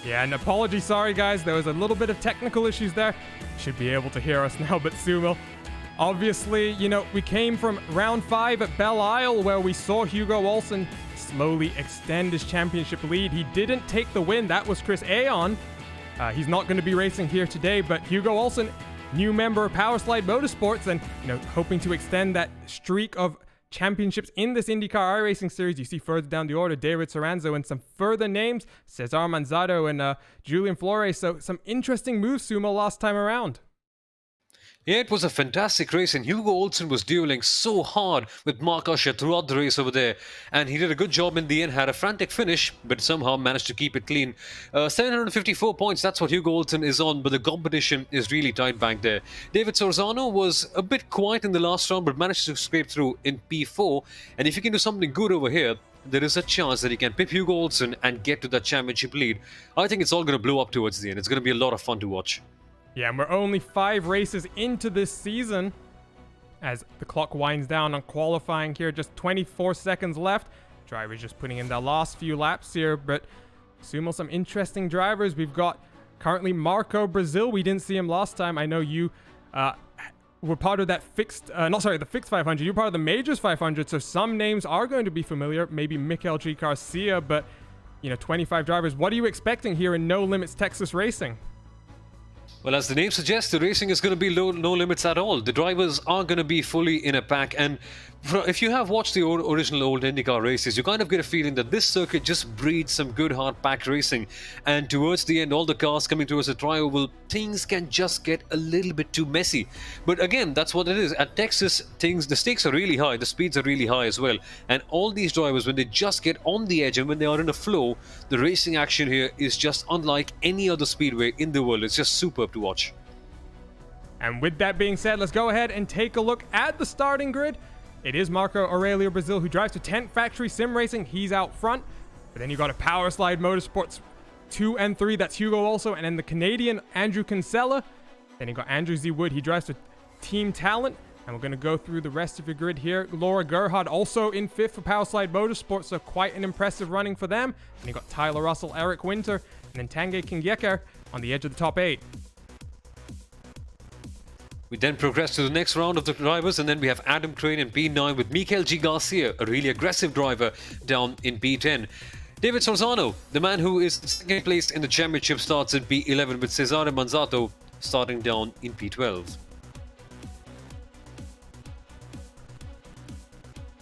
Yeah, and apology, sorry guys, there was a little bit of technical issues there. Should be able to hear us now, but Sumo. Obviously, you know, we came from round 5 at Belle Isle where we saw Hugo Olsen slowly extend his championship lead. He didn't take the win, that was Chris Aon. He's not going to be racing here today, but Hugo Olsen, new member of Powerslide Motorsports, and you know, hoping to extend that streak of championships in this IndyCar iRacing series. You see further down the order, David Soranzo and some further names, Cesar Manzado and Julian Flores. So some interesting moves, Sumo, last time around. Yeah, it was a fantastic race, and Hugo Olsen was dueling so hard with Mark Usher throughout the race over there, and he did a good job in the end. Had a frantic finish, but somehow managed to keep it clean. 754 points, that's what Hugo Olsen is on, but the competition is really tight back there. David Sorzano was a bit quiet in the last round, but managed to scrape through in P4, and if he can do something good over here, there is a chance that he can pip Hugo Olsen and get to that championship lead. I think it's all going to blow up towards the end. It's going to be a lot of fun to watch. Yeah, and we're only 5 races into this season as the clock winds down on qualifying here. Just 24 seconds left. Drivers just putting in their last few laps here, but Sumo, some interesting drivers. We've got currently Marco Brazil. We didn't see him last time. I know you were part of that fixed, the fixed 500. You're part of the Majors 500, so some names are going to be familiar. Maybe Mikel G. Garcia, but, 25 drivers. What are you expecting here in No Limits Texas Racing? Well, as the name suggests, the racing is going to be no limits at all. The drivers are going to be fully in a pack, and if you have watched the original old IndyCar races, you kind of get a feeling that this circuit just breeds some good hard pack racing, and towards the end, all the cars coming towards the tri-oval, things can just get a little bit too messy. But again, that's what it is. At Texas, the stakes are really high, the speeds are really high as well, and all these drivers, when they just get on the edge and when they are in a flow, the racing action here is just unlike any other speedway in the world. It's just superb to watch. And with that being said, let's go ahead and take a look at the starting grid. It is Marco Aurelio Brazil who drives for Tent Factory Sim Racing. He's out front. But then you got a Power Slide Motorsports 2 and 3. That's Hugo also. And then the Canadian Andrew Kinsella. Then you got Andrew Z. Wood. He drives for Team Talent. And we're going to go through the rest of your grid here. Laura Gerhard also in 5th for Power Slide Motorsports. So quite an impressive running for them. And you got Tyler Russell, Eric Winter, and then Tanguy Kingeker on the edge of the top 8. We then progress to the next round of the drivers, and then we have Adam Crane in P9 with Mikel G. Garcia, a really aggressive driver, down in P10. David Sorzano, the man who is second placed in the championship, starts in P11 with Cesare Manzato starting down in P12.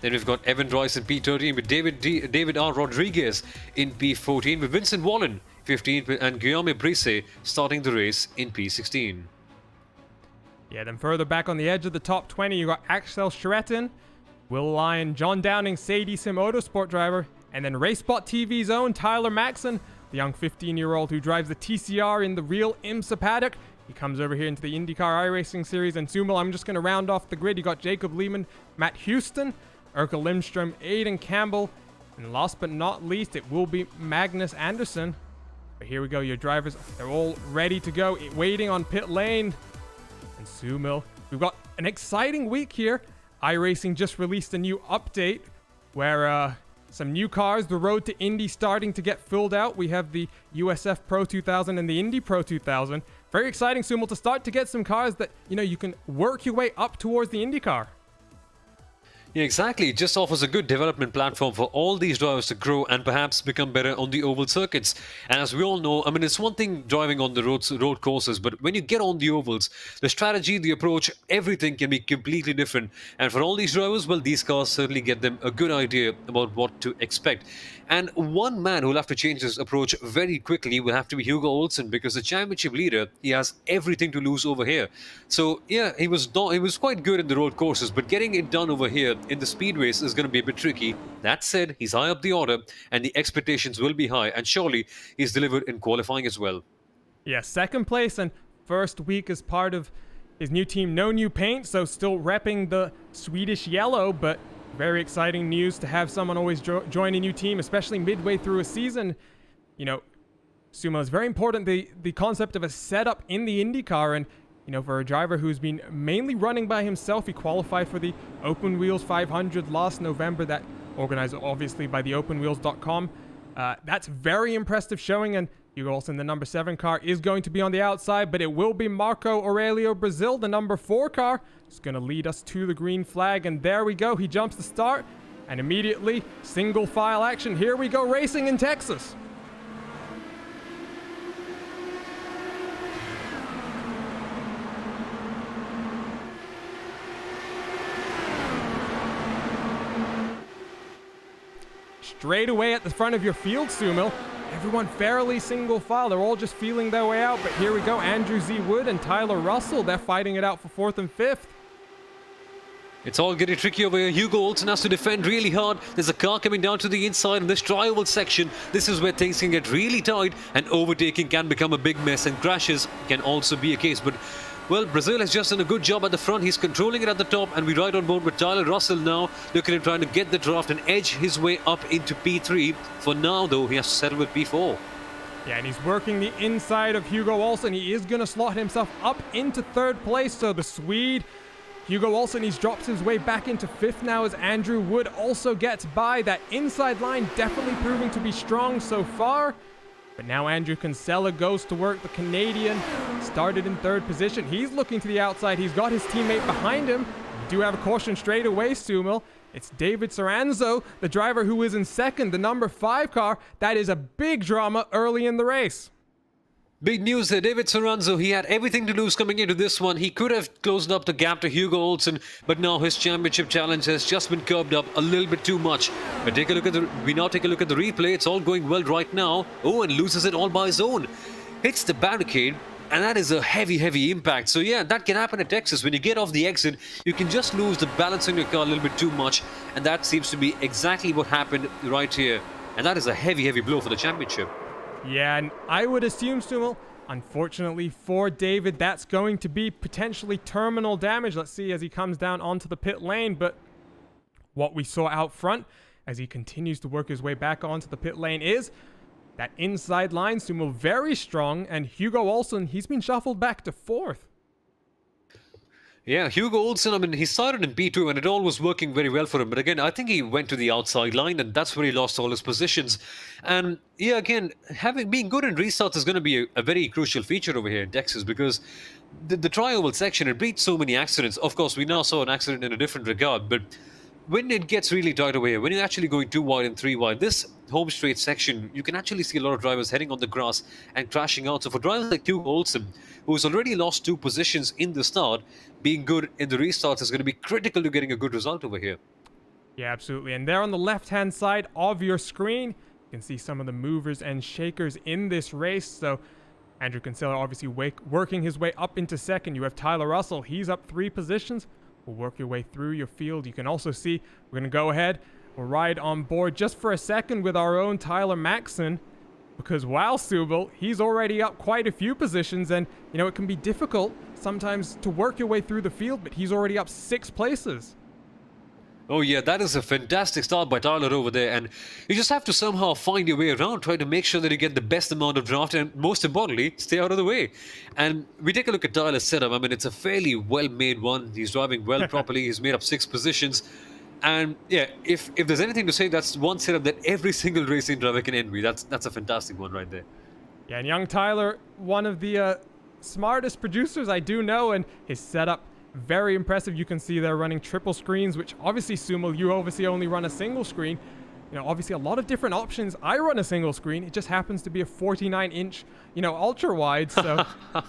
Then we've got Evan Royce in P13 with David R. Rodriguez in P14 with Vincent Wallen 15 and Guillaume Brise starting the race in P16. Yeah, then further back on the edge of the top 20, you got Axel Schretten, Will Lyon, John Downing, Sadie Sim Autosport driver, and then RaceSpot TV's own Tyler Maxson, the young 15-year-old who drives the TCR in the real IMSA paddock. He comes over here into the IndyCar iRacing Series, and Sumo, I'm just going to round off the grid. You got Jacob Lehman, Matt Houston, Urkel Lindstrom, Aiden Campbell, and last but not least, it will be Magnus Anderson. But here we go, your drivers, they're all ready to go, waiting on pit lane. And Sumo, we've got an exciting week here. iRacing just released a new update where some new cars, the Road to Indy starting to get filled out. We have the USF Pro 2000 and the Indy Pro 2000. Very exciting, Sumo, to start to get some cars that, you can work your way up towards the IndyCar. Yeah, exactly. It just offers a good development platform for all these drivers to grow and perhaps become better on the oval circuits. And as we all know, it's one thing driving on the road courses, but when you get on the ovals, the strategy, the approach, everything can be completely different. And for all these drivers, well, these cars certainly get them a good idea about what to expect. And one man who will have to change his approach very quickly will have to be Hugo Olsen, because the championship leader, he has everything to lose over here. So yeah, he was quite good in the road courses, but getting it done over here in the speedways is going to be a bit tricky. That said, he's high up the order and the expectations will be high, and surely he's delivered in qualifying as well. Yeah, second place and first week as part of his new team. No new paint, so still repping the Swedish yellow, but very exciting news to have someone always join a new team, especially midway through a season. Sumo, is very important, the concept of a setup in the IndyCar, and for a driver who's been mainly running by himself. He qualified for the Open Wheels 500 last November, that organized obviously by the openwheels.com. That's very impressive showing, and Hugo Olsen, the number 7 car, is going to be on the outside, but it will be Marco Aurelio Brazil, the number 4 car. It's going to lead us to the green flag, and there we go. He jumps the start, and immediately, single file action. Here we go, racing in Texas. Straight away at the front of your field, Sumo, everyone fairly single file. They're all just feeling their way out. But here we go. Andrew Z. Wood and Tyler Russell. They're fighting it out for 4th and 5th. It's all getting tricky over here. Hugo Olsen has to defend really hard. There's a car coming down to the inside in this drivable section. This is where things can get really tight and overtaking can become a big mess, and crashes can also be a case. But, well, Brazil has just done a good job at the front. He's controlling it at the top, and we ride on board with Tyler Russell now. Look at him trying to get the draft and edge his way up into P3. For now, though, he has to settle with P4. Yeah, and he's working the inside of Hugo Olsen. He is going to slot himself up into 3rd place. So the Swede, Hugo Olsen, he's dropped his way back into 5th now as Andrew Wood also gets by. That inside line definitely proving to be strong so far. But now Andrew Kinsella goes to work. The Canadian started in 3rd position. He's looking to the outside. He's got his teammate behind him. We do have a caution straight away, Sumil. It's David Saranzo, the driver who is in 2nd, the number 5 car. That is a big drama early in the race. Big news there, David Saranzo. He had everything to lose coming into this one. He could have closed up the gap to Hugo Olsen, but now his championship challenge has just been curbed up a little bit too much. But we now take a look at the replay. It's all going well right now. Oh, and loses it all by his own. Hits the barricade, and that is a heavy impact. So yeah, that can happen at Texas. When you get off the exit, you can just lose the balance in your car a little bit too much, and that seems to be exactly what happened right here. And that is a heavy blow for the championship. Yeah, and I would assume, Sumil, unfortunately for David, that's going to be potentially terminal damage. Let's see as he comes down onto the pit lane. But what we saw out front as he continues to work his way back onto the pit lane is that inside line, Sumil, very strong. And Hugo Olsen, he's been shuffled back to 4th. Yeah, Hugo Olsen, I mean, he started in P2 and it all was working very well for him. But again, I think he went to the outside line and that's where he lost all his positions. And yeah, again, being good in restarts is going to be a very crucial feature over here in Texas, because the tri-oval section, it breeds so many accidents. Of course, we now saw an accident in a different regard, but when it gets really tight over here, when you're actually going 2 wide and 3 wide, this home straight section, you can actually see a lot of drivers heading on the grass and crashing out. So for drivers like Hugo Olsen, who's already lost 2 positions in the start, being good in the restarts is going to be critical to getting a good result over here. Yeah, absolutely. And there on the left-hand side of your screen, you can see some of the movers and shakers in this race. So Andrew Kinsella obviously working his way up into 2nd. You have Tyler Russell. He's up 3 positions. We'll work your way through your field. You can also see we're going to go ahead. We'll ride on board just for a second with our own Tyler Maxson, because wow, Subel, he's already up quite a few positions, and you know it can be difficult sometimes to work your way through the field, but he's already up 6 places. Oh yeah, that is a fantastic start by Tyler over there, and you just have to somehow find your way around, try to make sure that you get the best amount of draft, and most importantly, stay out of the way. And we take a look at Tyler's setup. I mean, it's a fairly well-made one. He's driving well properly. He's made up 6 positions. And yeah, if there's anything to say, that's one setup that every single racing driver can envy. That's a fantastic one right there. Yeah, and young Tyler, one of the smartest producers I do know, and his setup, very impressive. You can see they're running triple screens, which obviously, Sumo, you obviously only run a single screen. You know, obviously a lot of different options. I run a single screen. It just happens to be a 49-inch, you know, ultra wide. So,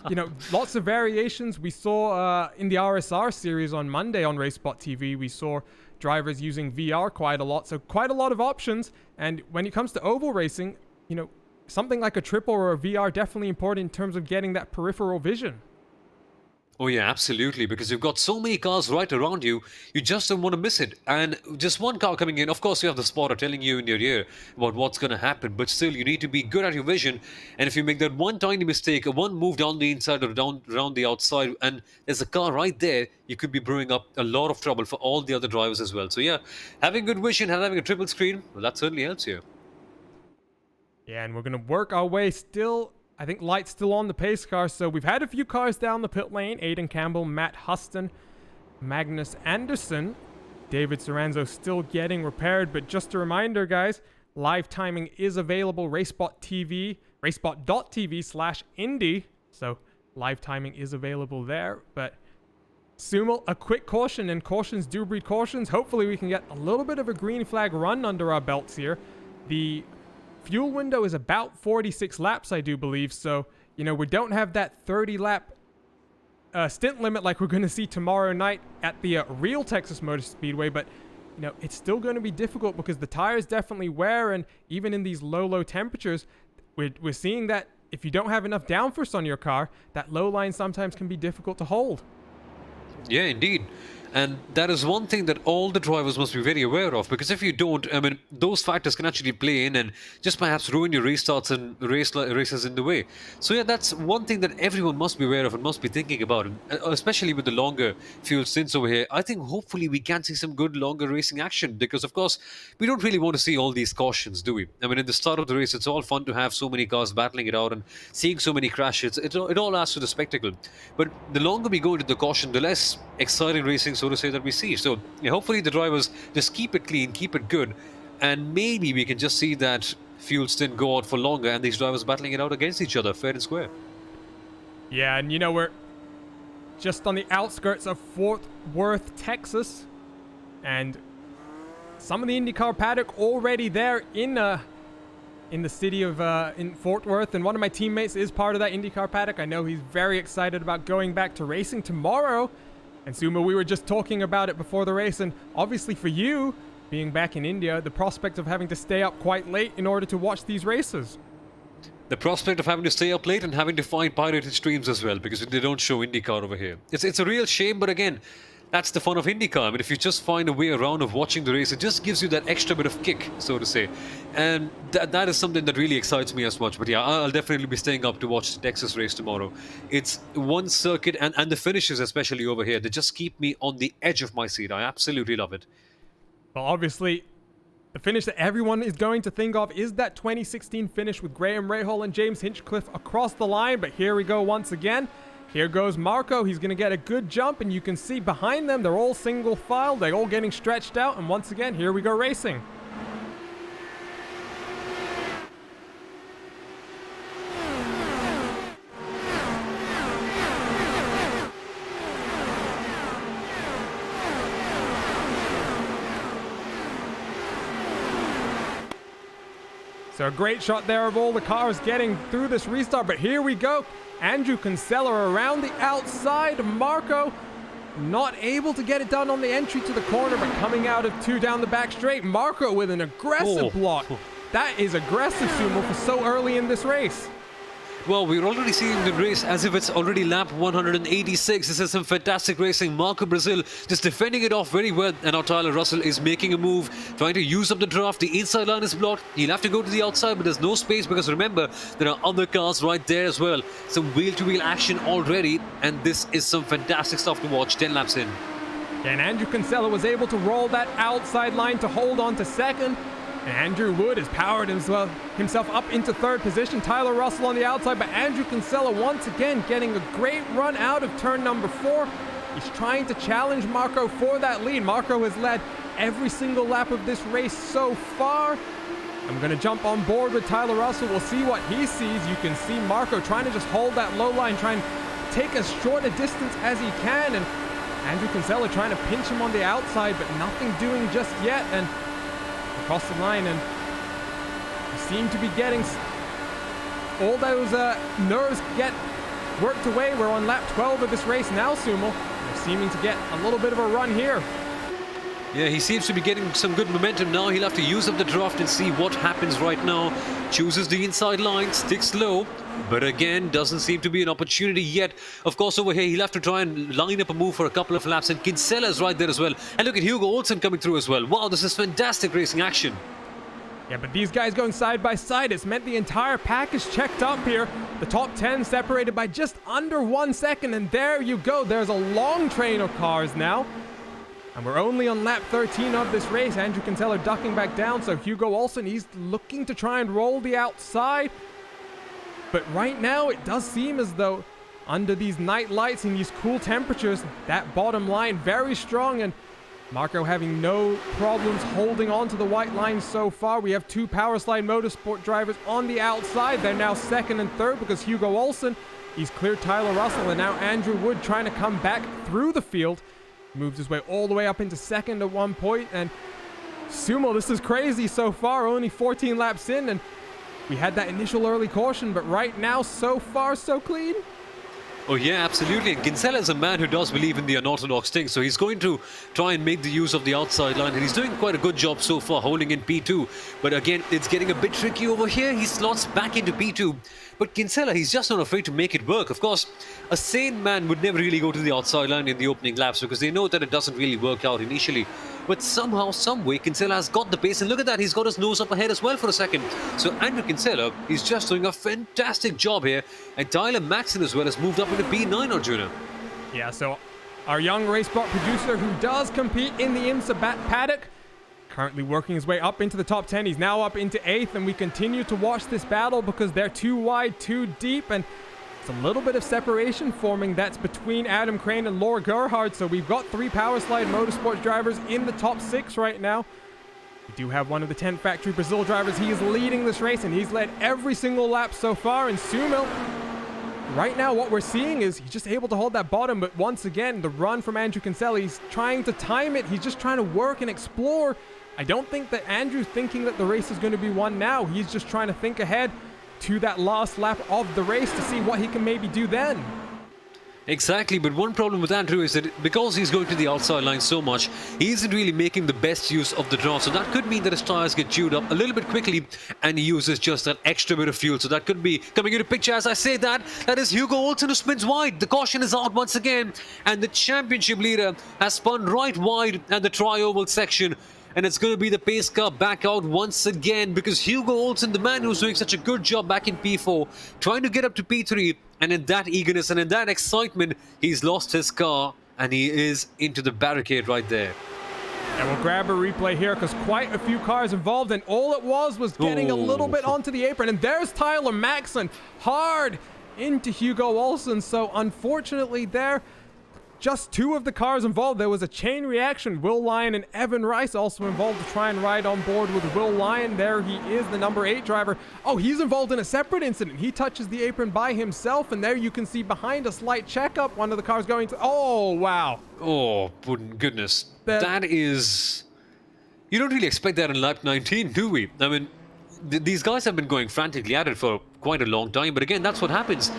you know, lots of variations. We saw in the RSR series on Monday on RaceSpot TV, we saw drivers using VR quite a lot. So quite a lot of options. And when it comes to oval racing, you know, something like a triple or a VR definitely important in terms of getting that peripheral vision. Oh yeah, absolutely, because you've got so many cars right around you, you just don't want to miss it. And just one car coming in, of course you have the spotter telling you in your ear about what's going to happen, but still you need to be good at your vision. And if you make that one tiny mistake, one move down the inside or down around the outside, and there's a car right there, you could be brewing up a lot of trouble for all the other drivers as well. So yeah, having good vision and having a triple screen, well, that certainly helps you. Yeah, and we're going to work our way still. I think light's still on the pace car, so we've had a few cars down the pit lane. Aiden Campbell, Matt Huston, Magnus Anderson, David Saranzo still getting repaired, but just a reminder, guys, live timing is available, racespot.tv/Indy, so live timing is available there. But Sumo, a quick caution, and cautions do breed cautions. Hopefully we can get a little bit of a green flag run under our belts here. The fuel window is about 46 laps, I do believe. So, you know, we don't have that 30-lap stint limit like we're going to see tomorrow night at the real Texas Motor Speedway. But, you know, it's still going to be difficult because the tires definitely wear. And even in these low temperatures, we're seeing that if you don't have enough downforce on your car, that low line sometimes can be difficult to hold. Yeah, indeed. And that is one thing that all the drivers must be very aware of, because if you don't, I mean, those factors can actually play in and just perhaps ruin your restarts and races in the way. So yeah, that's one thing that everyone must be aware of and must be thinking about, and especially with the longer fuel stints over here. I think hopefully we can see some good longer racing action, because of course we don't really want to see all these cautions, do we? I mean, in the start of the race, it's all fun to have so many cars battling it out and seeing so many crashes. It all adds to the spectacle. But the longer we go into the caution, the less exciting racing, so to say, that we see. So yeah, hopefully the drivers just keep it clean, keep it good, and maybe we can just see that fuel stint go out for longer and these drivers battling it out against each other fair and square. Yeah, and you know, we're just on the outskirts of Fort Worth, Texas, and some of the IndyCar paddock already there in the city of in Fort Worth, and one of my teammates is part of that IndyCar paddock. I know he's very excited about going back to racing tomorrow. And Suma, we were just talking about it before the race, and obviously for you, being back in India, the prospect of having to stay up quite late in order to watch these races. The prospect of having to stay up late and having to find pirated streams as well, because they don't show IndyCar over here. It's a real shame, but again, that's the fun of IndyCar. I mean, if you just find a way around of watching the race, it just gives you that extra bit of kick, so to say. And that is something that really excites me as much. But yeah, I'll definitely be staying up to watch the Texas race tomorrow. It's one circuit, and the finishes especially over here, they just keep me on the edge of my seat. I absolutely love it. Well, obviously, the finish that everyone is going to think of is that 2016 finish with Graham Rahal and James Hinchcliffe across the line. But here we go once again. Here goes Marco. He's going to get a good jump, and you can see behind them, they're all single file. They're all getting stretched out, and once again, here we go racing. So a great shot there of all the cars getting through this restart, but here we go. Andrew Kinsella around the outside. Marco not able to get it done on the entry to the corner, but coming out of two down the back straight. Marco with an aggressive block. That is aggressive, Sumo, for so early in this race. Well, we're already seeing the race as if it's already lap 186. This is some fantastic racing. Marco Brazil just defending it off very well. And now Tyler Russell is making a move, trying to use up the draft. The inside line is blocked. He'll have to go to the outside, but there's no space because remember, there are other cars right there as well. Some wheel-to-wheel action already. And this is some fantastic stuff to watch 10 laps in. And Andrew Kinsella was able to roll that outside line to hold on to second. And Andrew Wood has powered himself up into third position. Tyler Russell on the outside, but Andrew Kinsella once again getting a great run out of turn number 4. He's trying to challenge Marco for that lead. Marco has led every single lap of this race so far. I'm going to jump on board with Tyler Russell. We'll see what he sees. You can see Marco trying to just hold that low line, trying to take as short a distance as he can. And Andrew Kinsella trying to pinch him on the outside, but nothing doing just yet. And across the line, and we seem to be getting all those nerves get worked away. We're on lap 12 of this race now, Sumo. We're seeming to get a little bit of a run here. Yeah, he seems to be getting some good momentum now. He'll have to use up the draft and see what happens right now. Chooses the inside line, sticks low, but again, doesn't seem to be an opportunity yet. Of course, over here, he'll have to try and line up a move for a couple of laps, and Kinsella's right there as well. And look at Hugo Olsen coming through as well. Wow, this is fantastic racing action. Yeah, but these guys going side by side, it's meant the entire pack is checked up here. The top 10 separated by just under 1 second, and there you go. There's a long train of cars now. And we're only on lap 13 of this race. Andrew Kinsella ducking back down, so Hugo Olsen, he's looking to try and roll the outside. But right now, it does seem as though under these night lights and these cool temperatures, that bottom line very strong, and Marco having no problems holding on to the white line so far. We have two Powerslide Motorsport drivers on the outside. They're now second and third because Hugo Olsen, he's cleared Tyler Russell, and now Andrew Wood trying to come back through the field. Moves his way all the way up into second at one point, and Sumo, this is crazy so far, only 14 laps in, and we had that initial early caution, but right now, so far, so clean. Oh yeah, absolutely. And Kinsella is a man who does believe in the unorthodox thing, so he's going to try and make the use of the outside line, and he's doing quite a good job so far, holding in P2. But again, it's getting a bit tricky over here. He slots back into P2. But Kinsella, he's just not afraid to make it work. Of course, a sane man would never really go to the outside line in the opening laps because they know that it doesn't really work out initially. But somehow, someway, Kinsella has got the pace. And look at that, he's got his nose up ahead as well for a second. So Andrew Kinsella is just doing a fantastic job here. And Tyler Maxson as well has moved up into P9, Arjuna. Yeah, so our young Racebot producer who does compete in the IMSA paddock, currently working his way up into the top 10. He's now up into 8th, and we continue to watch this battle because they're too wide, too deep, and it's a little bit of separation forming that's between Adam Crane and Laura Gerhard. So we've got 3 Powerslide Motorsports drivers in the top 6 right now. We do have one of the 10 Factory Brazil drivers. He is leading this race, and he's led every single lap so far. And Sumo, right now what we're seeing is he's just able to hold that bottom, but once again, the run from Andrew Kinsella, he's trying to time it. He's just trying to work and explore. I don't think that Andrew's thinking that the race is going to be won now. He's just trying to think ahead to that last lap of the race to see what he can maybe do then. Exactly, but one problem with Andrew is that because he's going to the outside line so much, he isn't really making the best use of the draft. So that could mean that his tires get chewed up a little bit quickly and he uses just that extra bit of fuel. So that could be coming into picture as I say that. That is Hugo Olsen who spins wide. The caution is out once again, and the championship leader has spun right wide at the tri-oval section. And it's going to be the pace car back out once again because Hugo Olsen, the man who's doing such a good job back in P4, trying to get up to P3, and in that eagerness and in that excitement, he's lost his car and he is into the barricade right there. And we'll grab a replay here because quite a few cars involved, and all it was getting a little bit onto the apron. And there's Tyler Maxson hard into Hugo Olsen. So unfortunately there, just 2 of the cars involved. There was a chain reaction. Will Lyon and Evan Rice also involved to try and ride on board with Will Lyon. There he is, the number 8 driver. Oh, he's involved in a separate incident. He touches the apron by himself, and there you can see behind a slight checkup, one of the cars going to... Oh, wow. Oh, goodness. That is... You don't really expect that in lap 19, do we? I mean, these guys have been going frantically at it for quite a long time, but again, that's what happens.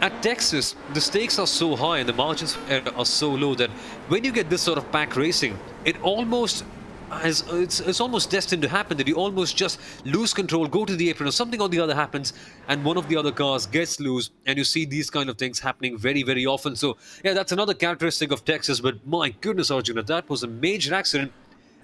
At Texas, the stakes are so high and the margins are so low that when you get this sort of pack racing, it almost has, it's almost destined to happen that you almost just lose control, go to the apron, or something or the other happens, and one of the other cars gets loose, and you see these kind of things happening very, very often. So, yeah, that's another characteristic of Texas, but my goodness, Arjuna, that was a major accident.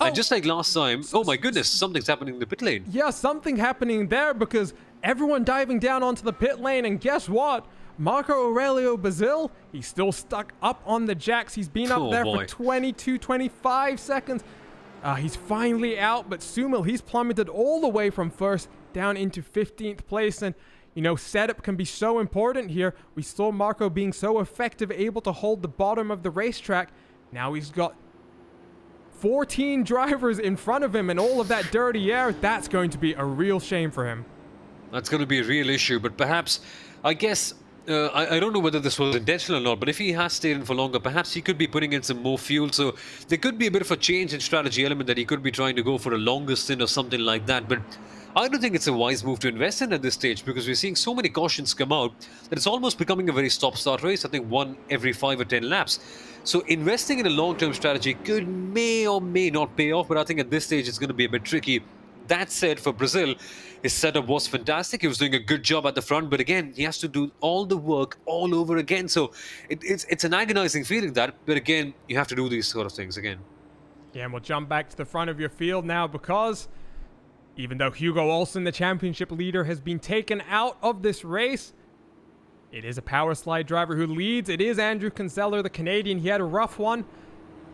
And just like last time, oh my goodness, something's happening in the pit lane. Yeah, something happening there because everyone diving down onto the pit lane, and guess what? Marco Aurelio Bazil, he's still stuck up on the jacks. He's been up there for 22, 25 seconds. He's finally out, but Sumo, he's plummeted all the way from 1st down into 15th place. And, you know, setup can be so important here. We saw Marco being so effective, able to hold the bottom of the racetrack. Now he's got 14 drivers in front of him and all of that dirty air. That's going to be a real shame for him. That's going to be a real issue, but perhaps, I guess... I don't know whether this was intentional or not, but if he has stayed in for longer, perhaps he could be putting in some more fuel. So there could be a bit of a change in strategy element that he could be trying to go for a longer stint or something like that. But I don't think it's a wise move to invest in at this stage because we're seeing so many cautions come out that it's almost becoming a very stop-start race. I think 1 every 5 or 10 laps. So investing in a long-term strategy may or may not pay off, but I think at this stage it's going to be a bit tricky. That said, for Brazil, his setup was fantastic. He was doing a good job at the front, but again, he has to do all the work all over again. So it's an agonizing feeling that, but again, you have to do these sort of things again. Yeah, and we'll jump back to the front of your field now because even though Hugo Olsen, the championship leader, has been taken out of this race, it is a power slide driver who leads. It is Andrew Kinsella, the Canadian. He had a rough one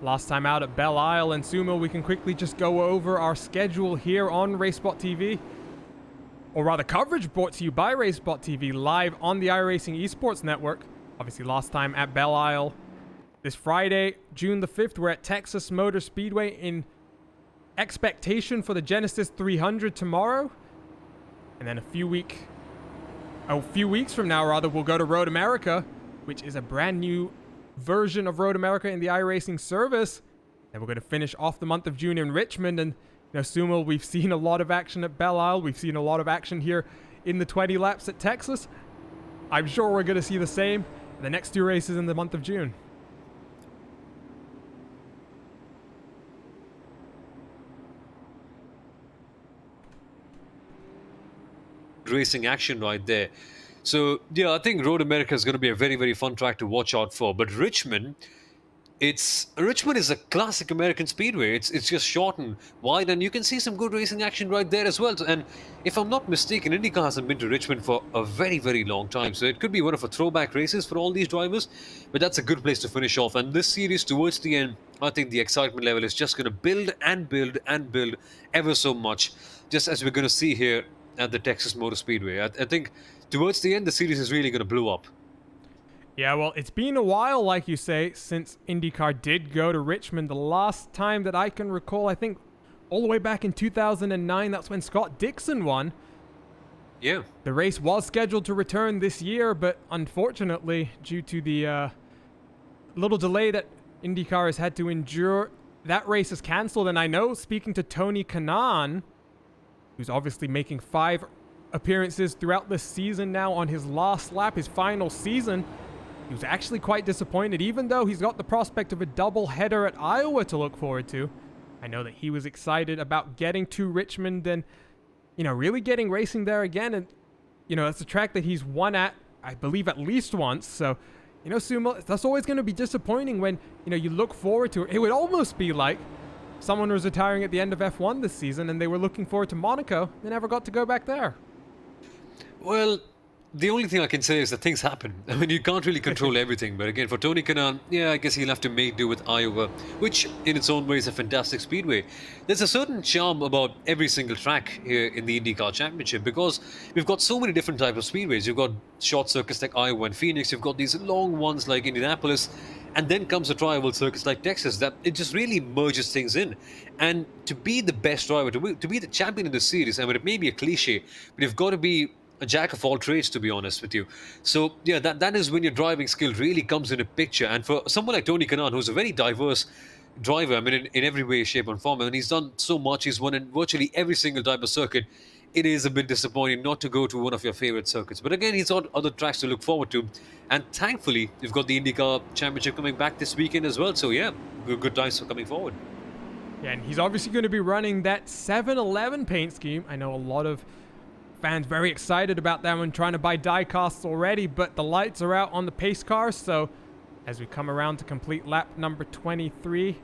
last time out at Belle Isle. And Sumo, we can quickly just go over our schedule here on Racebot TV. Or rather, coverage brought to you by Racebot TV live on the iRacing Esports Network. Obviously, last time at Belle Isle. This Friday, June the 5th, we're at Texas Motor Speedway in expectation for the Genesis 300 tomorrow. And then a few weeks from now, rather, we'll go to Road America, which is a brand new version of Road America in the iRacing service. And we're going to finish off the month of June in Richmond. And you know, Sumo, we've seen a lot of action at Belle Isle. We've seen a lot of action here in the 20 laps at Texas. I'm sure we're going to see the same the next 2 races in the month of June. Racing action right there. So yeah, I think Road America is going to be a very, very fun track to watch out for. But Richmond is a classic American speedway. It's just short and wide, and you can see some good racing action right there as well. And if I'm not mistaken, IndyCar hasn't been to Richmond for a very, very long time, so it could be one of the throwback races for all these drivers. But that's a good place to finish off. And this series, towards the end, I think the excitement level is just going to build and build and build ever so much, just as we're going to see here at the Texas Motor Speedway. I think towards the end, the series is really going to blow up. Yeah, well, it's been a while, like you say, since IndyCar did go to Richmond. The last time that I can recall, I think all the way back in 2009, that's when Scott Dixon won. Yeah. The race was scheduled to return this year, but unfortunately, due to the little delay that IndyCar has had to endure, that race is cancelled. And I know, speaking to Tony Kanaan, who's obviously making 5 appearances throughout this season now on his last lap, his final season, he was actually quite disappointed, even though he's got the prospect of a double header at Iowa to look forward to. I know that he was excited about getting to Richmond and, really getting racing there again. And, it's a track that he's won at, I believe, at least once. So, Sumo, that's always going to be disappointing when, you look forward to it. It would almost be like someone was retiring at the end of F1 this season and they were looking forward to Monaco. They never got to go back there. Well, the only thing I can say is that things happen. I mean, you can't really control everything. But again, for Tony Kanaan, I guess he'll have to make do with Iowa, which in its own way is a fantastic speedway. There's a certain charm about every single track here in the IndyCar Championship because we've got so many different types of speedways. You've got short circuits like Iowa and Phoenix. You've got these long ones like Indianapolis. And then comes a tri-oval circuits like Texas. That it just really merges things in. And to be the best driver, to be the champion in the series, I mean, it may be a cliche, but you've got to be a jack of all trades, to be honest with you. So, yeah, that is when your driving skill really comes into picture. And for someone like Tony Kanaan, who's a very diverse driver, I mean, in every way, shape, and form, I mean, he's done so much. He's won in virtually every single type of circuit. It is a bit disappointing not to go to one of your favorite circuits. But again, he's got other tracks to look forward to. And thankfully, you've got the IndyCar Championship coming back this weekend as well. So, yeah, good times for coming forward. Yeah, and he's obviously going to be running that 711 paint scheme. I know a lot of fans very excited about that one, trying to buy die casts already, but the lights are out on the pace cars. So as we come around to complete lap number 23,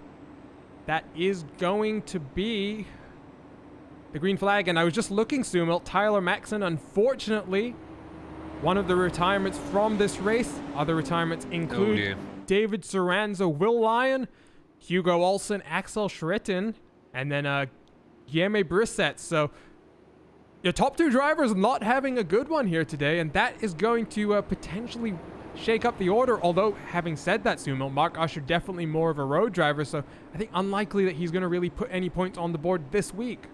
that is going to be the green flag. And I was just looking, Sumo, Tyler Maxson, unfortunately, one of the retirements from this race. Other retirements include David Saranza, Will Lyon, Hugo Olsen, Axel Schritten, and then Guillermo Brissett. So your top 2 drivers not having a good one here today, and that is going to potentially shake up the order. Although, having said that, Sumo, Mark Usher definitely more of a road driver, so I think unlikely that he's going to really put any points on the board this week.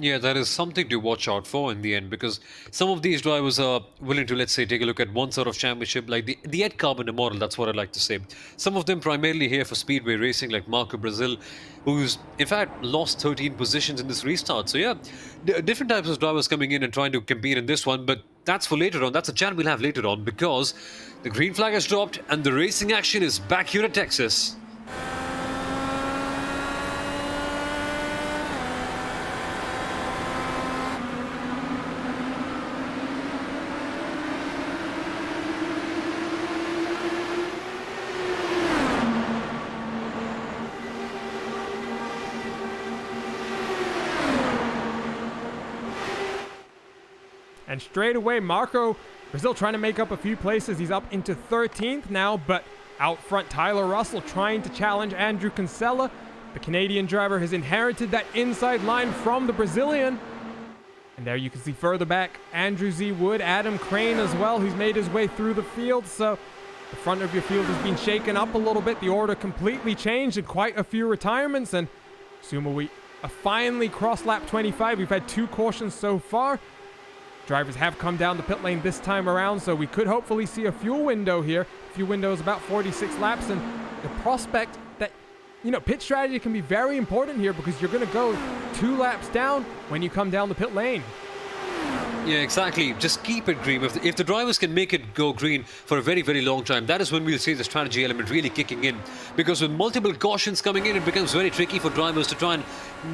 Yeah, that is something to watch out for in the end, because some of these drivers are willing to, let's say, take a look at one sort of championship, like the Ed Carpenter model, that's what I'd like to say. Some of them primarily here for speedway racing, like Marco Brazil, who's, in fact, lost 13 positions in this restart. So, yeah, different types of drivers coming in and trying to compete in this one, but that's for later on. That's a chat we'll have later on, because the green flag has dropped and the racing action is back here at Texas. And straight away, Marco Brazil trying to make up a few places. He's up into 13th now, but out front, Tyler Russell trying to challenge Andrew Kinsella. The Canadian driver has inherited that inside line from the Brazilian. And there you can see further back, Andrew Z. Wood, Adam Crane as well, who's made his way through the field. So the front of your field has been shaken up a little bit. The order completely changed and quite a few retirements. And Sumo, we finally crossed lap 25. We've had 2 cautions so far. Drivers have come down the pit lane this time around, so we could hopefully see a fuel window here. Fuel window is about 46 laps, and the prospect that, pit strategy can be very important here because you're going to go 2 laps down when you come down the pit lane. Yeah, exactly. Just keep it green. If the drivers can make it go green for a very, very long time, that is when we'll see the strategy element really kicking in. Because with multiple cautions coming in, it becomes very tricky for drivers to try and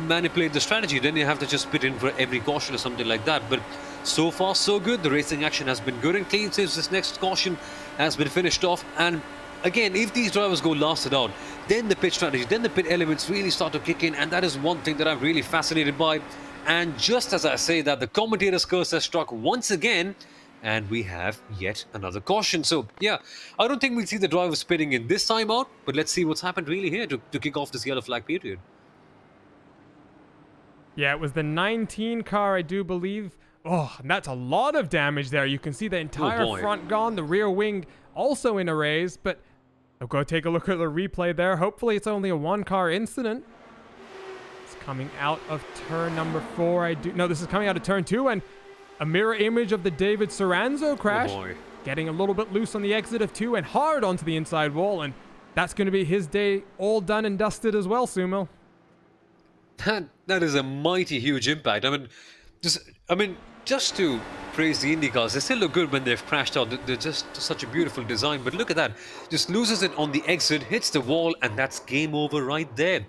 manipulate the strategy. Then you have to just pit in for every caution or something like that. But so far, so good. The racing action has been good and clean since this next caution has been finished off. And again, if these drivers go lasted out, then the pit strategy, then the pit elements really start to kick in. And that is one thing that I'm really fascinated by. And just as I say that, the commentator's curse has struck once again, and we have yet another caution. So, yeah, I don't think we'll see the drivers pitting in this time out, but let's see what's happened really here to kick off this yellow flag period. Yeah, it was the 19 car, I do believe. Oh, and that's a lot of damage there. You can see the entire front gone, the rear wing also in a raise, but I'll go take a look at the replay there. Hopefully it's only a one-car incident. Coming out of turn number 4, this is coming out of turn 2, and a mirror image of the David Soranzo crash. Oh boy. Getting a little bit loose on the exit of 2 and hard onto the inside wall, and that's going to be his day all done and dusted as well, Sumo. That is a mighty huge impact. Just to praise the Indy cars, they still look good when they've crashed out. They're just such a beautiful design, but look at that. Just loses it on the exit, hits the wall, and that's game over right there.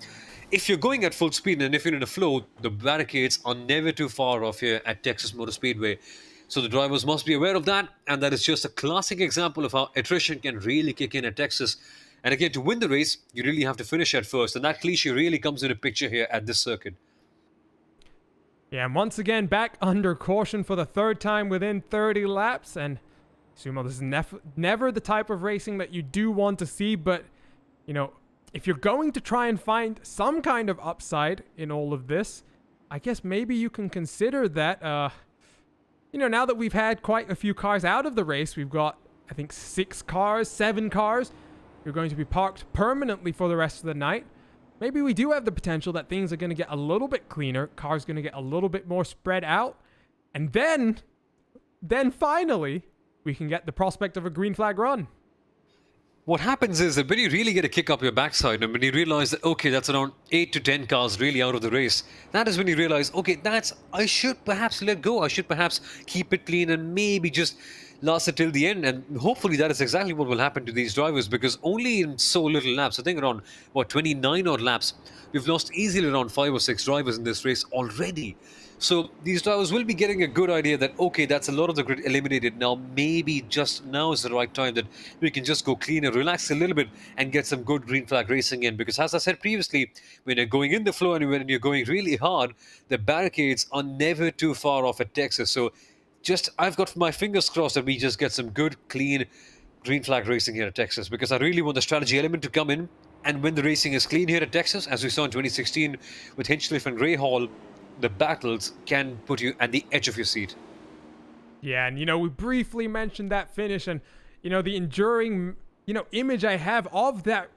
If you're going at full speed and if you're in a flow, the barricades are never too far off here at Texas Motor Speedway. So the drivers must be aware of that, and that is just a classic example of how attrition can really kick in at Texas. And again, to win the race, you really have to finish at first, and that cliche really comes into picture here at this circuit. Yeah, and once again, back under caution for the third time within 30 laps, and Sumo, this is never the type of racing that you do want to see, but, you know, if you're going to try and find some kind of upside in all of this, I guess maybe you can consider that, now that we've had quite a few cars out of the race, we've got, I think, 7 cars, you're going to be parked permanently for the rest of the night. Maybe we do have the potential that things are going to get a little bit cleaner, cars going to get a little bit more spread out, and then finally, we can get the prospect of a green flag run. What happens is that when you really get a kick up your backside and when you realize that, okay, that's around 8 to 10 cars really out of the race, that is when you realize, okay, I should perhaps let go. I should perhaps keep it clean and maybe just last it till the end. And hopefully that is exactly what will happen to these drivers, because only in so little laps, I think around, 29 odd laps, we've lost easily around 5 or 6 drivers in this race already. So these drivers will be getting a good idea that, okay, that's a lot of the grid eliminated now. Maybe just now is the right time that we can just go clean and relax a little bit and get some good green flag racing in. Because as I said previously, when you're going in the flow and when you're going really hard, the barricades are never too far off at Texas. So I've got my fingers crossed that we just get some good, clean green flag racing here at Texas, because I really want the strategy element to come in. And when the racing is clean here at Texas, as we saw in 2016 with Hinchcliffe and Ray Hall, the battles can put you at the edge of your seat. Yeah, and we briefly mentioned that finish, and the enduring image I have of that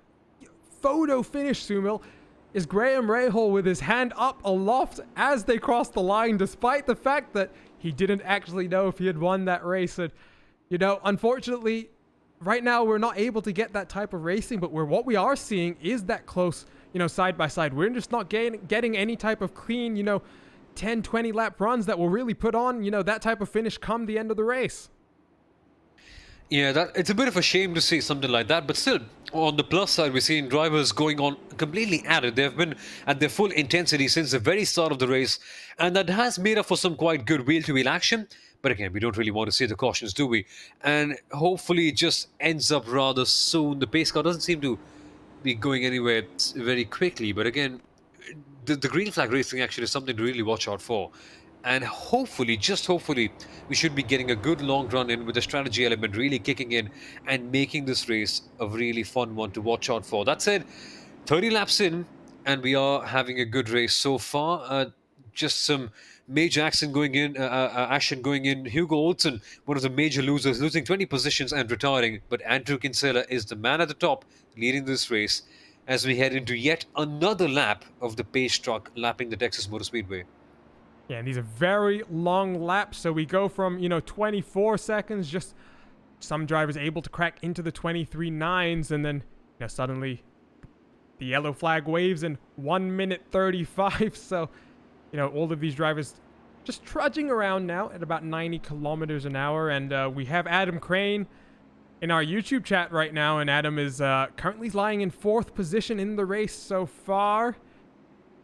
photo finish, Sumil, is Graham Rahal with his hand up aloft as they crossed the line, despite the fact that he didn't actually know if he had won that race. And unfortunately, right now we're not able to get that type of racing, but what we are seeing is that close side by side. We're just not getting any type of clean, 10, 20 lap runs that will really put on, that type of finish come the end of the race. Yeah, it's a bit of a shame to see something like that, but still, on the plus side, we're seeing drivers going on completely at it. They've been at their full intensity since the very start of the race, and that has made up for some quite good wheel-to-wheel action. But again, we don't really want to see the cautions, do we? And hopefully it just ends up rather soon. The pace car doesn't seem to be going anywhere very quickly, but again, the green flag racing actually is something to really watch out for. And hopefully, just hopefully, we should be getting a good long run in with the strategy element really kicking in and making this race a really fun one to watch out for. That said, 30 laps in, and we are having a good race so far. Just some major action going in. Hugo Olsen, one of the major losers, losing 20 positions and retiring. But Andrew Kinsella is the man at the top, leading this race as we head into yet another lap of the pace truck lapping the Texas Motor Speedway. Yeah, and these are very long laps. So we go from, 24 seconds, just some drivers able to crack into the 23.9s, and then, suddenly the yellow flag waves in 1 minute 35. So, all of these drivers just trudging around now at about 90 kilometers an hour. And we have Adam Crane in our YouTube chat right now. And Adam is currently lying in 4th position in the race so far.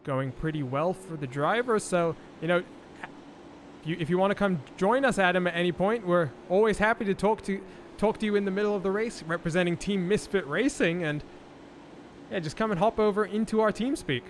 Going pretty well for the driver. So, you know, if you want to come join us, Adam, at any point, we're always happy to talk to you in the middle of the race, representing Team Misfit Racing. And yeah, just come and hop over into our team speak.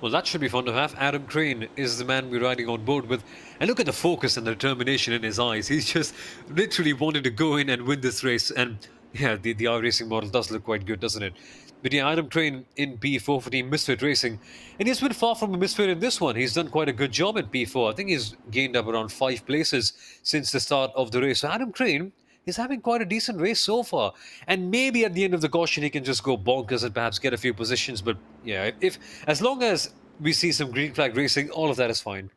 Well, that should be fun to have. Adam Crane is the man we're riding on board with. And look at the focus and the determination in his eyes. He's just literally wanted to go in and win this race. And yeah, the iRacing model does look quite good, doesn't it? But yeah, Adam Crane in P4 for Team Misfit Racing. And he's been far from a misfit in this one. He's done quite a good job in P4. I think he's gained up around 5 places since the start of the race. So Adam Crane is having quite a decent race so far. And maybe at the end of the caution, he can just go bonkers and perhaps get a few positions. But yeah, as long as we see some green flag racing, all of that is fine.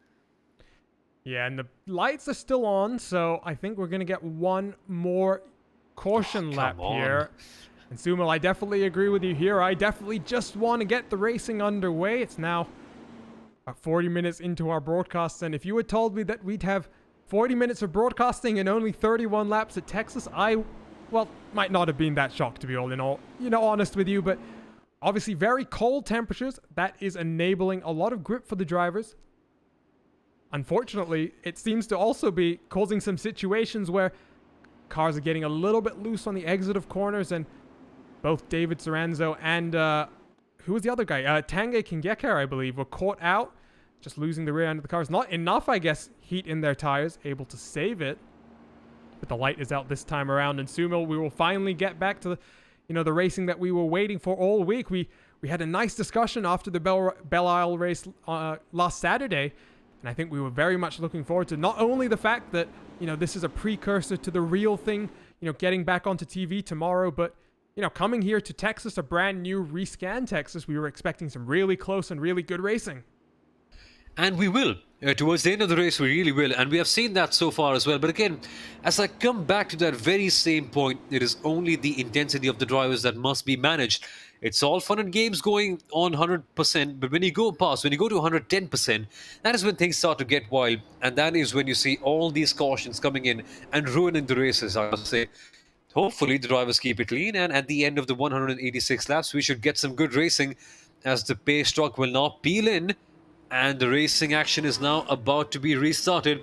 Yeah, and the lights are still on, so I think we're going to get one more caution lap here. And Sumo, I definitely agree with you here. I definitely just want to get the racing underway. It's now 40 minutes into our broadcasts, and if you had told me that we'd have 40 minutes of broadcasting and only 31 laps at Texas, might not have been that shocked, to be honest with you. But obviously very cold temperatures, that is enabling a lot of grip for the drivers. Unfortunately, it seems to also be causing some situations where cars are getting a little bit loose on the exit of corners, and both David Soranzo and who was the other guy? Tanguy Kingekar, I believe, were caught out, just losing the rear end of the cars. Not enough, I guess, heat in their tires, able to save it. But the light is out this time around, and Sumo, we will finally get back to the racing that we were waiting for all week. We had a nice discussion after the Belle Isle race last Saturday, and I think we were very much looking forward to not only the fact that this is a precursor to the real thing, getting back onto TV tomorrow, but coming here to Texas, a brand new rescan Texas, we were expecting some really close and really good racing. And we will. Towards the end of the race, we really will. And we have seen that so far as well. But again, as I come back to that very same point, it is only the intensity of the drivers that must be managed. It's all fun and games going on 100%. But when you go to 110%, that is when things start to get wild. And that is when you see all these cautions coming in and ruining the races, I must say. Hopefully, the drivers keep it clean. And at the end of the 186 laps, we should get some good racing, as the pace truck will now peel in. And the racing action is now about to be restarted.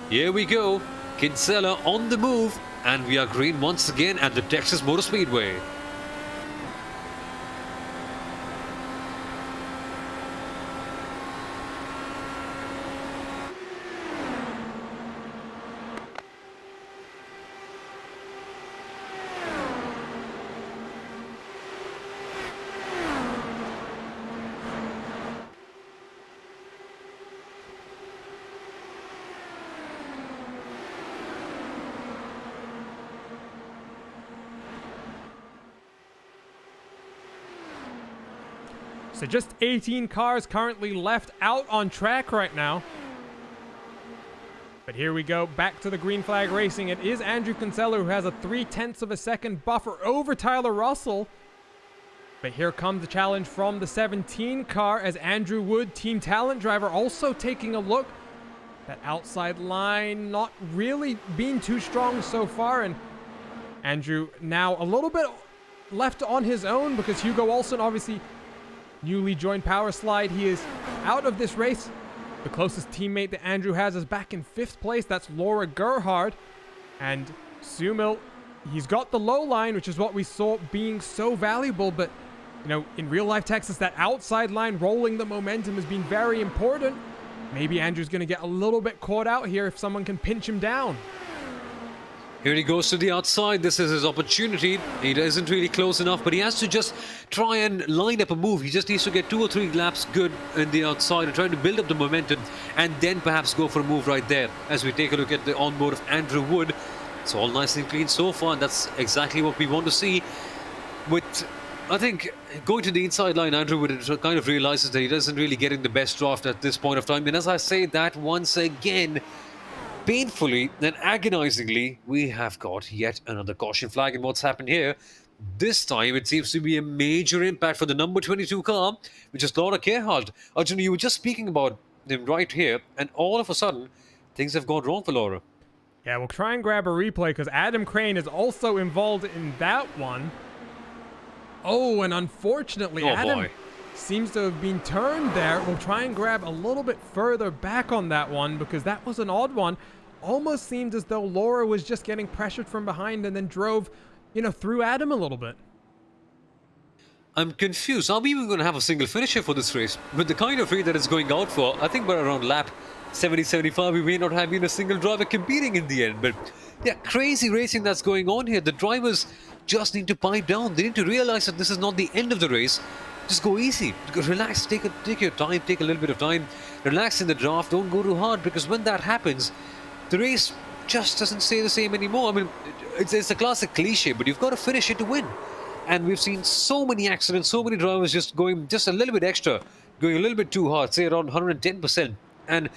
Here we go. Kinsella on the move. And we are green once again at the Texas Motor Speedway. So just 18 cars currently left out on track right now. But here we go, back to the green flag racing. It is Andrew Kinsella who has a 0.3 of a second buffer over Tyler Russell. But here comes the challenge from the 17 car as Andrew Wood, Team Talent driver, also taking a look. That outside line not really being too strong so far. And Andrew now a little bit left on his own because Hugo Olsen obviously newly joined Power Slide. He is out of this race. The closest teammate that Andrew has is back in 5th place. That's Laura Gerhard. And Sumo, he's got the low line, which is what we saw being so valuable. But, in real life Texas, that outside line rolling the momentum has been very important. Maybe Andrew's going to get a little bit caught out here if someone can pinch him down. Here he goes to the outside. This is his opportunity. He isn't really close enough, but he has to just try and line up a move. He just needs to get 2 or 3 laps good in the outside and trying to build up the momentum and then perhaps go for a move right there. As we take a look at the onboard of Andrew Wood, it's all nice and clean so far, and that's exactly what we want to see. With, I think, going to the inside line, Andrew Wood kind of realizes that he doesn't really get in the best draft at this point of time. And as I say that once again, painfully and agonizingly, we have got yet another caution flag. And what's happened here? This time, it seems to be a major impact for the number 22 car, which is Laura Gerhard. Arjun, you were just speaking about them right here, and all of a sudden, things have gone wrong for Laura. Yeah, we'll try and grab a replay because Adam Crane is also involved in that one. Oh, and unfortunately, Oh Adam boy. seems to have been turned there. We'll try and grab a little bit further back on that one because that was an odd one. Almost seemed as though Laura was just getting pressured from behind and then drove, through Adam a little bit. I'm confused. Are we even going to have a single finisher for this race? With the kind of rate that it's going out for, I think by around lap 70, 75, we may not have even a single driver competing in the end. But yeah, crazy racing that's going on here. The drivers just need to pipe down. They need to realize that this is not the end of the race. Just go easy. Relax. Take your time. Take a little bit of time. Relax in the draft. Don't go too hard, because when that happens, the race just doesn't stay the same anymore. I mean, it's a classic cliche, but you've got to finish it to win. And we've seen so many accidents, so many drivers just going just a little bit extra, going a little bit too hard, say around 110%. And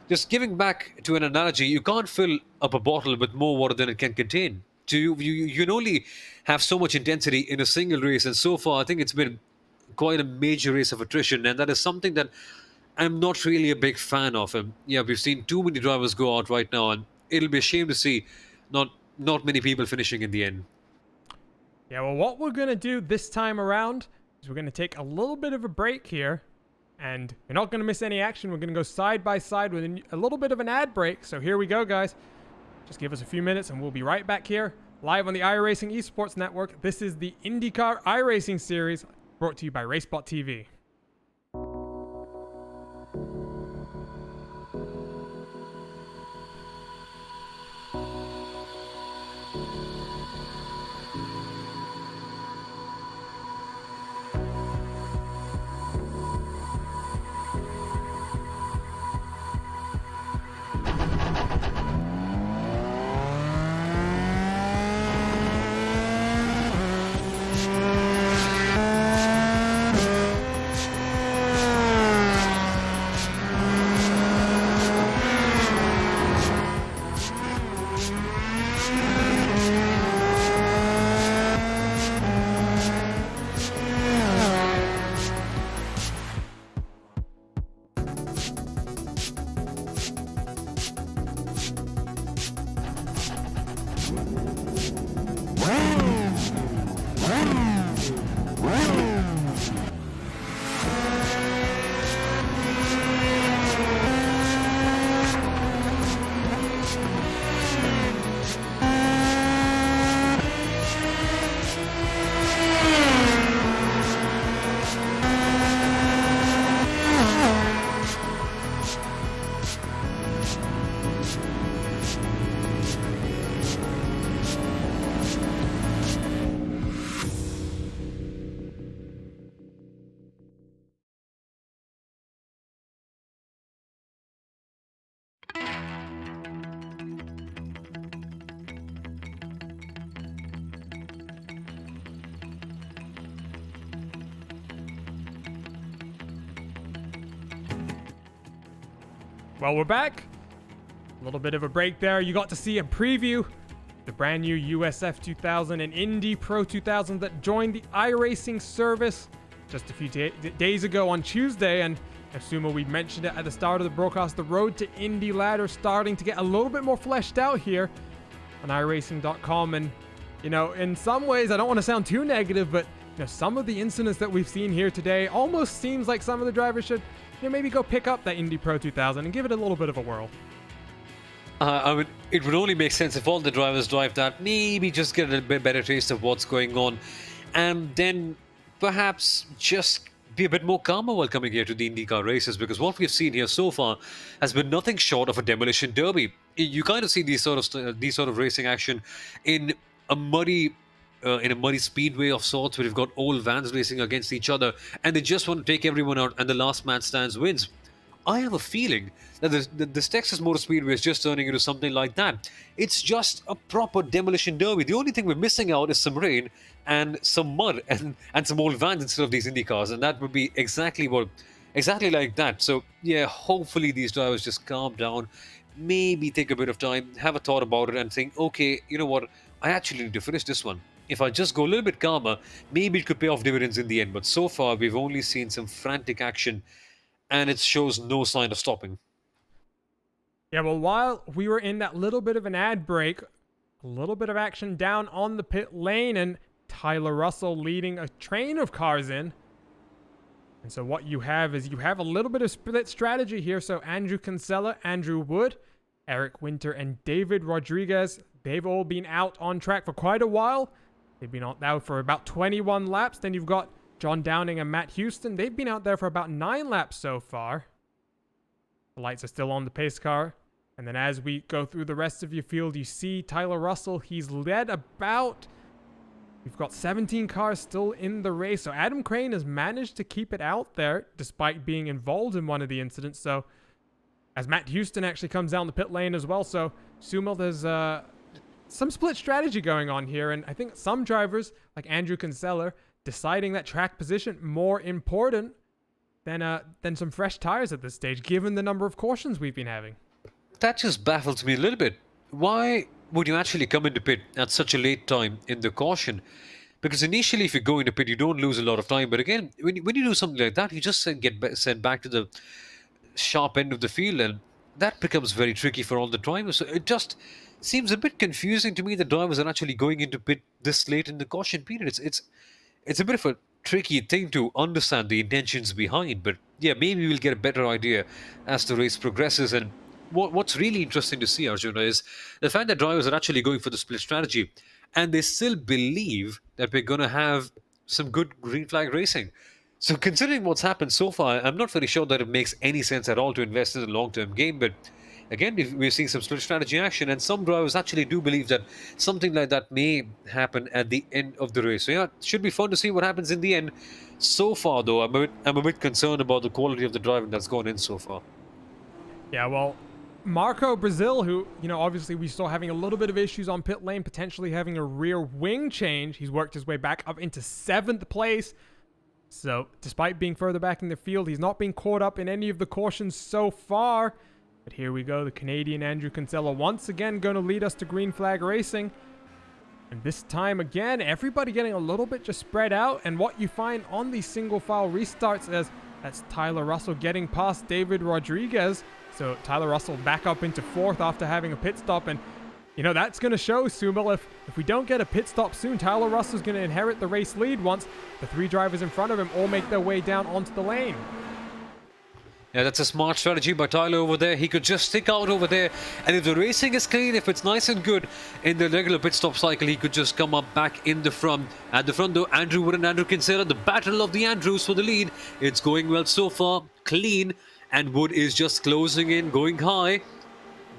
just giving back to an analogy, you can't fill up a bottle with more water than it can contain. So you can only have so much intensity in a single race. And so far, I think it's been quite a major race of attrition. And that is something that I'm not really a big fan of. And yeah, we've seen too many drivers go out right now. And it'll be a shame to see not many people finishing in the end. Yeah, well, what we're going to do this time around is we're going to take a little bit of a break here, and you're not going to miss any action. We're going to go side by side with a little bit of an ad break. So here we go, guys. Just give us a few minutes and we'll be right back here, live on the iRacing Esports Network. This is the IndyCar iRacing Series, brought to you by RaceBot TV. Well, we're back. A little bit of a break there. You got to see a preview. The brand new USF 2000 and Indy Pro 2000 that joined the iRacing service just a few days ago on Tuesday. And Sumo, we mentioned it at the start of the broadcast, the road to Indy ladder starting to get a little bit more fleshed out here on iRacing.com. And, in some ways, I don't want to sound too negative, but some of the incidents that we've seen here today almost seems like some of the drivers should maybe go pick up that Indy Pro 2000 and give it a little bit of a whirl. I mean, it would only make sense if all the drivers drive that, maybe just get a little bit better taste of what's going on, and then perhaps just be a bit more calmer while coming here to the IndyCar races, because what we've seen here so far has been nothing short of a demolition derby. You kind of see these sort of racing action in a muddy speedway of sorts, where you've got old vans racing against each other, and they just want to take everyone out, and the last man stands wins. I have a feeling that this Texas Motor Speedway is just turning into something like that. It's just a proper demolition derby. The only thing we're missing out is some rain and some mud and some old vans instead of these Indy cars, and that would be exactly like that. So yeah, hopefully these drivers just calm down, maybe take a bit of time, have a thought about it, and think, okay, you know what, I actually need to finish this one. If I just go a little bit calmer, maybe it could pay off dividends in the end. But so far, we've only seen some frantic action. and it shows no sign of stopping. Yeah, well, while we were in that little bit of an ad break, a little bit of action down on the pit lane, and Tyler Russell leading a train of cars in. And so what you have is you have a little bit of split strategy here. So Andrew Kinsella, Andrew Wood, Eric Winter, and David Rodriguez, they've all been out on track for quite a while. They've been out now for about 21 laps. Then you've got John Downing and Matt Houston. They've been out there for about 9 laps so far. The lights are still on the pace car. And then as we go through the rest of your field, you see Tyler Russell. He's led about... We've got 17 cars still in the race. So Adam Crane has managed to keep it out there despite being involved in one of the incidents. So as Matt Houston actually comes down the pit lane as well. So Sumo, there's some split strategy going on here. And I think some drivers like Andrew Kinsella deciding that track position more important than some fresh tires at this stage, given the number of cautions we've been having. That just baffles me a little bit. Why would you actually come into pit at such a late time in the caution? Because initially, if you go into pit, you don't lose a lot of time. But again, when you do something like that, you just get sent back to the sharp end of the field, and that becomes very tricky for all the drivers. So it just seems a bit confusing to me that drivers are actually going into pit this late in the caution period. It's a bit of a tricky thing to understand the intentions behind. But yeah, maybe we'll get a better idea as the race progresses. And what's really interesting to see, Arjuna, is the fact that drivers are actually going for the split strategy, and they still believe that we're going to have some good green flag racing. So considering what's happened so far, I'm not very sure that it makes any sense at all to invest in a long-term game. But again, we're seeing some split strategy action, and some drivers actually do believe that something like that may happen at the end of the race. So yeah, it should be fun to see what happens in the end. So far, though, I'm a bit concerned about the quality of the driving that's gone in so far. Yeah, well, Marco Brazil, who, obviously we saw having a little bit of issues on pit lane, potentially having a rear wing change. He's worked his way back up into 7th place. So, despite being further back in the field, he's not been caught up in any of the cautions so far. But here we go, the Canadian Andrew Kinsella once again going to lead us to green flag racing. And this time again, everybody getting a little bit just spread out. And what you find on these single file restarts is that's Tyler Russell getting past David Rodriguez. So Tyler Russell back up into 4th after having a pit stop. And, that's going to show, Sumo. If we don't get a pit stop soon, Tyler Russell's going to inherit the race lead once the 3 drivers in front of him all make their way down onto the lane. Yeah, that's a smart strategy by Tyler over there. He could just stick out over there, and if the racing is clean, if it's nice and good in the regular pit stop cycle, he could just come up back in the front. At the front, though, Andrew Wood and Andrew Kinsella, the battle of the Andrews for the lead. It's going well so far, clean, and Wood is just closing in, going high.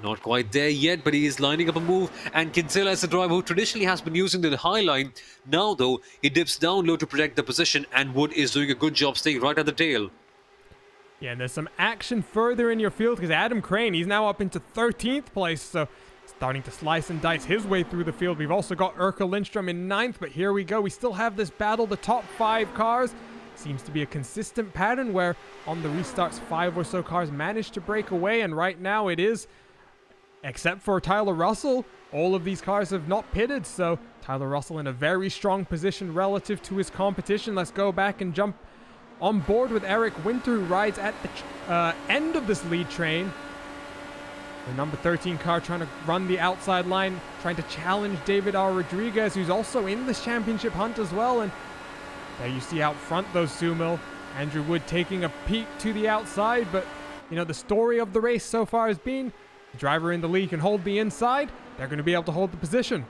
Not quite there yet, but he is lining up a move. And Kinsella is a driver who traditionally has been using the high line. Now, though, he dips down low to protect the position, and Wood is doing a good job staying right at the tail. Yeah, and there's some action further in your field because Adam Crane, he's now up into 13th place. So starting to slice and dice his way through the field. We've also got Urkel Lindstrom in 9th, but here we go. We still have this battle, the top 5 cars. Seems to be a consistent pattern where on the restarts, 5 or so cars manage to break away. And right now it is, except for Tyler Russell, all of these cars have not pitted. So Tyler Russell in a very strong position relative to his competition. Let's go back and jump on board with Eric Winter, who rides at the end of this lead train. The number 13 car trying to run the outside line, trying to challenge David R. Rodriguez, who's also in this championship hunt as well. And there you see out front, those Sumo. Andrew Wood taking a peek to the outside, but the story of the race so far has been the driver in the lead can hold the inside. They're going to be able to hold the position.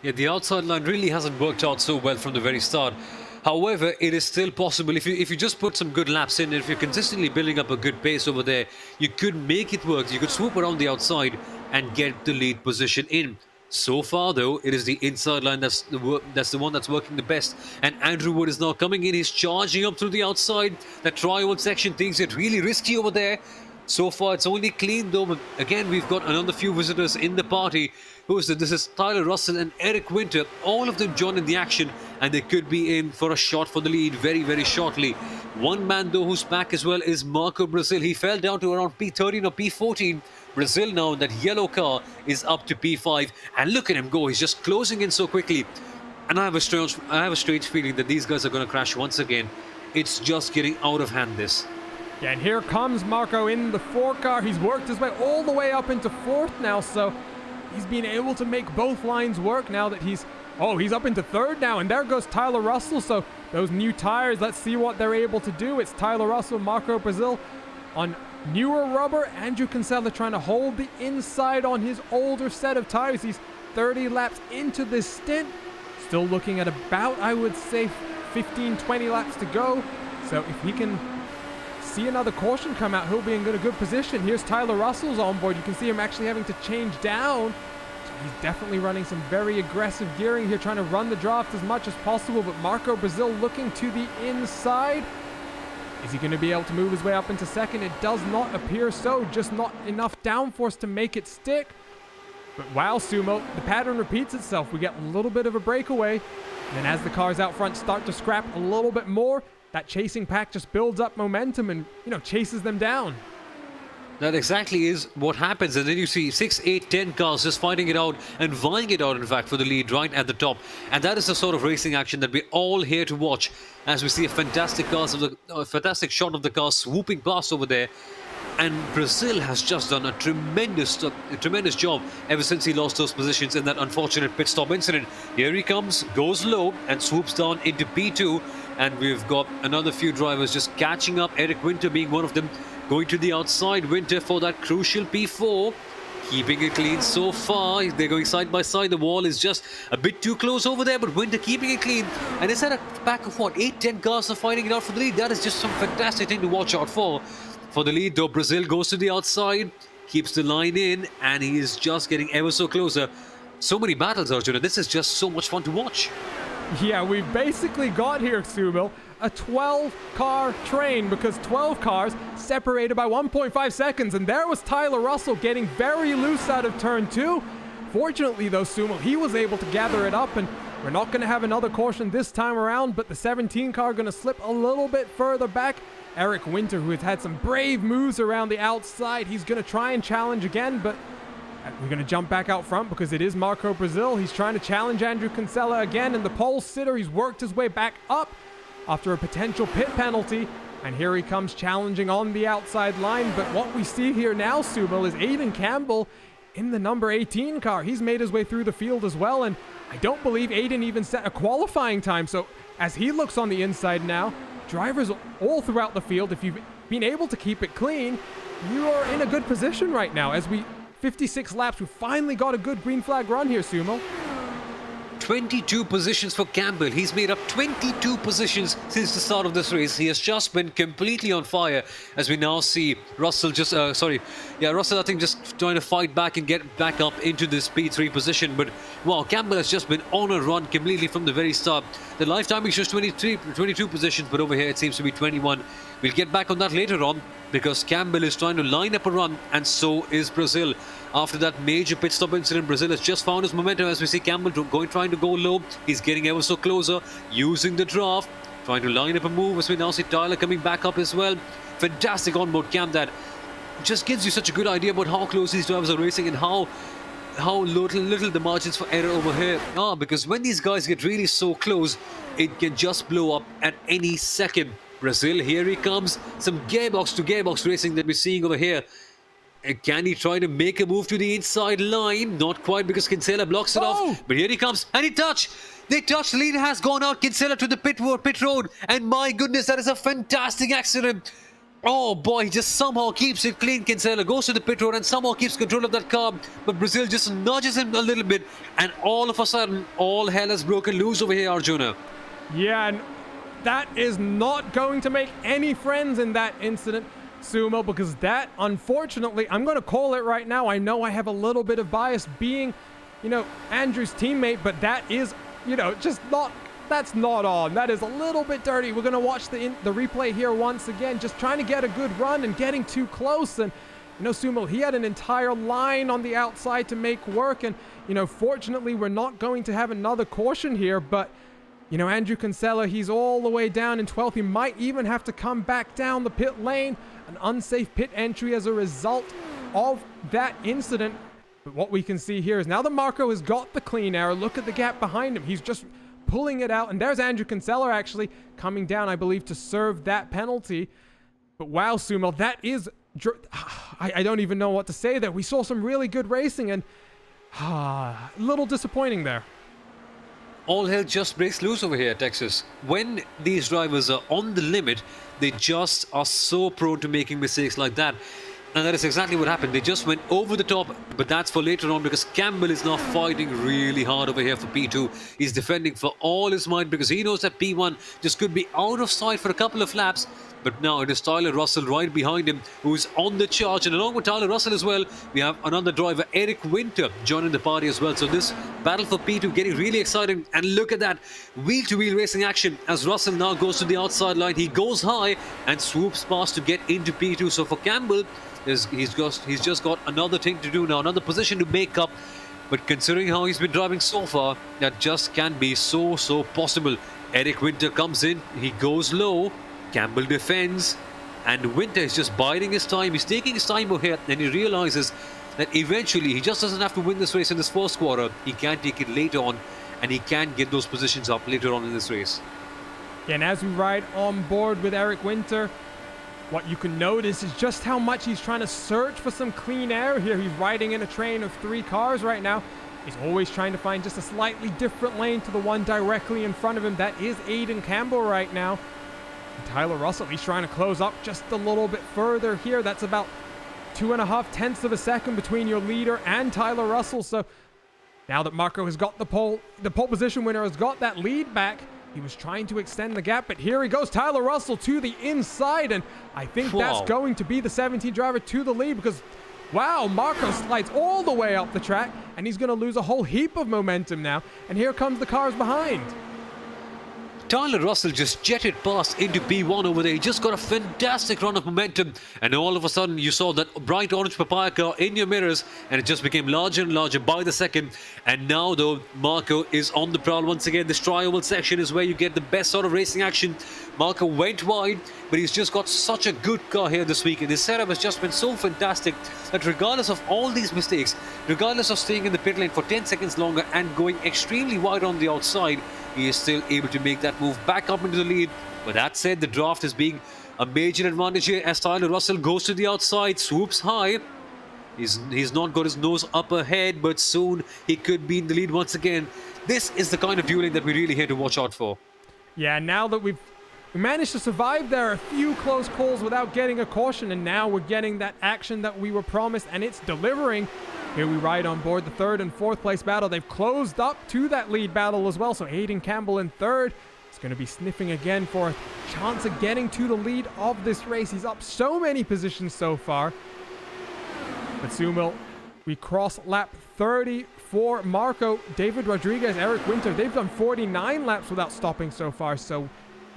Yeah, the outside line really hasn't worked out so well from the very start. However, it is still possible. If you just put some good laps in, if you're consistently building up a good pace over there, you could make it work. You could swoop around the outside and get the lead position in. So far, though, it is the inside line that's the one that's working the best. And Andrew Wood is now coming in. He's charging up through the outside. That tri-oval section, things get really risky over there. So far, it's only clean, though. But again, we've got another few visitors in the party. This is Tyler Russell and Eric Winter. All of them joining the action, and they could be in for a shot for the lead very, very shortly. One man, though, who's back as well is Marco Brazil. He fell down to around P13 or P14. Brazil now in that yellow car is up to P5. And look at him go. He's just closing in so quickly. And I have a strange feeling that these guys are going to crash once again. It's just getting out of hand, this. Yeah, and here comes Marco in the 4 car. He's worked his way all the way up into 4th now, so he's been able to make both lines work now that he's up into 3rd now, and there goes Tyler Russell. So those new tires, let's see what they're able to do. It's Tyler Russell, Marco Brazil on newer rubber. Andrew Kinsella trying to hold the inside on his older set of tires. He's 30 laps into this stint. Still looking at about, I would say, 15, 20 laps to go. So if he can see another caution come out, he'll be in a good position. Here's Tyler Russell's on board. You can see him actually having to change down. So he's definitely running some very aggressive gearing here, trying to run the draft as much as possible. But Marco Brazil looking to the inside. Is he going to be able to move his way up into 2nd? It does not appear so. Just not enough downforce to make it stick. But wow, Sumo, the pattern repeats itself. We get a little bit of a breakaway. And then as the cars out front start to scrap a little bit more, that chasing pack just builds up momentum and, chases them down. That exactly is what happens. And then you see 6, 8, 10 cars just fighting it out and vying it out, in fact, for the lead right at the top. And that is the sort of racing action that we're all here to watch, as we see a fantastic shot of the car swooping past over there. And Brazil has just done a tremendous job ever since he lost those positions in that unfortunate pit stop incident. Here he comes, goes low and swoops down into P2. And we've got another few drivers just catching up. Eric Winter being one of them, going to the outside. Winter for that crucial P4. Keeping it clean so far. They're going side by side. The wall is just a bit too close over there, but Winter keeping it clean. And is that a pack of what? 8, 10 cars are fighting it out for the lead? That is just some fantastic thing to watch out for. For the lead, though, Brazil goes to the outside, keeps the line in, and he is just getting ever so closer. So many battles, Arjuna. This is just so much fun to watch. Yeah, we've basically got here, Subil, a 12-car train, because 12 cars separated by 1.5 seconds, and there was Tyler Russell getting very loose out of turn 2. Fortunately, though, Sumo, he was able to gather it up, and we're not going to have another caution this time around, but the 17 car going to slip a little bit further back. Eric Winter, who has had some brave moves around the outside, he's going to try and challenge again, but we're going to jump back out front because it is Marco Brazil. He's trying to challenge Andrew Kinsella again, and the pole sitter, he's worked his way back up after a potential pit penalty, and here he comes challenging on the outside line. But what we see here now, Subal, is Aiden Campbell in the number 18 car. He's made his way through the field as well, and I don't believe Aiden even set a qualifying time. So as he looks on the inside now, drivers all throughout the field, if you've been able to keep it clean, you are in a good position right now. As we 56 laps, we finally got a good green flag run here, Sumo. 22 positions for Campbell. He's made up 22 positions since the start of this race. He has just been completely on fire, as we now see Russell Russell, I think, just trying to fight back and get back up into this P3 position. But wow, Campbell has just been on a run completely from the very start. The live timing shows 22 positions, but over here it seems to be 21. We'll get back on that later on, because Campbell is trying to line up a run, and so is Brazil. After that major pit stop incident, Brazil has just found his momentum, as we see Campbell trying to go low. He's getting ever so closer, using the draft, trying to line up a move, as we now see Tyler coming back up as well. Fantastic onboard cam that just gives you such a good idea about how close these drivers are racing and how little the margins for error over here are, because when these guys get really so close, it can just blow up at any second. Brazil, here he comes. Some gearbox to gearbox racing that we're seeing over here. And can he try to make a move to the inside line? Not quite, because Kinsella blocks it off. But here he comes, and he touched. They touched. The leader has gone out. Kinsella to the pit road. And my goodness, that is a fantastic accident. Oh boy, he just somehow keeps it clean. Kinsella goes to the pit road and somehow keeps control of that car. But Brazil just nudges him a little bit. And all of a sudden, all hell has broken loose over here, Arjuna. Yeah, and that is not going to make any friends in that incident, Sumo, because that, unfortunately, I'm going to call it right now. I know I have a little bit of bias being, Andrew's teammate, but that is, that's not on. That is a little bit dirty. We're going to watch the replay here once again, just trying to get a good run and getting too close. And, Sumo, he had an entire line on the outside to make work. And, fortunately, we're not going to have another caution here, but Andrew Kinsella, he's all the way down in 12th. He might even have to come back down the pit lane. An unsafe pit entry as a result of that incident. But what we can see here is now that Marco has got the clean air, look at the gap behind him. He's just pulling it out. And there's Andrew Kinsella actually coming down, I believe, to serve that penalty. But wow, Sumo, that is... I don't even know what to say there. We saw some really good racing, and a little disappointing there. All hell just breaks loose over here, Texas. When these drivers are on the limit, they just are so prone to making mistakes like that. And that is exactly what happened. They just went over the top, but that's for later on because Campbell is now fighting really hard over here for P2. He's defending for all his might because he knows that P1 just could be out of sight for a couple of laps. But now it is Tyler Russell right behind him who's on the charge. And along with Tyler Russell as well, we have another driver, Eric Winter, joining the party as well. So this battle for P2 getting really exciting. And look at that wheel-to-wheel racing action as Russell now goes to the outside line. He goes high and swoops past to get into P2. So for Campbell, he's just got another thing to do now, another position to make up. But considering how he's been driving so far, that just can't be so possible. Eric Winter comes in, he goes low. Campbell defends, and Winter is just biding his time. He's taking his time over here, and he realizes that eventually he just doesn't have to win this race in this first quarter. He can take it later on, and he can get those positions up later on in this race. Yeah, and as we ride on board with Eric Winter, what you can notice is just how much he's trying to search for some clean air here. He's riding in a train of 3 cars right now. He's always trying to find just a slightly different lane to the one directly in front of him. That is Aiden Campbell right now. Tyler Russell, he's trying to close up just a little bit further here. That's about 2.5 tenths of a second between your leader and Tyler Russell. So now that Marco has got the pole position winner has got that lead back, he was trying to extend the gap, but here he goes, Tyler Russell to the inside, and I think that's going to be the 17 driver to the lead because, wow, Marco slides all the way up the track, and he's going to lose a whole heap of momentum now, and here comes the cars behind. Tyler Russell just jetted past into P1 over there. He just got a fantastic run of momentum, and all of a sudden you saw that bright orange papaya car in your mirrors, and it just became larger and larger by the second. And now though, Marco is on the prowl once again. This tri-oval section is where you get the best sort of racing action. Marco went wide, but he's just got such a good car here this week, and his setup has just been so fantastic that regardless of all these mistakes, regardless of staying in the pit lane for 10 seconds longer and going extremely wide on the outside, he is still able to make that move back up into the lead. But that said, the draft is being a major advantage here as Tyler Russell goes to the outside, swoops high. He's not got his nose up ahead, but soon he could be in the lead once again. This is the kind of dueling that we really here to watch out for. Yeah, now that we managed to survive there, a few close calls without getting a caution, and now we're getting that action that we were promised, and it's delivering. Here we ride on board the 3rd and 4th place battle. They've closed up to that lead battle as well, so Aiden Campbell in 3rd is going to be sniffing again for a chance of getting to the lead of this race. He's up so many positions so far. But Sumil, we cross lap 30 for Marco, David Rodriguez, Eric Winter. They've done 49 laps without stopping so far, so we're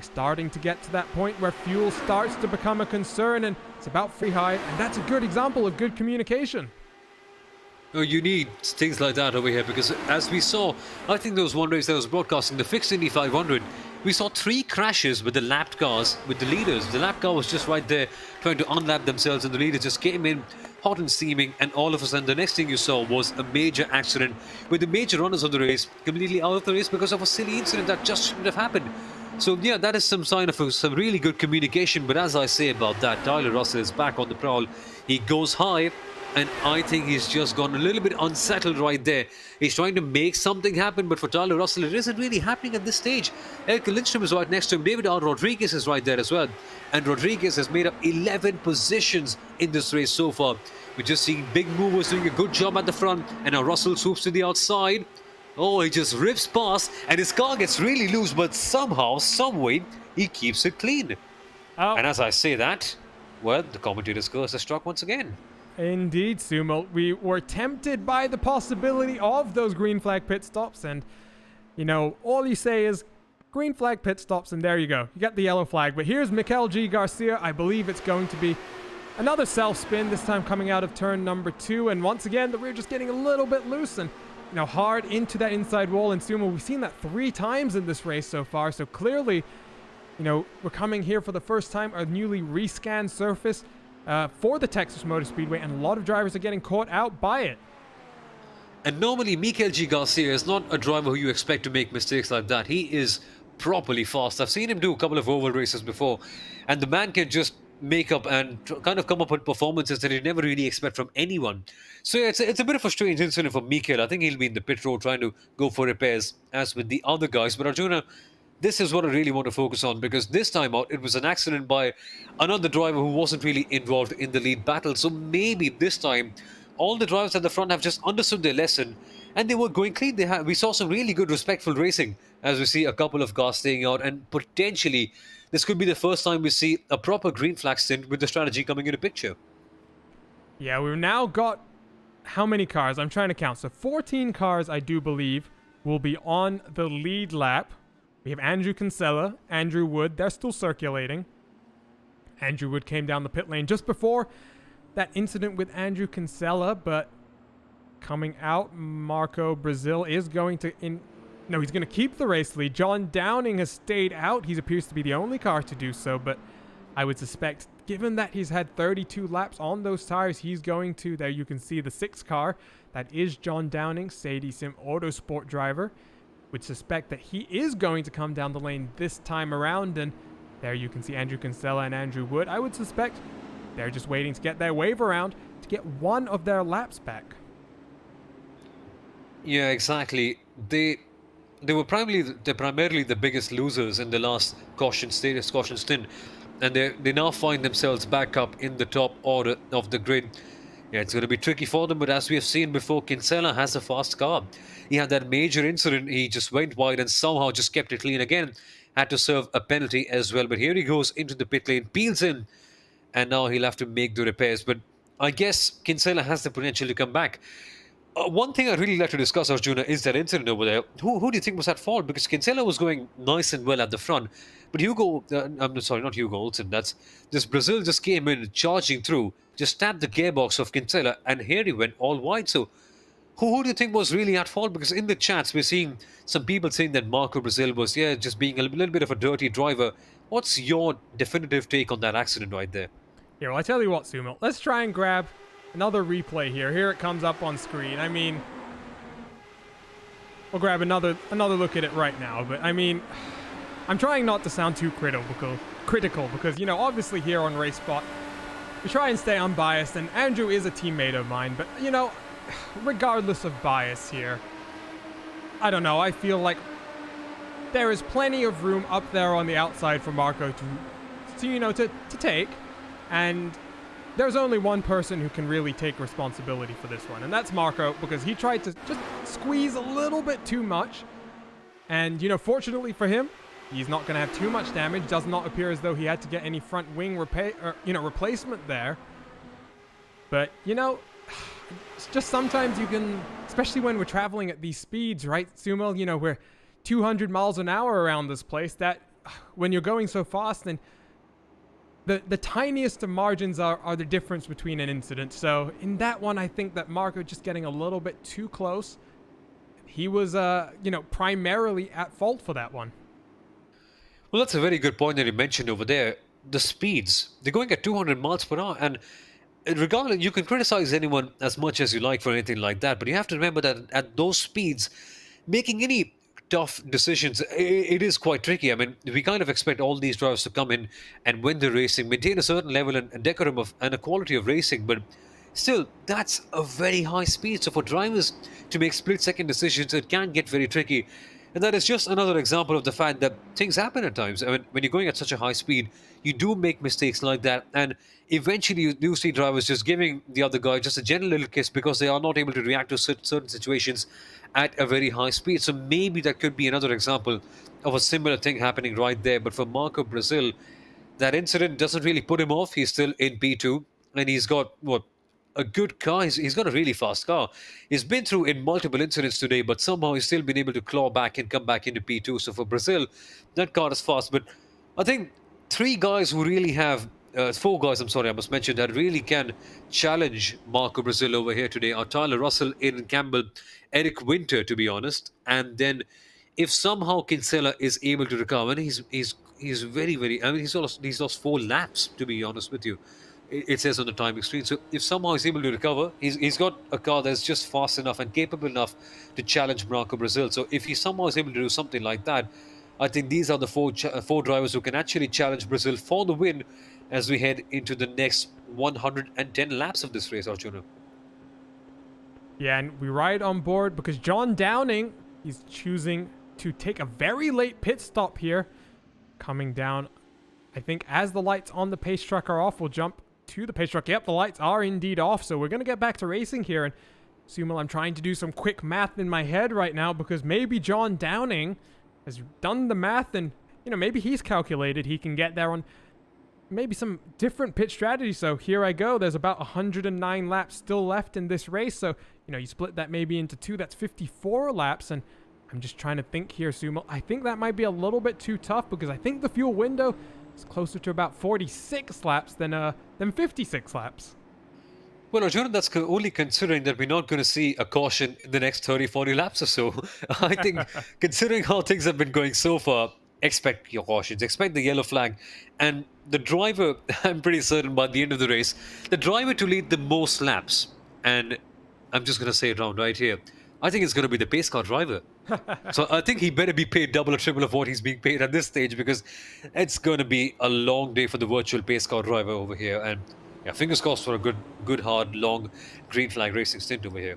starting to get to that point where fuel starts to become a concern, and it's about free high, and that's a good example of good communication. No, you need things like that over here because as we saw, I think there was one race that was broadcasting, the fixed Indy 500, we saw 3 crashes with the lapped cars, with the leaders. The lap car was just right there trying to unlap themselves, and the leaders just came in hot and steaming, and all of a sudden the next thing you saw was a major accident with the major runners of the race completely out of the race because of a silly incident that just shouldn't have happened. So yeah, that is some sign of some really good communication. But as I say about that, Tyler Russell is back on the prowl. He goes high, and I think he's just gone a little bit unsettled right there. He's trying to make something happen, but for Tyler Russell, it isn't really happening at this stage. Eric Lindstrom is right next to him. David R. Rodriguez is right there as well. And Rodriguez has made up 11 positions in this race so far. We're just seeing big movers doing a good job at the front, and now Russell swoops to the outside. Oh, he just rips past, and his car gets really loose, but somehow, someway, he keeps it clean. Oh. And as I say that, well, the commentator's curse has struck once again. Indeed, Sumo. We were tempted by the possibility of those green flag pit stops, and, you know, all you say is green flag pit stops, and there you go. You got the yellow flag. But here's Mikel G. Garcia. I believe it's going to be another self-spin, this time coming out of turn number 2, and once again, the rear just getting a little bit loose, and, you know, hard into that inside wall. And Sumo, we've seen that 3 times in this race so far, so clearly, you know, we're coming here for the first time, a newly rescanned surface for the Texas Motor Speedway, and a lot of drivers are getting caught out by it. And normally, Mikel G. Garcia is not a driver who you expect to make mistakes like that. He is properly fast. I've seen him do a couple of oval races before, and the man can just make up and kind of come up with performances that you never really expect from anyone. So yeah, it's a bit of a strange incident for Mikel. I think he'll be in the pit road trying to go for repairs as with the other guys. But Arjuna, this is what I really want to focus on, because this time out it was an accident by another driver who wasn't really involved in the lead battle. So maybe this time all the drivers at the front have just understood their lesson and they were going clean. We saw some really good respectful racing, as we see a couple of cars staying out, and potentially this could be the first time we see a proper green flag stint with the strategy coming into picture. Yeah, we've now got how many cars? I'm trying to count. So 14 cars, I do believe, will be on the lead lap. We have Andrew Kinsella, Andrew Wood. They're still circulating. Andrew Wood came down the pit lane just before that incident with Andrew Kinsella, but coming out, Marco Brazil is going to No, he's going to keep the race lead. John Downing has stayed out. He appears to be the only car to do so, but I would suspect, given that he's had 32 laps on those tires, he's going to, there you can see the 6th car. That is John Downing, Sadie Sim Autosport driver. Would suspect that he is going to come down the lane this time around, and there you can see Andrew Kinsella and Andrew Wood. I would suspect they're just waiting to get their wave around to get one of their laps back. Yeah, exactly. They were primarily the biggest losers in the last caution stint, and they now find themselves back up in the top order of the grid. Yeah, it's going to be tricky for them, but as we have seen before, Kinsella has a fast car. He had that major incident, he just went wide and somehow just kept it clean again. Had to serve a penalty as well, but here he goes into the pit lane, peels in, and now he'll have to make the repairs. But I guess Kinsella has the potential to come back. One thing I'd really like to discuss, Arjuna, is that incident over there. Who do you think was at fault? Because Kinsella was going nice and well at the front, but I'm sorry, not Hugo Olsen. This Brazil just came in charging through, just tapped the gearbox of Kinsella, and here he went all wide. So who do you think was really at fault? Because in the chats we're seeing some people saying that Marco Brazil was just being a little bit of a dirty driver. What's your definitive take on that accident right there? Here, well, I tell you what, Sumo. Let's try and grab another replay here. Here it comes up on screen. I mean, we'll grab another look at it right now. But I mean, I'm trying not to sound too critical because, you know, obviously here on Race Spot, we try and stay unbiased. And Andrew is a teammate of mine. But, you know, regardless of bias here, I don't know. I feel like there is plenty of room up there on the outside for Marco to take. And there's only one person who can really take responsibility for this one, and that's Marco, because he tried to just squeeze a little bit too much. And, you know, fortunately for him, he's not going to have too much damage. Does not appear as though he had to get any front wing replacement there. But, you know, it's just sometimes you can, especially when we're traveling at these speeds, right, Sumo? You know, we're 200 miles an hour around this place, that when you're going so fast, and the tiniest of margins are the difference between an incident. So in that one, I think that Marco just getting a little bit too close. He was, primarily at fault for that one. Well, that's a very good point that you mentioned over there. The speeds, they're going at 200 miles per hour. And regardless, you can criticize anyone as much as you like for anything like that. But you have to remember that at those speeds, making any tough decisions, it is quite tricky. I mean, we kind of expect all these drivers to come in and win the racing, maintain a certain level and decorum and a quality of racing, but still, that's a very high speed. So for drivers to make split-second decisions, it can get very tricky. And that is just another example of the fact that things happen at times. I mean, when you're going at such a high speed, you do make mistakes like that, and eventually you do see drivers just giving the other guy just a gentle little kiss because they are not able to react to certain situations at a very high speed. So maybe that could be another example of a similar thing happening right there. But for Marco Brazil, that incident doesn't really put him off. He's still in P2, and he's got, a good car. He's got a really fast car. He's been through in multiple incidents today, but somehow he's still been able to claw back and come back into P2. So for Brazil, that car is fast. But I think four guys, I must mention, that really can challenge Marco Brazil over here today are Tyler Russell, Aidan Campbell, Eric Winter, to be honest. And then if somehow Kinsella is able to recover, and he's very, very, I mean, he's lost 4 laps, to be honest with you. It says on the timing screen. So if somehow he's able to recover, he's got a car that's just fast enough and capable enough to challenge Marco Brazil. So if he somehow is able to do something like that, I think these are the four drivers who can actually challenge Brazil for the win. as we head into the next 110 laps of this race, Arjuna. Yeah, and we ride on board because John Downing, he's choosing to take a very late pit stop here. Coming down, I think as the lights on the pace truck are off, we'll jump to the pace truck. Yep, the lights are indeed off, so we're going to get back to racing here. And Sumal, I'm trying to do some quick math in my head right now because maybe John Downing has done the math and, you know, maybe he's calculated he can get there on maybe some different pit strategy. So here I go. There's about 109 laps still left in this race. So, you know, you split that maybe into two. That's 54 laps. And I'm just trying to think here, Sumo. I think that might be a little bit too tough because I think the fuel window is closer to about 46 laps than 56 laps. Well, Arjuna, that's only considering that we're not going to see a caution in the next 30, 40 laps or so. I think considering how things have been going so far, expect your cautions, expect the yellow flag. And the driver, I'm pretty certain by the end of the race, the driver to lead the most laps, and I'm just going to say it round right here, I think it's going to be the pace car driver. So I think he better be paid double or triple of what he's being paid at this stage, because it's going to be a long day for the virtual pace car driver over here. And yeah, fingers crossed for a good, hard, long green flag racing stint over here.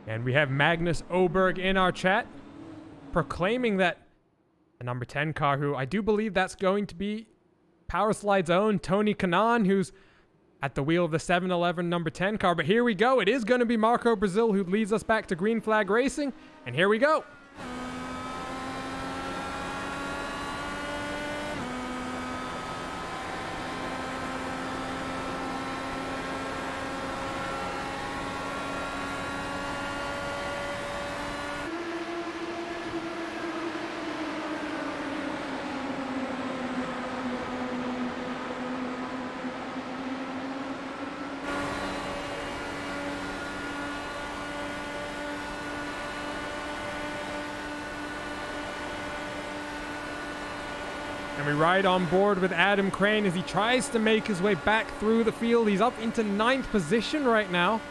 And we have Magnus Oberg in our chat proclaiming that the number 10 car, who I do believe that's going to be Powerslide's own Tony Kanaan, who's at the wheel of the 711 number 10 car. But here we go. It is going to be Marco Brazil who leads us back to green flag racing. And here we go. And we ride on board with Adam Crane as he tries to make his way back through the field. He's up into 9th position right now.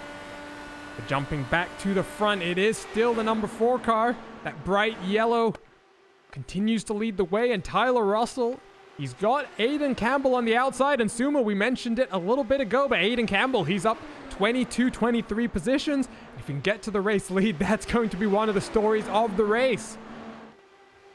But jumping back to the front, it is still the number 4 car. That bright yellow continues to lead the way. And Tyler Russell, he's got Aiden Campbell on the outside. And Suma, we mentioned it a little bit ago, but Aiden Campbell, he's up 22, 23 positions. If he can get to the race lead, that's going to be one of the stories of the race.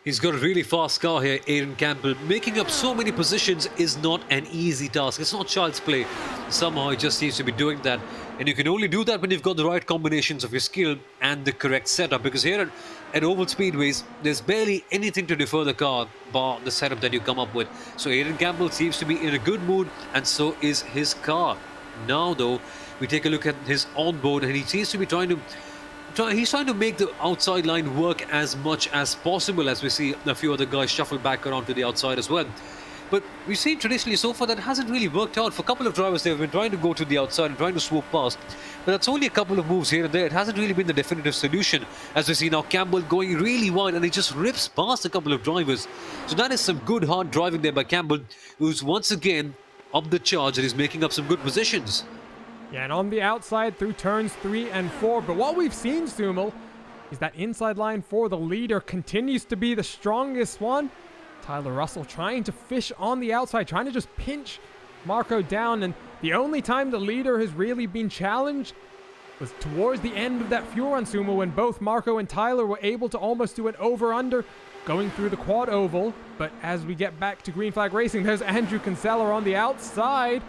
He's got a really fast car here, Aaron Campbell. Making up so many positions is not an easy task. It's not child's play. Somehow he just seems to be doing that. And you can only do that when you've got the right combinations of your skill and the correct setup. Because here at oval speedways, there's barely anything to defer the car bar the setup that you come up with. So Aaron Campbell seems to be in a good mood, and so is his car. Now though, we take a look at his onboard, and he seems to be he's trying to make the outside line work as much as possible, as we see a few other guys shuffle back around to the outside as well. But we've seen traditionally so far that hasn't really worked out. For a couple of drivers, they've been trying to go to the outside and trying to swoop past. But that's only a couple of moves here and there. It hasn't really been the definitive solution. As we see now, Campbell going really wide, and he just rips past a couple of drivers. So that is some good hard driving there by Campbell, who's once again up the charge and is making up some good positions. Yeah, and on the outside through turns 3 and 4. But what we've seen, Sumal, is that inside line for the leader continues to be the strongest one. Tyler Russell trying to fish on the outside, trying to just pinch Marco down. And the only time the leader has really been challenged was towards the end of that fuel run, Sumal, when both Marco and Tyler were able to almost do an over-under going through the quad oval. But as we get back to green flag racing, there's Andrew Kinsella on the outside.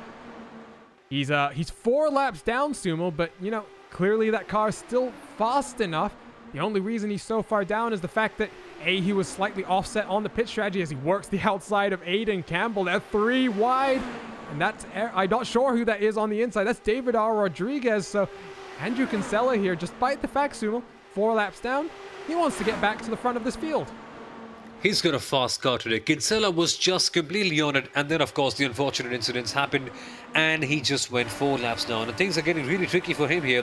He's 4 laps down, Sumo, but, you know, clearly that car is still fast enough. The only reason he's so far down is the fact that, A, he was slightly offset on the pit strategy as he works the outside of Aiden Campbell. They're 3 wide, and that's, I'm not sure who that is on the inside. That's David R. Rodriguez, so Andrew Kinsella here, despite the fact, Sumo, 4 laps down, he wants to get back to the front of this field. He's got a fast car today. Kinsella was just completely on it, and then of course the unfortunate incidents happened and he just went 4 laps down, and things are getting really tricky for him here.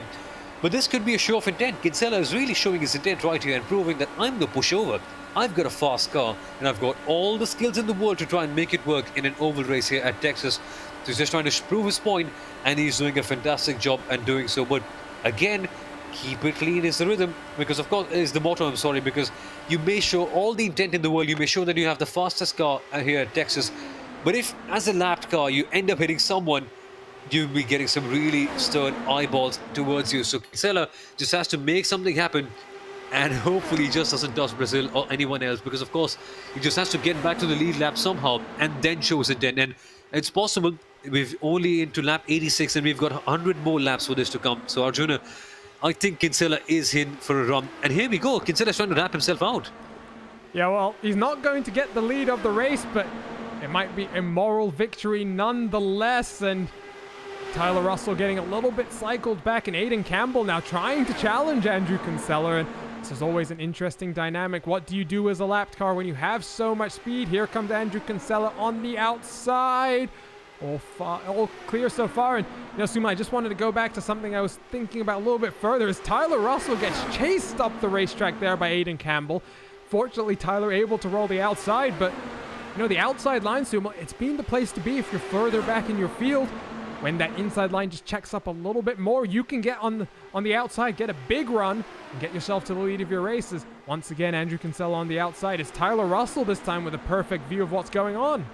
But this could be a show of intent. Kinsella is really showing his intent right here and proving that I'm the pushover. I've got a fast car and I've got all the skills in the world to try and make it work in an oval race here at Texas. So he's just trying to prove his point, and he's doing a fantastic job and doing so. But again, keep it clean is the rhythm, because of course is the motto, I'm sorry, because you may show all the intent in the world, you may show that you have the fastest car here at Texas, But if, as a lapped car, you end up hitting someone, you'll be getting some really stern eyeballs towards you. So Kinsella just has to make something happen, and hopefully he just doesn't toss Brazil or anyone else, because of course he just has to get back to the lead lap somehow and then shows it then. And it's possible. We've only into lap 86 and we've got 100 more laps for this to come. So Arjuna, I think Kinsella is in for a run. And here we go. Kinsella's trying to wrap himself out. Yeah, well, he's not going to get the lead of the race, but it might be a moral victory nonetheless. And Tyler Russell getting a little bit cycled back, and Aiden Campbell now trying to challenge Andrew Kinsella. And this is always an interesting dynamic. What do you do as a lapped car when you have so much speed? Here comes Andrew Kinsella on the outside. All clear so far. And you know, Suma, I just wanted to go back to something I was thinking about a little bit further. As Tyler Russell gets chased up the racetrack there by Aiden Campbell. Fortunately, Tyler able to roll the outside, but you know, the outside line, Suma, it's been the place to be if you're further back in your field. When that inside line just checks up a little bit more, you can get on the outside, get a big run, and get yourself to the lead of your races. Once again, Andrew Kinsella on the outside. It's Tyler Russell this time with a perfect view of what's going on.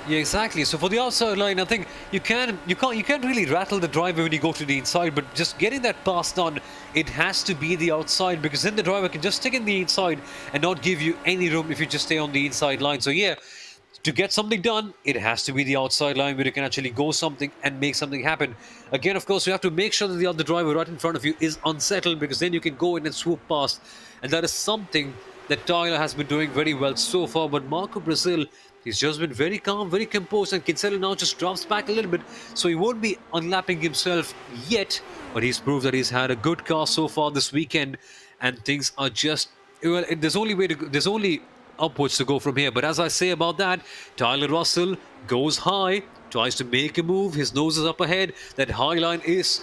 Yeah, exactly. So for the outside line, I think you can't really rattle the driver when you go to the inside, but just getting that pass done, it has to be the outside, because then the driver can just stick in the inside and not give you any room if you just stay on the inside line. So yeah, to get something done, it has to be the outside line where you can actually go something and make something happen. Again, of course, you have to make sure that the other driver right in front of you is unsettled, because then you can go in and swoop past. And that is something that Tyler has been doing very well so far. But Marco Brazil, he's just been very calm, very composed, and Kinsella now just drops back a little bit. So he won't be unlapping himself yet, but he's proved that he's had a good car so far this weekend, and things are just, well, there's only upwards to go from here. But as I say about that, Tyler Russell goes high, tries to make a move, his nose is up ahead. That high line is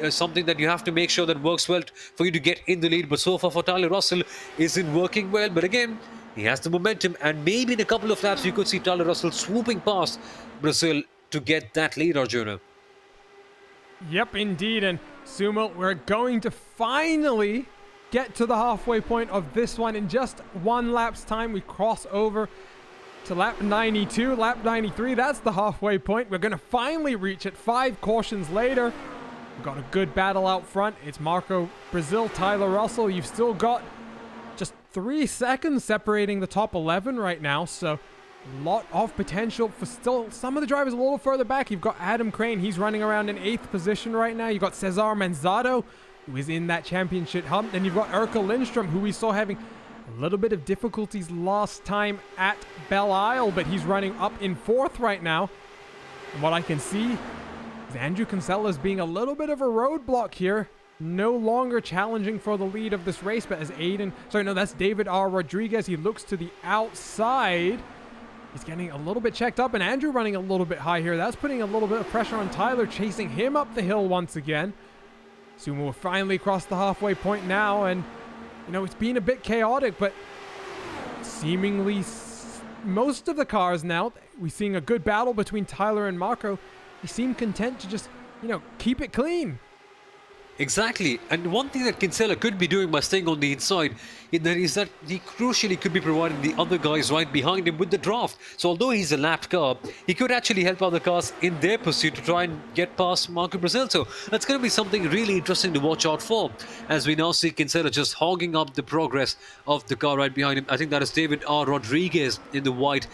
something that you have to make sure that works well for you to get in the lead. But so far for Tyler Russell, isn't working well. But again, he has the momentum, and maybe in a couple of laps you could see Tyler Russell swooping past Brazil to get that lead, Arjuna. Yep, indeed. And Sumo, we're going to finally get to the halfway point of this one. In just one lap's time, we cross over to lap 92, lap 93. That's the halfway point. We're going to finally reach it 5 cautions later. We've got a good battle out front. It's Marco Brazil, Tyler Russell. You've still got just 3 seconds separating the top 11 right now, so a lot of potential for still some of the drivers a little further back. You've got Adam Crane, he's running around in 8th position right now. You've got Cesar Manzado, who is in that championship hunt. And you've got Erka Lindstrom, who we saw having a little bit of difficulties last time at Belle Isle, but he's running up in 4th right now. And what I can see is Andrew Kinsella's being a little bit of a roadblock here. No longer challenging for the lead of this race, but as that's David R. Rodriguez. He looks to the outside. He's getting a little bit checked up, and Andrew running a little bit high here. That's putting a little bit of pressure on Tyler, chasing him up the hill once again. Soon we'll finally cross the halfway point now, and you know, it's been a bit chaotic, but seemingly most of the cars now, we're seeing a good battle between Tyler and Marco. They seem content to just, you know, keep it clean. Exactly, and one thing that Kinsella could be doing by staying on the inside is that he crucially could be providing the other guys right behind him with the draft. So although he's a lapped car, he could actually help other cars in their pursuit to try and get past Marco Brazil. So that's going to be something really interesting to watch out for, as we now see Kinsella just hogging up the progress of the car right behind him. I think that is David R. Rodriguez in the white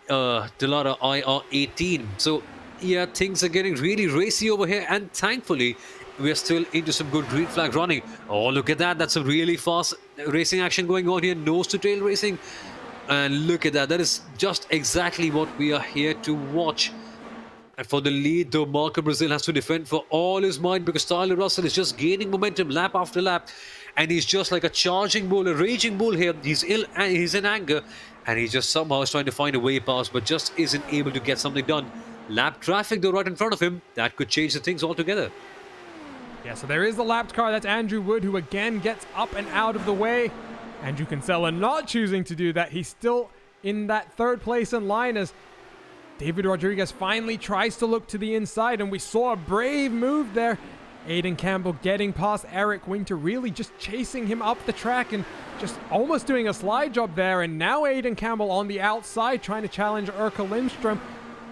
Dallara IR18. So yeah, things are getting really racy over here, and thankfully we are still into some good green flag running. Oh, look at that. That's some really fast racing action going on here. Nose to tail racing. And look at that. That is just exactly what we are here to watch. And for the lead, though, Marco Brazil has to defend for all his might, because Tyler Russell is just gaining momentum lap after lap. And he's just like a charging bull, a raging bull here. He's in anger. And he just somehow is trying to find a way past, but just isn't able to get something done. Lap traffic, though, right in front of him. That could change the things altogether. Yeah, so there is the lapped car. That's Andrew Wood, who again gets up and out of the way. Andrew Kinsella not choosing to do that. He's still in that 3rd place in line as David Rodriguez finally tries to look to the inside, and we saw a brave move there. Aiden Campbell getting past Eric Winter, really just chasing him up the track and just almost doing a slide job there. And now Aiden Campbell on the outside trying to challenge Erka Lindstrom.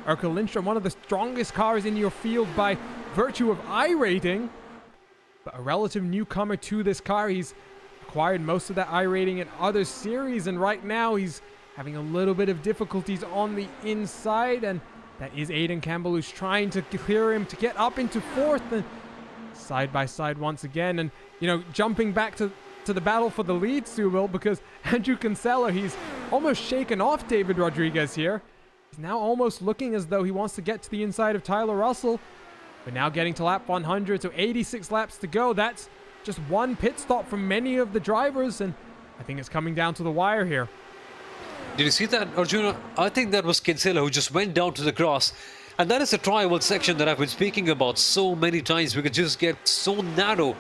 Erka Lindstrom, one of the strongest cars in your field by virtue of iRating, but a relative newcomer to this car. He's acquired most of that iRating in other series, and right now he's having a little bit of difficulties on the inside, and that is Aiden Campbell who's trying to clear him to get up into fourth, and side by side once again. And jumping back to the battle for the lead, Subil, because Andrew Kinsella, he's almost shaken off David Rodriguez here. He's now almost looking as though he wants to get to the inside of Tyler Russell. We're now getting to lap 100, so 86 laps to go. That's just one pit stop from many of the drivers, and I think it's coming down to the wire here. Did you see that, Arjuna? I think that was Kinsella who just went down to the grass. And that is the trial section that I've been speaking about so many times. We could just get so narrow.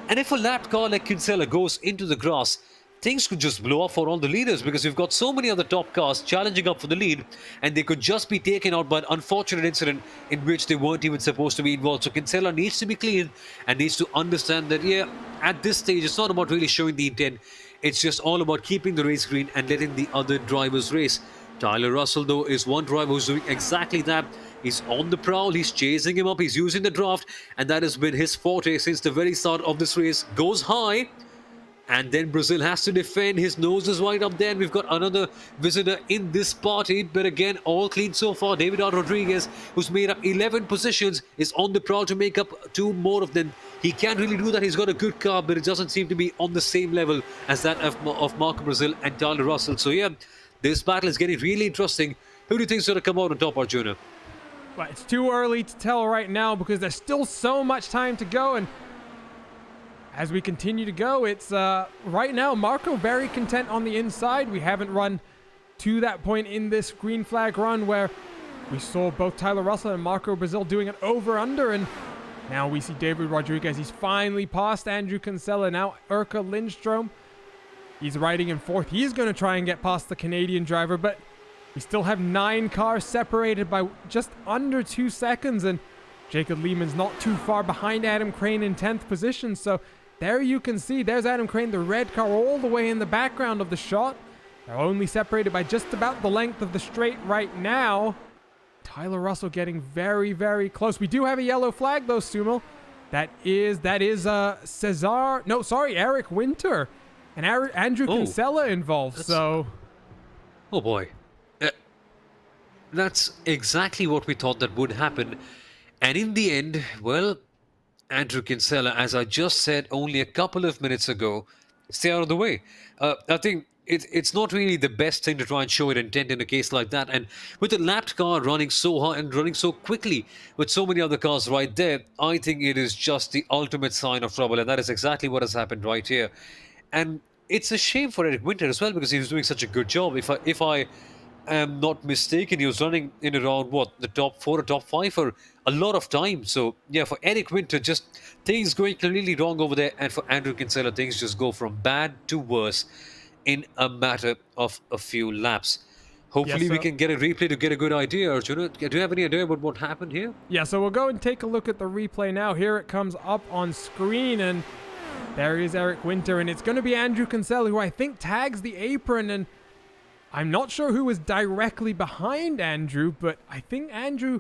And if a lapped car like Kinsella goes into the grass, things could just blow up for all the leaders, because we've got so many other top cars challenging up for the lead, and they could just be taken out by an unfortunate incident in which they weren't even supposed to be involved. So Kinsella needs to be clean and needs to understand that, yeah, at this stage, it's not about really showing the intent. It's just all about keeping the race green and letting the other drivers race. Tyler Russell, though, is one driver who's doing exactly that. He's on the prowl, he's chasing him up, he's using the draft, and that has been his forte since the very start of this race. Goes high, and then Brazil has to defend. His nose is right up there, and we've got another visitor in this party. But again, all clean so far. David R. Rodriguez, who's made up 11 positions, is on the prowl to make up 2 more of them. He can't really do that. He's got a good car, but it doesn't seem to be on the same level as that of Marco Brazil and Tyler Russell. So yeah, this battle is getting really interesting. Who do you think is going to come out on top, Arjuna? Well, it's too early to tell right now because there's still so much time to go, and as we continue to go, it's right now Marco very content on the inside. We haven't run to that point in this green flag run where we saw both Tyler Russell and Marco Brazil doing an over-under, and now we see David Rodriguez. He's finally passed Andrew Kinsella. Now Erka Lindstrom, he's riding in fourth. He's going to try and get past the Canadian driver, but we still have 9 cars separated by just under 2 seconds, and Jacob Lehman's not too far behind Adam Crane in 10th position. So there you can see, there's Adam Crane, the red car all the way in the background of the shot. They're only separated by just about the length of the straight right now. Tyler Russell getting very, very close. We do have a yellow flag though, Sumo. That is Eric Winter and Andrew Kinsella involved. So, oh boy. That's exactly what we thought that would happen. And in the end, well, Andrew Kinsella, as I just said only a couple of minutes ago, stay out of the way. I think it's not really the best thing to try and show your intent in a case like that. And with a lapped car running so hard and running so quickly with so many other cars right there, I think it is just the ultimate sign of trouble. And that is exactly what has happened right here. And it's a shame for Eric Winter as well, because he was doing such a good job. If I am not mistaken, he was running in around the top 4 or top 5 for a lot of time. So yeah, for Eric Winter, just things going completely wrong over there, and for Andrew Kinsella, things just go from bad to worse in a matter of a few laps. Hopefully we can get a replay to get a good idea. Arjuna, do you have any idea about what happened here? Yeah, so we'll go and take a look at the replay now. Here it comes up on screen, and there is Eric Winter, and it's going to be Andrew Kinsella, who I think tags the apron, and I'm not sure who was directly behind Andrew, but I think Andrew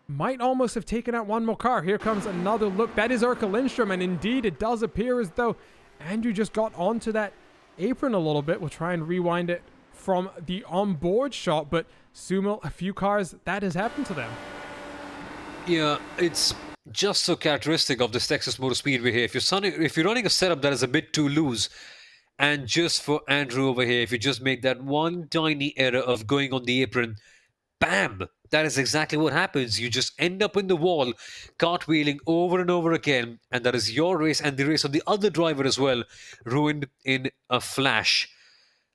might almost have taken out one more car. Here comes another look. That is Erka Lindstrom, and indeed it does appear as though Andrew just got onto that apron a little bit. We'll try and rewind it from the onboard shot, but Sumo, a few cars, that has happened to them. Yeah, it's just so characteristic of this Texas Motor Speedway here. If you're running a setup that is a bit too loose, and just for Andrew over here, if you just make that one tiny error of going on the apron, bam! That is exactly what happens. You just end up in the wall, cartwheeling over and over again, and that is your race and the race of the other driver as well, ruined in a flash.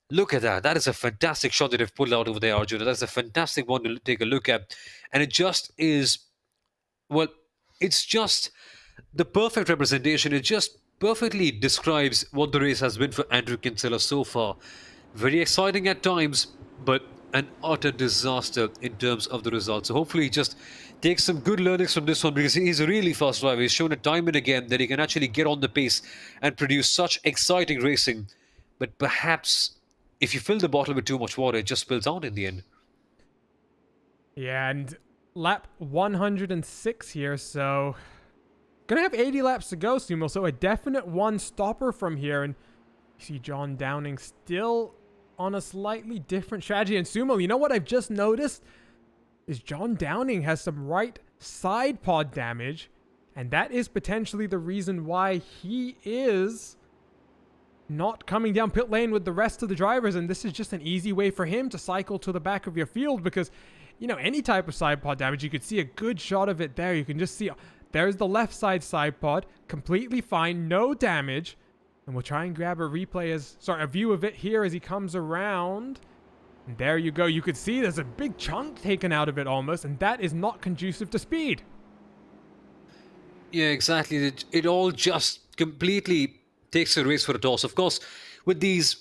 Look at that. That is a fantastic shot that they've pulled out over there, Arjuna. That's a fantastic one to take a look at. And it just is, well, it's just the perfect representation. It just perfectly describes what the race has been for Andrew Kinsella so far. Very exciting at times, but an utter disaster in terms of the results. So hopefully he just takes some good learnings from this one, because he's a really fast driver. He's shown it time and again that he can actually get on the pace and produce such exciting racing. But perhaps if you fill the bottle with too much water, it just spills out in the end. Yeah, and lap 106 here, so gonna have 80 laps to go, Sumo. So a definite one stopper from here, and you see John Downing still on a slightly different strategy. And Sumo, you know what I've just noticed is John Downing has some right side pod damage, and that is potentially the reason why he is not coming down pit lane with the rest of the drivers. And this is just an easy way for him to cycle to the back of your field, because you know, any type of side pod damage, you could see a good shot of it there. You can just see there's the left side pod, completely fine, no damage. And we'll try and grab a a view of it here as he comes around. And there you go. You could see there's a big chunk taken out of it almost, and that is not conducive to speed. Yeah, exactly. It all just completely takes a race for a toss. Of course, with these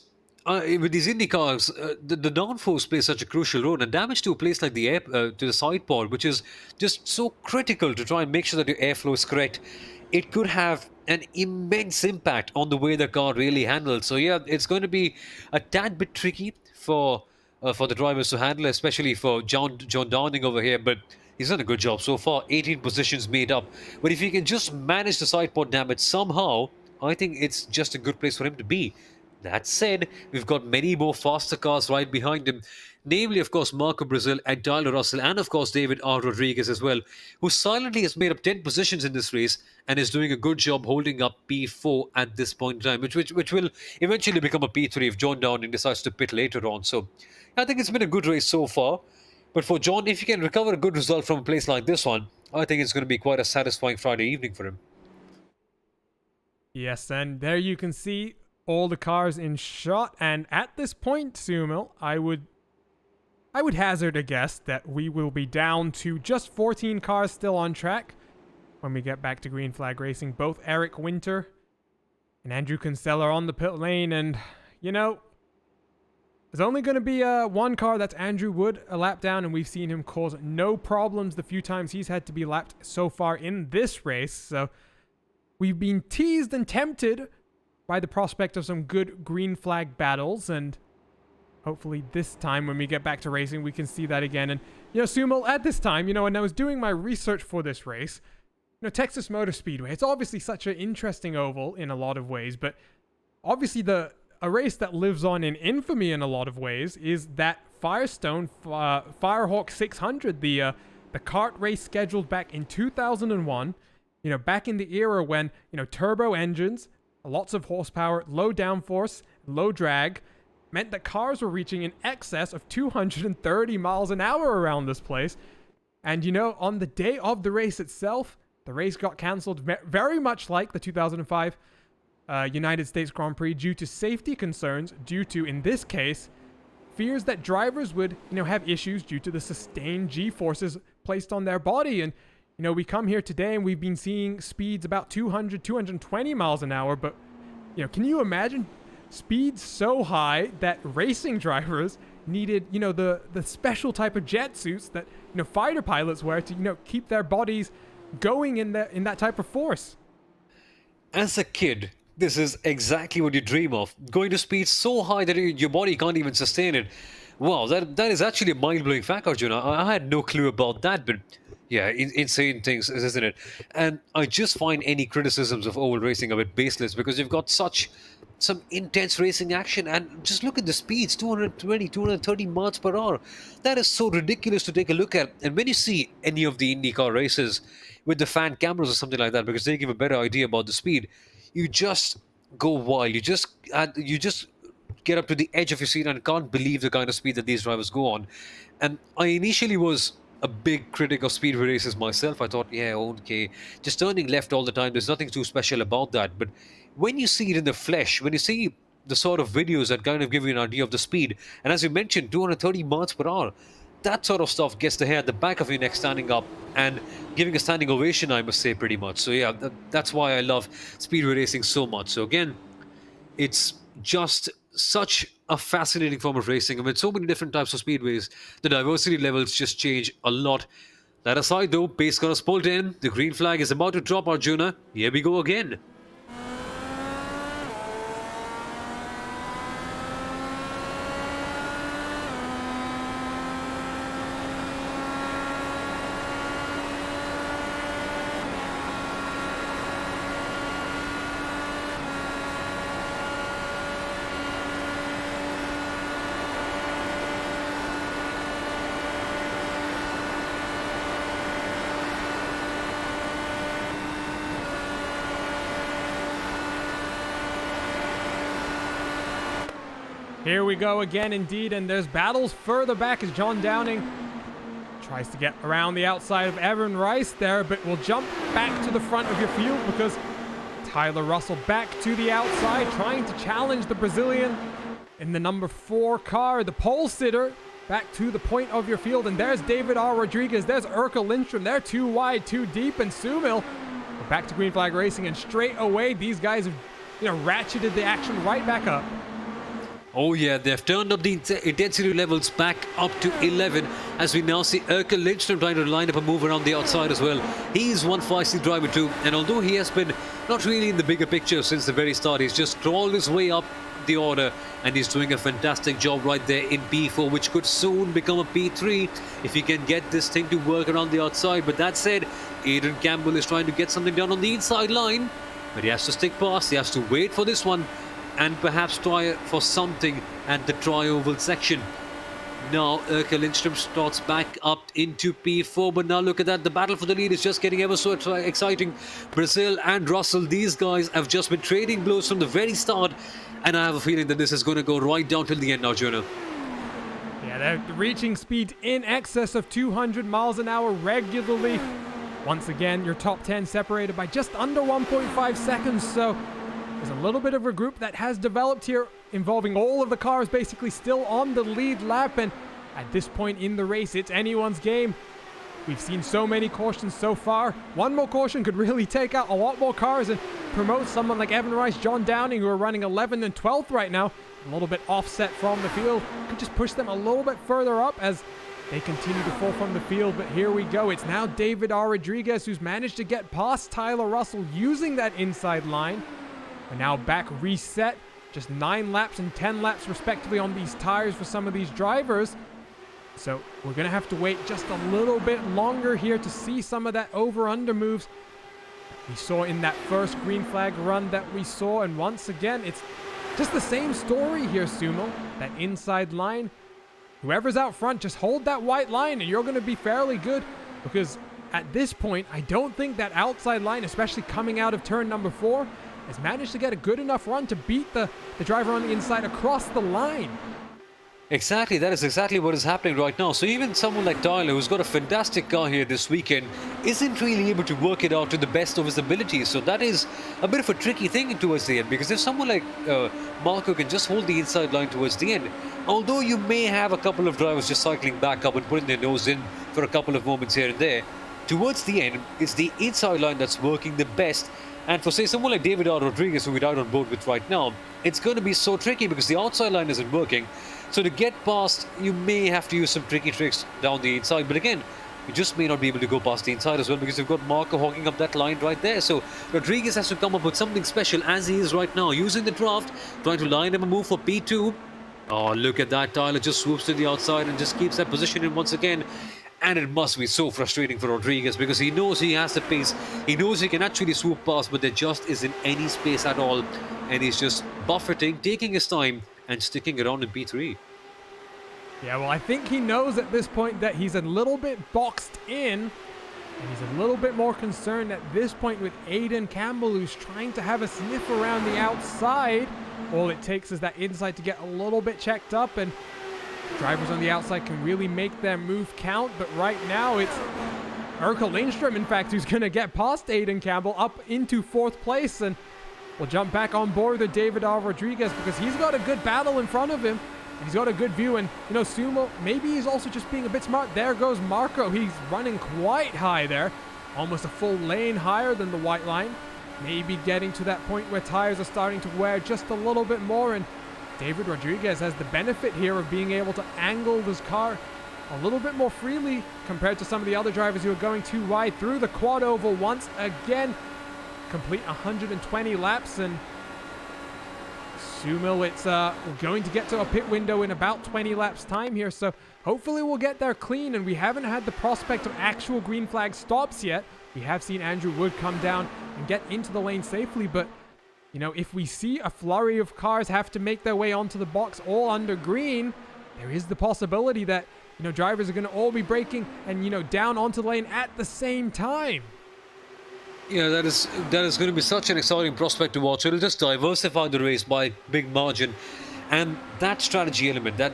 Indy cars, the downforce plays such a crucial role, and damage to a place like the to the side pod, which is just so critical to try and make sure that your airflow is correct, it could have an immense impact on the way the car really handles. So yeah, it's going to be a tad bit tricky for the drivers to handle, especially for John Downing over here. But he's done a good job so far. 18 positions made up. But if he can just manage the side pod damage somehow, I think it's just a good place for him to be. That said, we've got many more faster cars right behind him, namely, of course, Marco Brazil and Tyler Russell, and of course, David R. Rodriguez as well, who silently has made up 10 positions in this race and is doing a good job holding up P4 at this point in time, which will eventually become a P3 if John Downing decides to pit later on. So I think it's been a good race so far. But for John, if he can recover a good result from a place like this one, I think it's going to be quite a satisfying Friday evening for him. Yes, and there you can see all the cars in shot, and at this point, Sumo, I would hazard a guess that we will be down to just 14 cars still on track when we get back to green flag racing. Both Eric Winter and Andrew Kinsella are on the pit lane, and you know, there's only going to be one car, that's Andrew Wood, a lap down, and we've seen him cause no problems the few times he's had to be lapped so far in this race. So we've been teased and tempted by the prospect of some good green flag battles, and hopefully this time when we get back to racing, we can see that again. And, you know, Sumo, at this time, you know, when I was doing my research for this race, you know, Texas Motor Speedway, it's obviously such an interesting oval in a lot of ways, but obviously a race that lives on in infamy in a lot of ways is that Firestone Firehawk 600, the kart race scheduled back in 2001, you know, back in the era when, you know, turbo engines, lots of horsepower, low downforce, low drag, meant that cars were reaching in excess of 230 miles an hour around this place. And, you know, on the day of the race itself, the race got cancelled very much like the 2005 United States Grand Prix due to safety concerns, due to, in this case, fears that drivers would, you know, have issues due to the sustained G-forces placed on their body. And, you know, we come here today and we've been seeing speeds about 200, 220 miles an hour, but, you know, can you imagine speeds so high that racing drivers needed, you know, the special type of jet suits that, you know, fighter pilots wear to, you know, keep their bodies going in that type of force? As a kid, this is exactly what you dream of. Going to speeds so high that your body can't even sustain it. Wow, that is actually a mind-blowing fact, Arjun. I had no clue about that, but yeah, insane things, isn't it? And I just find any criticisms of oval racing a bit baseless, because you've got some intense racing action, and just look at the speeds, 220, 230 miles per hour. That is so ridiculous to take a look at. And when you see any of the IndyCar races with the fan cameras or something like that, because they give a better idea about the speed, you just go wild. You just get up to the edge of your seat and can't believe the kind of speed that these drivers go on. And I initially was a big critic of speedway races myself. I thought, yeah, okay, just turning left all the time, there's nothing too special about that. But when you see it in the flesh, when you see the sort of videos that kind of give you an idea of the speed, and as you mentioned, 230 miles per hour, that sort of stuff gets the hair at the back of your neck standing up and giving a standing ovation, I must say, pretty much. So yeah, that's why I love speedway racing so much. So again, it's just such a fascinating form of racing. And with so many different types of speedways, the diversity levels just change a lot. That aside though, pace car is pulled in. The green flag is about to drop, Arjuna. Here we go again. Here we go again indeed, and there's battles further back as John Downing tries to get around the outside of Evan Rice there, but will jump back to the front of your field because Tyler Russell back to the outside, trying to challenge the Brazilian in the number 4 car, the pole sitter, back to the point of your field. And there's David R. Rodriguez, there's Urkel Lindstrom, they're too wide, too deep, and Sumil back to Green Flag Racing, and straight away these guys have, ratcheted the action right back up. Oh yeah, they've turned up the intensity levels back up to 11 as we now see Urkel Lindstrom trying to line up a move around the outside as well. He's one feisty driver too, and although he has been not really in the bigger picture since the very start, he's just crawled his way up the order and he's doing a fantastic job right there in P4, which could soon become a P3 if he can get this thing to work around the outside. But that said, Aidan Campbell is trying to get something done on the inside line, but he has to stick past, he has to wait for this one and perhaps try for something at the tri-oval section. Now Urkel Lindstrom starts back up into P4, but now look at that, the battle for the lead is just getting ever so exciting. Brazil and Russell, these guys have just been trading blows from the very start, and I have a feeling that this is going to go right down till the end now, Jonah. Yeah, they're reaching speeds in excess of 200 miles an hour regularly. Once again, your top 10 separated by just under 1.5 seconds, so there's a little bit of a group that has developed here, involving all of the cars basically still on the lead lap, and at this point in the race, it's anyone's game. We've seen so many cautions so far. One more caution could really take out a lot more cars and promote someone like Evan Rice, John Downing, who are running 11th and 12th right now, a little bit offset from the field. Could just push them a little bit further up as they continue to fall from the field. But here we go. It's now David R. Rodriguez who's managed to get past Tyler Russell using that inside line. We're now back reset, just 9 laps and 10 laps respectively on these tires for some of these drivers. So we're going to have to wait just a little bit longer here to see some of that over-under moves we saw in that first green flag run that we saw. And once again, it's just the same story here, Sumo. That inside line, whoever's out front, just hold that white line and you're going to be fairly good, because at this point, I don't think that outside line, especially coming out of turn number 4, has managed to get a good enough run to beat the driver on the inside across the line. Exactly, that is exactly what is happening right now. So even someone like Tyler, who's got a fantastic car here this weekend, isn't really able to work it out to the best of his abilities. So that is a bit of a tricky thing towards the end, because if someone like Marco can just hold the inside line towards the end, although you may have a couple of drivers just cycling back up and putting their nose in for a couple of moments here and there, towards the end, it's the inside line that's working the best. And for, say, someone like David R. Rodriguez, who we're out on board with right now, it's going to be so tricky because the outside line isn't working. So to get past, you may have to use some tricky tricks down the inside. But again, you just may not be able to go past the inside as well, because you've got Marco hogging up that line right there. So Rodriguez has to come up with something special, as he is right now, using the draft, trying to line him a move for P2. Oh, look at that. Tyler just swoops to the outside and just keeps that position in once again. And it must be so frustrating for Rodriguez, because he knows he has the pace. He knows he can actually swoop past, but there just isn't any space at all. And he's just buffeting, taking his time, and sticking around in P3. Yeah, well, I think he knows at this point that he's a little bit boxed in. And he's a little bit more concerned at this point with Aidan Campbell, who's trying to have a sniff around the outside. All it takes is that inside to get a little bit checked up, and drivers on the outside can really make their move count. But right now it's Urkel Lindstrom, in fact, who's going to get past Aidan Campbell up into 4th place, and we'll jump back on board with David R. Rodriguez, because he's got a good battle in front of him. He's got a good view, and Sumo, maybe he's also just being a bit smart. There goes Marco. He's running quite high there, almost a full lane higher than the white line. Maybe getting to that point where tires are starting to wear just a little bit more, and David Rodriguez has the benefit here of being able to angle this car a little bit more freely compared to some of the other drivers who are going too wide through the quad oval once again. Complete 120 laps, and Sumil, it's going to get to a pit window in about 20 laps time here, so hopefully we'll get there clean. And we haven't had the prospect of actual green flag stops yet. We have seen Andrew Wood come down and get into the lane safely, but you know, if we see a flurry of cars have to make their way onto the box all under green, there is the possibility that, you know, drivers are going to all be braking and, you know, down onto the lane at the same time. Yeah, that is going to be such an exciting prospect to watch. It'll just diversify the race by big margin. And that strategy element, that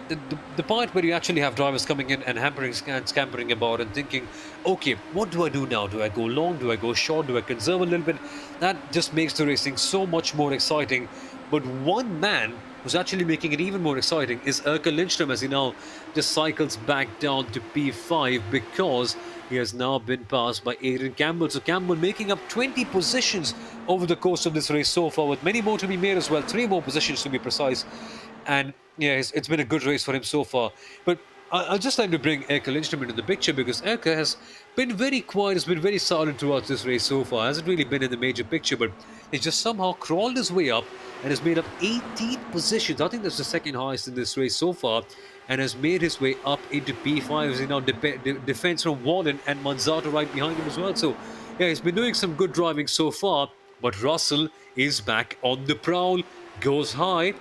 the part where you actually have drivers coming in and hampering and scampering about and thinking, okay, what do I do now? Do I go long? Do I go short? Do I conserve a little bit? That just makes the racing so much more exciting. But one man who's actually making it even more exciting is Erkel Lindström, as he now just cycles back down to P5 because he has now been passed by Aidan Campbell. So Campbell making up 20 positions over the course of this race so far, with many more to be made as well, 3 more positions to be precise. And yeah, it's been a good race for him so far. But I'd just like to bring Erkel Lindström into the picture because Erkel has been very quiet, has been very silent throughout this race so far. Hasn't really been in the major picture, but he's just somehow crawled his way up and has made up 18 positions. I think that's the second highest in this race so far, and has made his way up into P5 as he now defends from Wallen and Manzato right behind him as well. So yeah, he's been doing some good driving so far, but Russell is back on the prowl, goes high,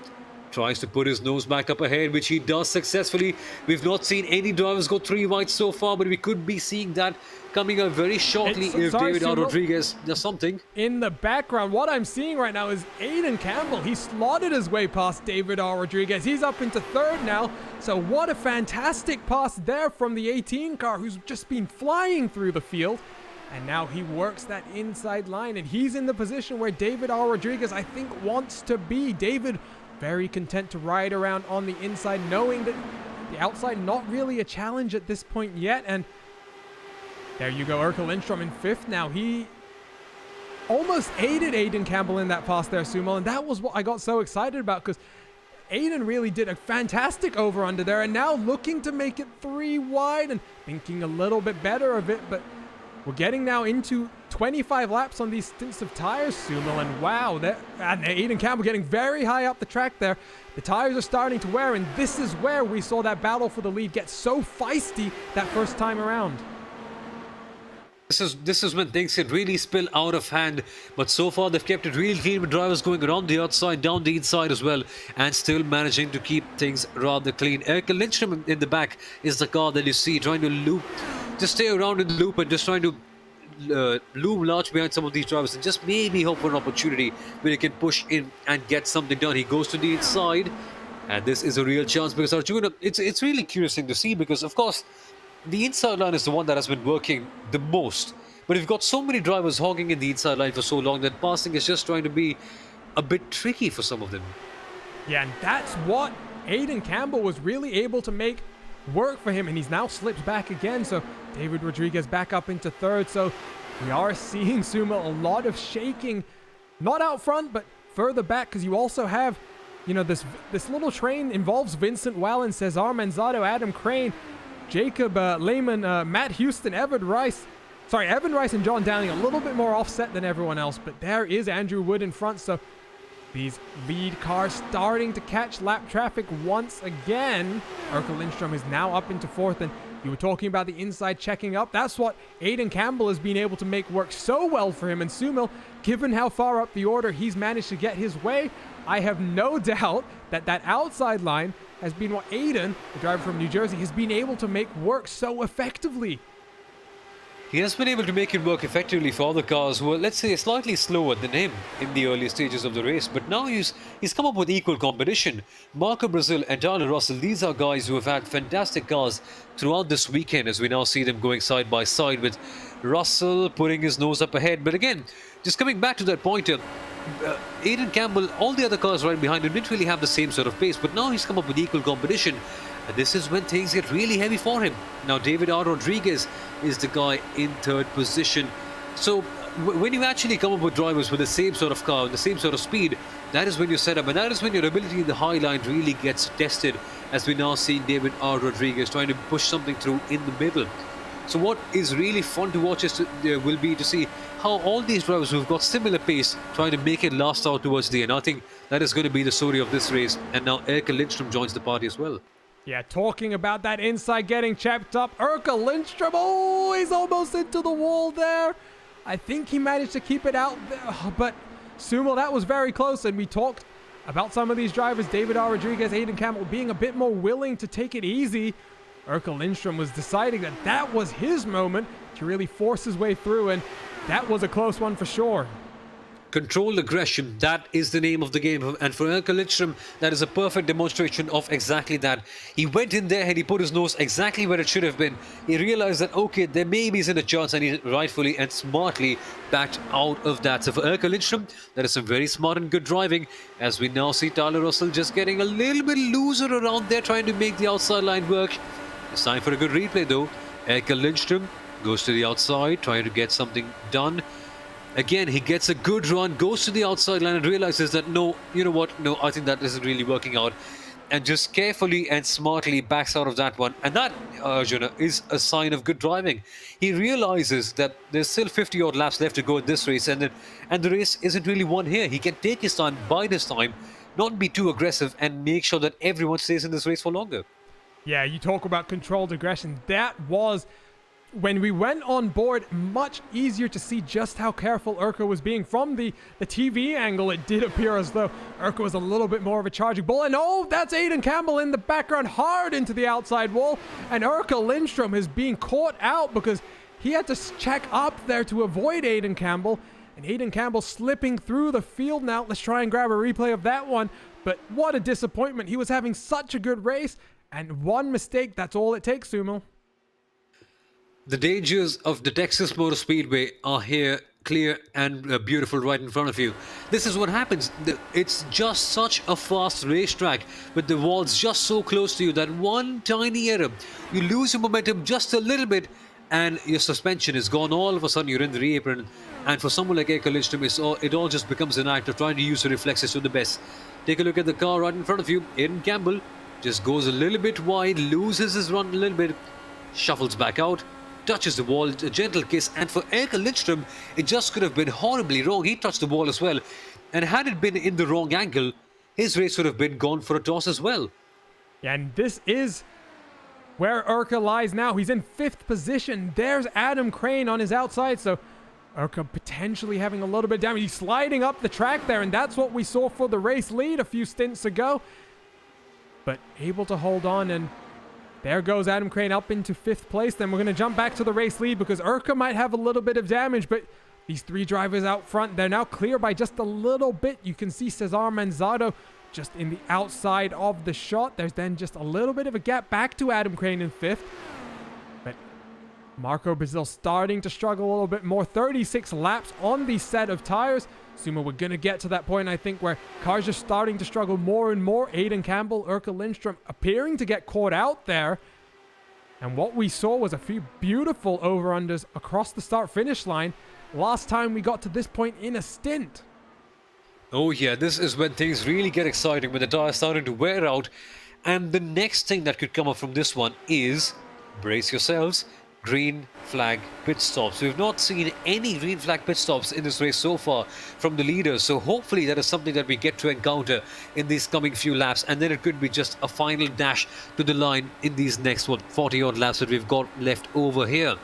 tries to put his nose back up ahead, which he does successfully. We've not seen any drivers go 3 wide so far, but we could be seeing that coming up very shortly if David R. Rodriguez does something. In the background, what I'm seeing right now is Aidan Campbell. He slotted his way past David R. Rodriguez. He's up into 3rd now. So what a fantastic pass there from the 18 car, who's just been flying through the field. And now he works that inside line, and he's in the position where David R. Rodriguez, I think, wants to be. David very content to ride around on the inside, knowing that the outside not really a challenge at this point yet. And there you go, Erkel Lindström in 5th now. He almost aided Aidan Campbell in that pass there, Sumo, and that was what I got so excited about, because Aidan really did a fantastic over-under there, and now looking to make it 3 wide and thinking a little bit better of it. But we're getting now into 25 laps on these stints of tires, Sumo, and wow, and Aidan Campbell getting very high up the track there. The tires are starting to wear, and this is where we saw that battle for the lead get so feisty that first time around. This is when things can really spill out of hand, but so far they've kept it real clean with drivers going around the outside, down the inside as well, and still managing to keep things rather clean. Erkel Lindström in the back is the car that you see trying to loop, just stay around in the loop and just trying to loom large behind some of these drivers and just maybe hope for an opportunity where he can push in and get something done. He goes to the inside, and this is a real chance because Arjuna, it's really curious thing to see, because of course the inside line is the one that has been working the most, but we've got so many drivers hogging in the inside line for so long that passing is just trying to be a bit tricky for some of them. Yeah, and that's what Aidan Campbell was really able to make work for him, and he's now slipped back again. So David Rodriguez back up into 3rd. So we are seeing, Suma, a lot of shaking, not out front, but further back, because you also have, you know, this little train involves Vincent Wallin, Cesar Manzato, Adam Crane, Jacob Lehman, Matt Houston, Evan Rice, and John Downing, a little bit more offset than everyone else, but there is Andrew Wood in front. So these lead cars starting to catch lap traffic once again. Erkel Lindström is now up into 4th, and you were talking about the inside checking up. That's what Aidan Campbell has been able to make work so well for him. And Sumil, given how far up the order he's managed to get his way, I have no doubt that outside line has been what Aidan, the driver from New Jersey, has been able to make work so effectively. He has been able to make it work effectively for other cars who are, let's say, slightly slower than him in the early stages of the race. But now he's come up with equal competition. Marco Brazil and Tyler Russell, these are guys who have had fantastic cars throughout this weekend, as we now see them going side by side, with Russell putting his nose up ahead. But again, just coming back to that point here, Aidan Campbell, all the other cars right behind him didn't really have the same sort of pace, but now he's come up with equal competition. And this is when things get really heavy for him. Now David R. Rodriguez is the guy in 3rd position. So when you actually come up with drivers with the same sort of car, the same sort of speed, that is when you set up, and that is when your ability in the high line really gets tested, as we now see David R. Rodriguez trying to push something through in the middle. So what is really fun to watch will be to see how all these drivers who've got similar pace trying to make it last out towards the end. I think that is going to be the story of this race. And now Erika Lindstrom joins the party as well. Yeah, talking about that inside getting chapped up, Erika Lindstrom, oh, he's almost into the wall there. I think he managed to keep it out there, but Sumo, that was very close, and we talked about some of these drivers, David R. Rodriguez, Aidan Campbell, being a bit more willing to take it easy. Erika Lindstrom was deciding that that was his moment to really force his way through, and that was a close one for sure. Controlled aggression, that is the name of the game. And for Erika Lindstrom, that is a perfect demonstration of exactly that. He went in there and he put his nose exactly where it should have been. He realized that, okay, there maybe isn't a chance, and he rightfully and smartly backed out of that. So for Erika Lindstrom, that is some very smart and good driving, as we now see Tyler Russell just getting a little bit looser around there, trying to make the outside line work. It's time for a good replay though. Erika Lindstrom goes to the outside, trying to get something done. Again, he gets a good run, goes to the outside line and realizes that, no, you know what, no, I think that isn't really working out. And just carefully and smartly backs out of that one. And that, Arjuna, is a sign of good driving. He realizes that there's still 50-odd laps left to go in this race, and the race isn't really won here. He can take his time, bide his time, not be too aggressive, and make sure that everyone stays in this race for longer. Yeah, you talk about controlled aggression. That was, when we went on board, much easier to see just how careful Erika was being. From the TV angle, it did appear as though Erika was a little bit more of a charging bull. And oh, that's Aidan Campbell in the background, hard into the outside wall. And Erika Lindstrom is being caught out because he had to check up there to avoid Aidan Campbell. And Aidan Campbell slipping through the field now. Let's try and grab a replay of that one. But what a disappointment. He was having such a good race. And one mistake, that's all it takes, Sumo. The dangers of the Texas Motor Speedway are here, clear and beautiful right in front of you. This is what happens. It's just such a fast racetrack, with the walls just so close to you that one tiny error, you lose your momentum just a little bit, and your suspension is gone. All of a sudden, you're in the apron. And for someone like Erika Lindstrom, it all just becomes an act of trying to use the reflexes to the best. Take a look at the car right in front of you. Aidan Campbell just goes a little bit wide, loses his run a little bit, shuffles back out, touches the wall, a gentle kiss. And for Erika Lindstrom, it just could have been horribly wrong. He touched the wall as well, and had it been in the wrong angle, his race would have been gone for a toss as well. Yeah, and this is where Erika lies now. He's in 5th position. There's Adam Crane on his outside, so Erika potentially having a little bit of damage. He's sliding up the track there, and that's what we saw for the race lead a few stints ago. But able to hold on, and there goes Adam Crane up into 5th place. Then we're going to jump back to the race lead because Erika might have a little bit of damage, but these 3 drivers out front, they're now clear by just a little bit. You can see Cesar Manzado just in the outside of the shot. There's then just a little bit of a gap back to Adam Crane in 5th. But Marco Brazil starting to struggle a little bit more. 36 laps on the set of tires. Sumo, we're going to get to that point, I think, where cars are starting to struggle more and more. Aidan Campbell, Erika Lindstrom appearing to get caught out there. And what we saw was a few beautiful over-unders across the start-finish line. Last time we got to this point in a stint. Oh yeah, this is when things really get exciting, when the tires starting to wear out. And the next thing that could come up from this one is, brace yourselves, green flag pit stops. We've not seen any green flag pit stops in this race so far from the leaders, so hopefully that is something that we get to encounter in these coming few laps, and then it could be just a final dash to the line in these next 40 odd laps that we've got left over here.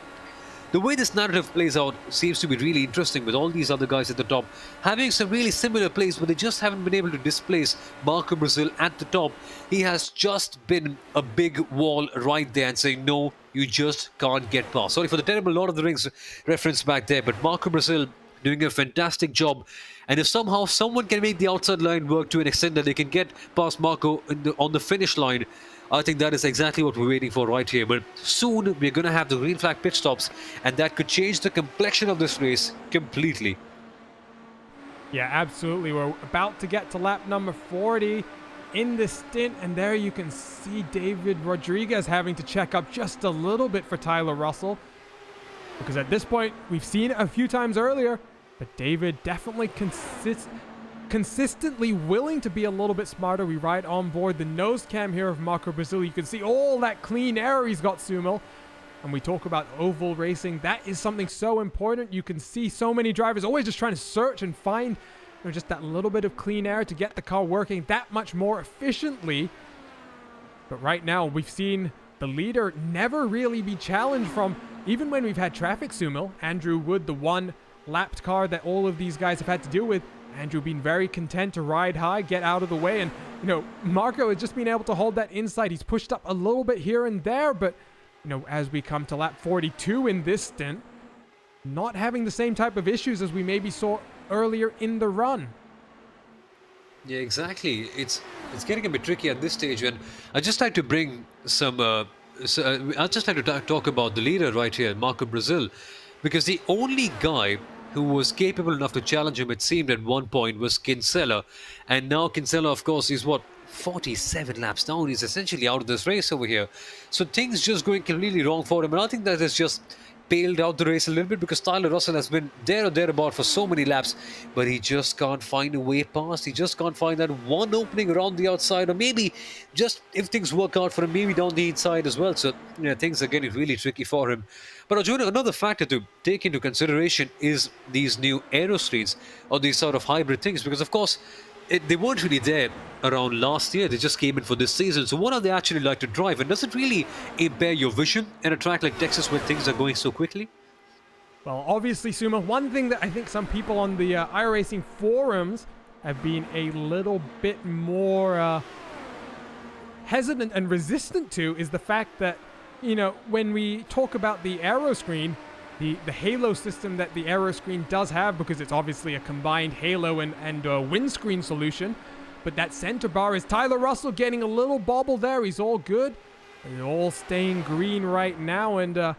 The way this narrative plays out seems to be really interesting, with all these other guys at the top having some really similar plays, but they just haven't been able to displace Marco Brazil at the top. He has just been a big wall right there and saying, no, you just can't get past. Sorry for the terrible Lord of the Rings reference back there, but Marco Brazil doing a fantastic job. And if somehow someone can make the outside line work to an extent that they can get past Marco on the finish line, I think that is exactly what we're waiting for right here. But soon we're going to have the green flag pit stops, and that could change the complexion of this race completely. Yeah, absolutely. We're about to get to lap number 40 in this stint, and there you can see David Rodriguez having to check up just a little bit for Tyler Russell. Because at this point, we've seen it a few times earlier, but David definitely consistently willing to be a little bit smarter. We ride on board the nose cam here of Marco Brazil. You can see all that clean air he's got, Sumo. And we talk about oval racing. That is something so important. You can see so many drivers always just trying to search and find just that little bit of clean air to get the car working that much more efficiently. But right now, we've seen the leader never really be challenged from, even when we've had traffic, Sumo. Andrew Wood, the one lapped car that all of these guys have had to deal with. Andrew being very content to ride high, get out of the way. And, Marco has just been able to hold that inside. He's pushed up a little bit here and there, but, as we come to lap 42 in this stint, not having the same type of issues as we maybe saw earlier in the run. Yeah, exactly. It's getting a bit tricky at this stage, and I'd just like to bring some. I'd just like to talk about the leader right here, Marco Brazil, because the only guy who was capable enough to challenge him, it seemed at one point, was Kinsella, and now Kinsella, of course, is 47 laps down. He's essentially out of this race over here. So things just going completely wrong for him, and I think that has just bailed out the race a little bit, because Tyler Russell has been there or thereabout for so many laps, but he just can't find a way past. He just can't find that one opening around the outside, or maybe just, if things work out for him, maybe down the inside as well. So things are getting really tricky for him. But Arjuna, another factor to take into consideration is these new aero streets, or these sort of hybrid things, because of course they weren't really there around last year. They just came in for this season. So what are they actually like to drive? And does it really impair your vision in a track like Texas where things are going so quickly? Well, obviously, Suma, one thing that I think some people on the iRacing forums have been a little bit more hesitant and resistant to is the fact that, when we talk about the aero screen, the halo system that the aero screen does have, because it's obviously a combined halo and windscreen solution, but that center bar is Tyler Russell getting a little bobble there. He's all good. They're all staying green right now, and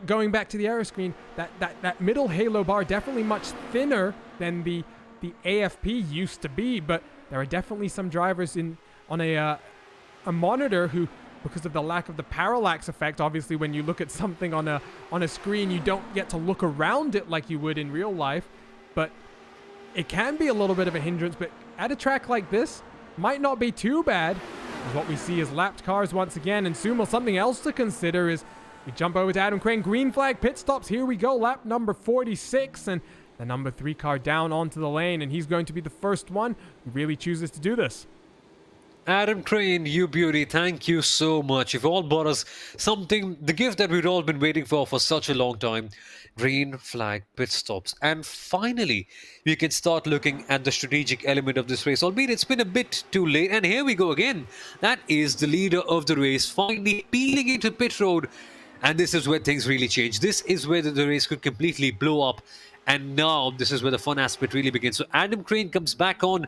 going back to the aero screen, that middle halo bar definitely much thinner than the AFP used to be, but there are definitely some drivers on a monitor who, because of the lack of the parallax effect, obviously when you look at something on a screen, you don't get to look around it like you would in real life, but it can be a little bit of a hindrance. But at a track like this, might not be too bad. What we see is lapped cars once again, and Sumo, something else to consider is we jump over to Adam Crane, green flag pit stops. Here we go, lap number 46, and the number 3 car down onto the lane, and he's going to be the first one who really chooses to do this. Adam Crane, you beauty, thank you so much. You've all brought us something, the gift that we've all been waiting for such a long time. Green flag pit stops. And finally, we can start looking at the strategic element of this race, albeit it's been a bit too late. And here we go again. That is the leader of the race finally peeling into pit road. And this is where things really change. This is where the race could completely blow up. And now this is where the fun aspect really begins. So Adam Crane comes back on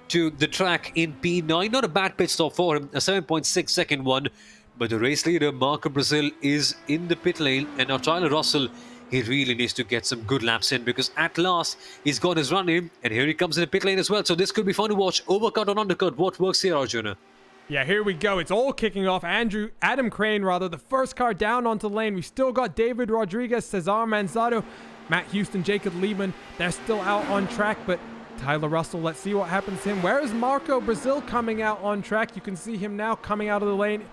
to the track in P9. Not a bad pit stop for him, a 7.6 second one. But the race leader, Marco Brazil, is in the pit lane. And now Tyler Russell, he really needs to get some good laps in, because at last he's got his run in. And here he comes in the pit lane as well. So this could be fun to watch. Overcut or undercut, what works here, Arjuna? Yeah, here we go. It's all kicking off. Adam Crane, the first car down onto the lane. We've still got David Rodriguez, Cesar Manzado, Matt Houston, Jacob Liebman. They're still out on track, but Tyler Russell, let's see what happens to him. Where is Marco Brazil coming out on track? You can see him now coming out of the lane,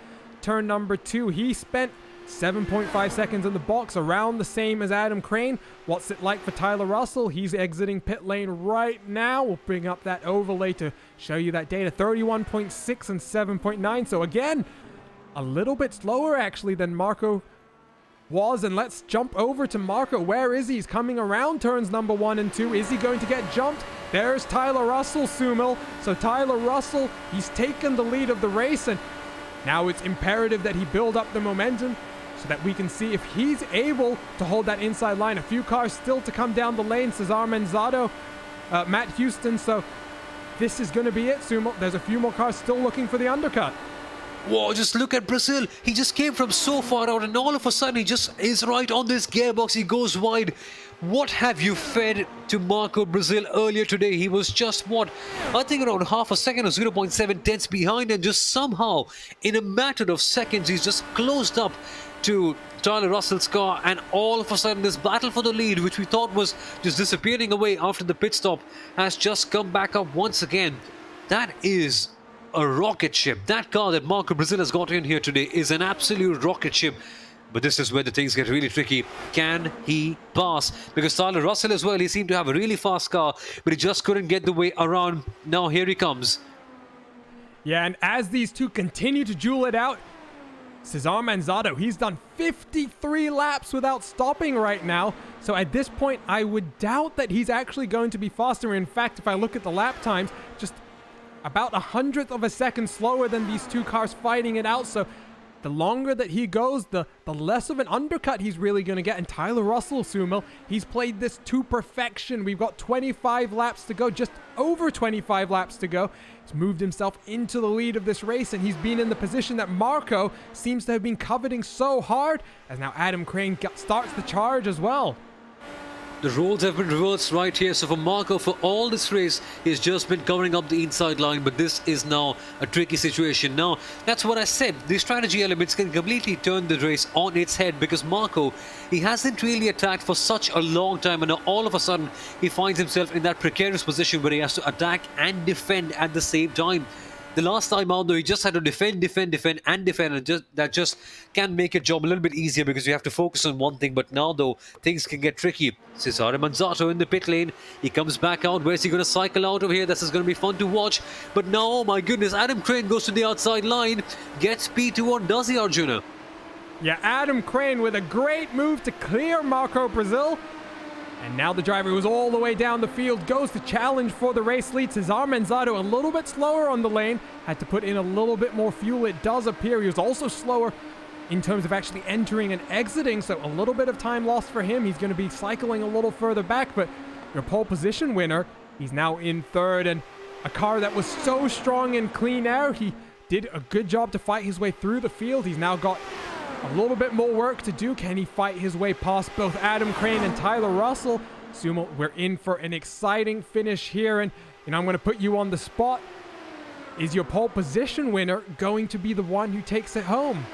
turn number 2. He spent 7.5 seconds in the box, around the same as Adam Crane. What's it like for Tyler Russell? He's exiting pit lane right now. We'll bring up that overlay to show you that data. 31.6 and 7.9. So again, a little bit slower actually than Marco was. And let's jump over to Marco. Where is he? He's coming around turns number 1 and 2. Is he going to get jumped? There's Tyler Russell, Sumil. So Tyler Russell, he's taken the lead of the race, and now it's imperative that he build up the momentum so that we can see if he's able to hold that inside line. A few cars still to come down the lane. Cesar Manzado, Matt Houston. So this is going to be it, Sumo. There's a few more cars still looking for the undercut. Whoa, just look at Brazil. He just came from so far out, and all of a sudden he just is right on this gearbox. He goes wide. What have you fed to Marco Brazil earlier today? He was just, I think around half a second or 0.7 tenths behind, and just somehow, in a matter of seconds, he's just closed up to Tyler Russell's car, and all of a sudden this battle for the lead, which we thought was just disappearing away after the pit stop, has just come back up once again. That is a rocket ship. That car that Marco Brazil has got in here today is an absolute rocket ship. But this is where the things get really tricky. Can he pass? Because Tyler Russell as well, he seemed to have a really fast car, but he just couldn't get the way around. Now here he comes. Yeah, and as these two continue to duel it out, Cesar Manzado, he's done 53 laps without stopping right now. So at this point, I would doubt that he's actually going to be faster. In fact, if I look at the lap times, just about 100th of a second slower than these two cars fighting it out. So the longer that he goes, the less of an undercut he's really going to get. And Tyler Russell, Sumo, he's played this to perfection. We've got 25 laps to go, just over 25 laps to go. He's moved himself into the lead of this race, and he's been in the position that Marco seems to have been coveting so hard, as now Adam Crane starts the charge as well. The roles have been reversed right here. So for Marco, for all this race, he's just been covering up the inside line. But this is now a tricky situation. Now, that's what I said. The strategy elements can completely turn the race on its head, because Marco, he hasn't really attacked for such a long time. And now all of a sudden, he finds himself in that precarious position where he has to attack and defend at the same time. The last time out, though, he just had to defend, and that just can make your job a little bit easier, because you have to focus on one thing. But now, though, things can get tricky. Cesare Manzato in the pit lane. He comes back out. Where's he going to cycle out of here? This is going to be fun to watch. But now, oh my goodness, Adam Crane goes to the outside line. Gets P2 on, does he, Arjuna? Yeah, Adam Crane with a great move to clear Marco Brazil. And now the driver who's all the way down the field goes to challenge for the race lead. Cesar Manzado a little bit slower on the lane. Had to put in a little bit more fuel, it does appear. He was also slower in terms of actually entering and exiting, so a little bit of time lost for him. He's going to be cycling a little further back, but your pole position winner, he's now in third, and a car that was so strong in clean air, he did a good job to fight his way through the field. He's now got a little bit more work to do. Can he fight his way past both Adam Crane and Tyler Russell? Sumo, we're in for an exciting finish here, and I'm going to put you on the spot. Is your pole position winner going to be the one who takes it home?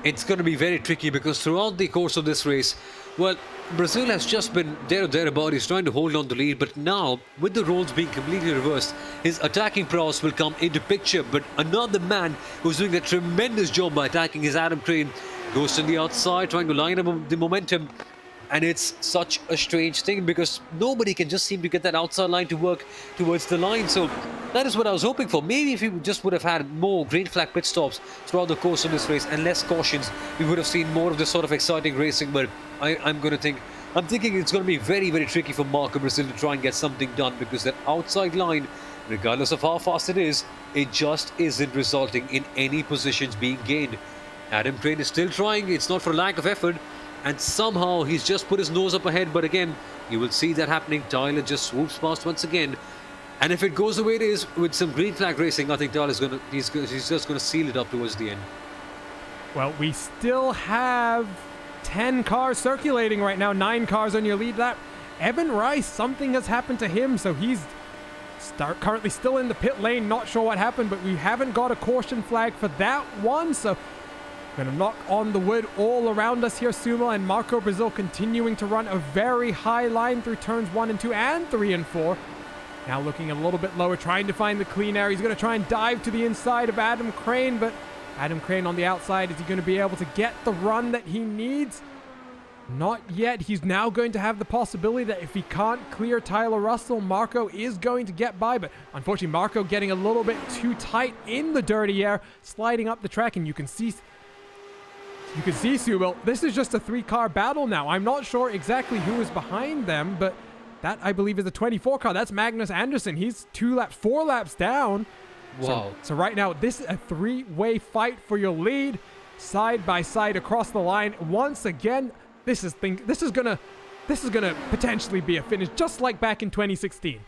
It's going to be very tricky, because throughout the course of this race, well, Brazil has just been there or thereabout. He's trying to hold on the lead, but now, with the roles being completely reversed, his attacking prowess will come into picture. But another man who's doing a tremendous job by attacking is Adam Crane. Goes to the outside, trying to line up the momentum. And it's such a strange thing, because nobody can just seem to get that outside line to work towards the line. So that is what I was hoping for. Maybe if we just would have had more green flag pit stops throughout the course of this race and less cautions, we would have seen more of this sort of exciting racing. But I'm thinking it's going to be very, very tricky for Marco Brazil to try and get something done, because that outside line, regardless of how fast it is, it just isn't resulting in any positions being gained. Adam Crane is still trying. It's not for lack of effort. And somehow he's just put his nose up ahead. But again, you will see that happening. Tyler just swoops past once again. And if it goes the way it is with some green flag racing, I think Tyler's he's just going to seal it up towards the end. Well, we still have 10 cars circulating right now. 9 cars on your lead lap. Evan Rice, something has happened to him. So he's currently still in the pit lane. Not sure what happened, but we haven't got a caution flag for that one. So going to knock on the wood all around us here, Sumo, and Marco Brazil continuing to run a very high line through turns 1 and 2 and 3 and 4. Now looking a little bit lower, trying to find the clean air. He's going to try and dive to the inside of Adam Crane, but Adam Crane on the outside, is he going to be able to get the run that he needs? Not yet. He's now going to have the possibility that if he can't clear Tyler Russell, Marco is going to get by, but unfortunately Marco getting a little bit too tight in the dirty air, sliding up the track, and you can see, Sumo, this is just a 3-car battle now. I'm not sure exactly who is behind them, but that, I believe, is the 24 car. That's Magnus Andersson. He's 4 laps down. Wow. So right now, this is a 3-way fight for your lead, side by side across the line. Once again, this is gonna potentially be a finish, just like back in 2016.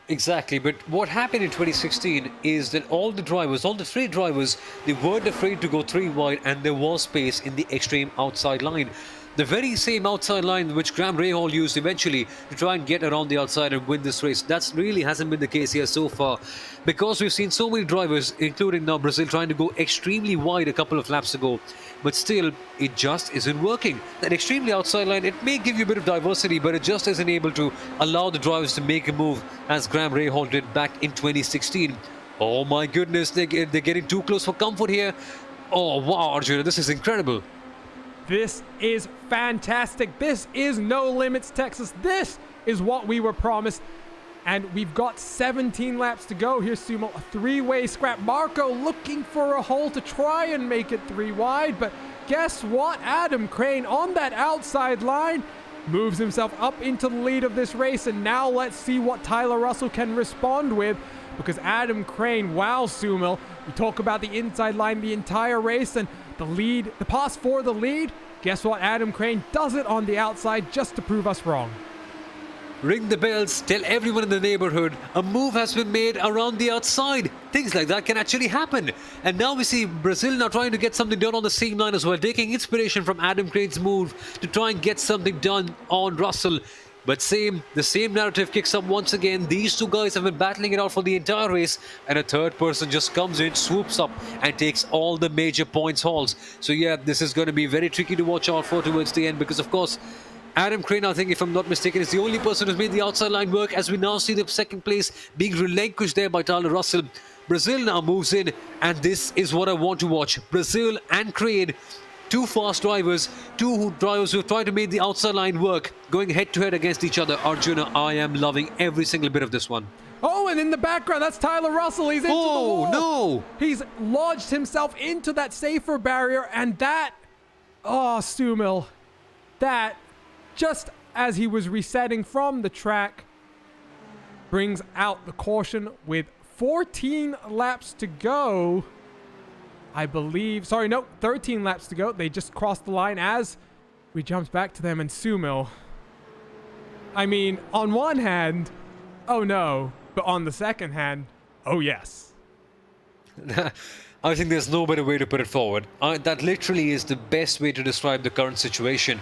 Exactly, but what happened in 2016 is that all the 3 drivers, they weren't afraid to go 3 wide, and there was space in the extreme outside line. The very same outside line which Graham Rahal used eventually to try and get around the outside and win this race. That's really hasn't been the case here so far, because we've seen so many drivers, including now Brazil, trying to go extremely wide a couple of laps ago. But still, it just isn't working. That extremely outside line, it may give you a bit of diversity, but it just isn't able to allow the drivers to make a move as Graham Rahal did back in 2016. Oh my goodness, they're getting too close for comfort here. Oh wow, Arjuna, this is incredible. This is fantastic. This is No Limits, Texas. This is what we were promised. And we've got 17 laps to go. Here's Sumo, a three-way scrap. Marco looking for a hole to try and make it 3 wide. But guess what? Adam Crane on that outside line moves himself up into the lead of this race. And now let's see what Tyler Russell can respond with. Because Adam Crane, wow, Sumo, we talk about the inside line the entire race and the lead, the pass for the lead. Guess what? Adam Crane does it on the outside just to prove us wrong. Ring the bells, tell everyone in the neighborhood a move has been made around the outside. Things like that can actually happen. And now we see Brazil now trying to get something done on the same line as well, taking inspiration from Adam Crane's move to try and get something done on Russell. But the same narrative kicks up once again. These two guys have been battling it out for the entire race, and a third person just comes in, swoops up, and takes all the major points hauls. So yeah, this is going to be very tricky to watch out for towards the end, because of course, Adam Crane, I think, if I'm not mistaken, is the only person who's made the outside line work, as we now see the second place being relinquished there by Tyler Russell. Brazil now moves in, and this is what I want to watch. Brazil and Crane, two fast drivers, two drivers who have tried to make the outside line work, going head-to-head against each other. Arjuna, I am loving every single bit of this one. Oh, and in the background, that's Tyler Russell. He's into the wall. Oh, no! He's lodged himself into that safer barrier, and that... Oh, Sumil. That, just as he was resetting from the track, brings out the caution with 14 laps to go. I believe, 13 laps to go. They just crossed the line as we jumped back to them, and Sumil. I mean, on one hand, oh no, but on the second hand, oh yes. I think there's no better way to put it forward. That literally is the best way to describe the current situation.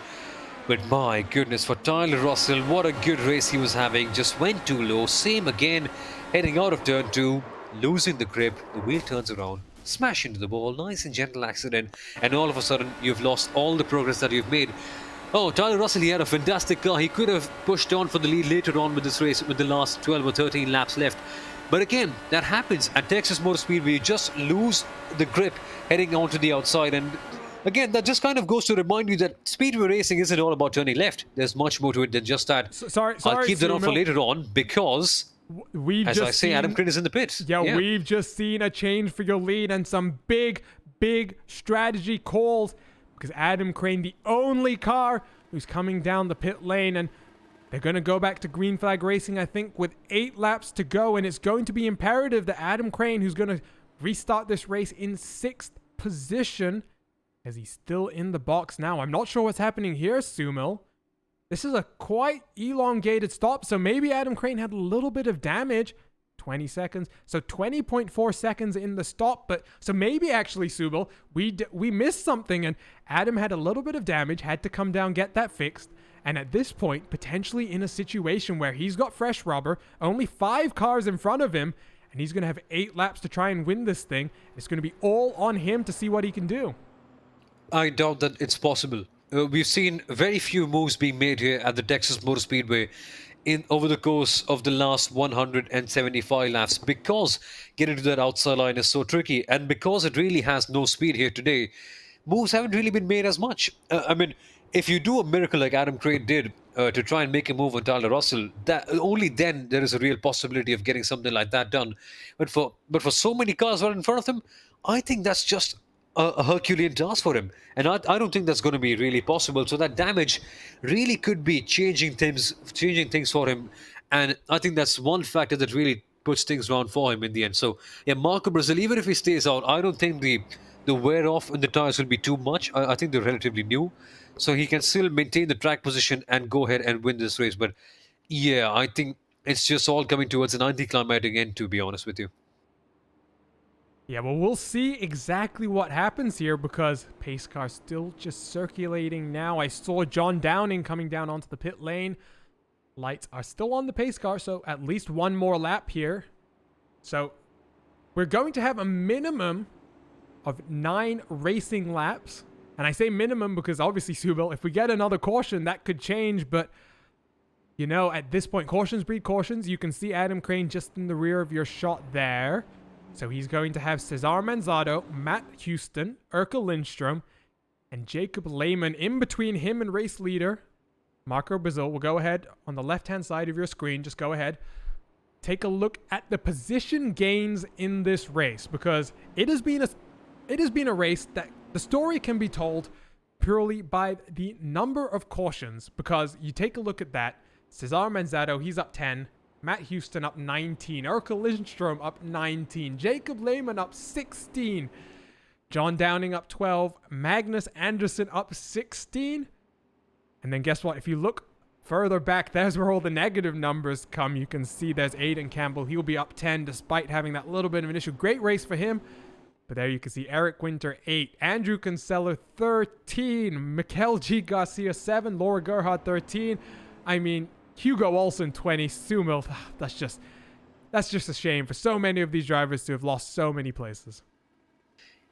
But my goodness, for Tyler Russell, what a good race he was having. Just went too low. Same again, heading out of turn 2, losing the grip. The wheel turns around, smash into the ball, nice and gentle accident, and all of a sudden you've lost all the progress that you've made. Oh, Tyler Russell, he had a fantastic car. He could have pushed on for the lead later on with this race with the last 12 or 13 laps left. But again, that happens at Texas Motor Speedway. You just lose the grip heading onto the outside, and again, that just kind of goes to remind you that speedway racing isn't all about turning left. There's much more to it than just that. Sorry, I'll keep that on for later on, because as I say, Adam Crane is in the pit. Yeah, we've just seen a change for your lead and some big strategy calls, because Adam Crane, the only car who's coming down the pit lane, and they're going to go back to green flag racing, I think, with 8 laps to go, and it's going to be imperative that Adam Crane, who's going to restart this race in 6th position, as he's still in the box now. I'm not sure what's happening here, Sumil. This is a quite elongated stop, so maybe Adam Crane had a little bit of damage. 20 seconds. So 20.4 seconds in the stop, but so maybe actually, Sumil, we missed something, and Adam had a little bit of damage, had to come down, get that fixed, and at this point, potentially in a situation where he's got fresh rubber, only 5 cars in front of him, and he's going to have 8 laps to try and win this thing. It's going to be all on him to see what he can do. I doubt that it's possible. We've seen very few moves being made here at the Texas Motor Speedway over the course of the last 175 laps, because getting to that outside line is so tricky, and because it really has no speed here today, moves haven't really been made as much. I mean, if you do a miracle like Adam Crane did to try and make a move on Tyler Russell, that only then there is a real possibility of getting something like that done. But for so many cars right in front of him, I think that's just a Herculean task for him, and I don't think that's going to be really possible. So that damage really could be changing things for him, and I think that's one factor that really puts things around for him in the end. So yeah, Marco Brazil, even if he stays out, I don't think the wear off in the tires will be too much. I think they're relatively new, so he can still maintain the track position and go ahead and win this race. But yeah, I think it's just all coming towards an anticlimactic end, to be honest with you. Yeah, well, we'll see exactly what happens here because pace car still just circulating now. I saw John Downing coming down onto the pit lane. Lights are still on the pace car, so at least one more lap here. So we're going to have a minimum of 9 racing laps. And I say minimum because obviously, Subel, if we get another caution, that could change. But, you know, at this point, cautions breed cautions. You can see Adam Crane just in the rear of your shot there. So he's going to have Cesar Manzado, Matt Houston, Erka Lindstrom, and Jacob Lehman in between him and race leader Marco Brazil. We'll go ahead on the left-hand side of your screen. Just go ahead. Take a look at the position gains in this race because it has been a race that the story can be told purely by the number of cautions because you take a look at that. Cesar Manzado, he's up 10. Matt Houston up 19. Erka Lindstrom up 19. Jacob Lehman up 16. John Downing up 12. Magnus Anderson up 16. And then guess what? If you look further back, there's where all the negative numbers come. You can see there's Aiden Campbell. He'll be up 10 despite having that little bit of an issue. Great race for him. But there you can see Eric Winter 8. Andrew Kinsella 13. Mikel G. Garcia 7. Laura Gerhardt 13. I mean, Hugo Olsen 20, Sumil, that's just a shame for so many of these drivers to have lost so many places.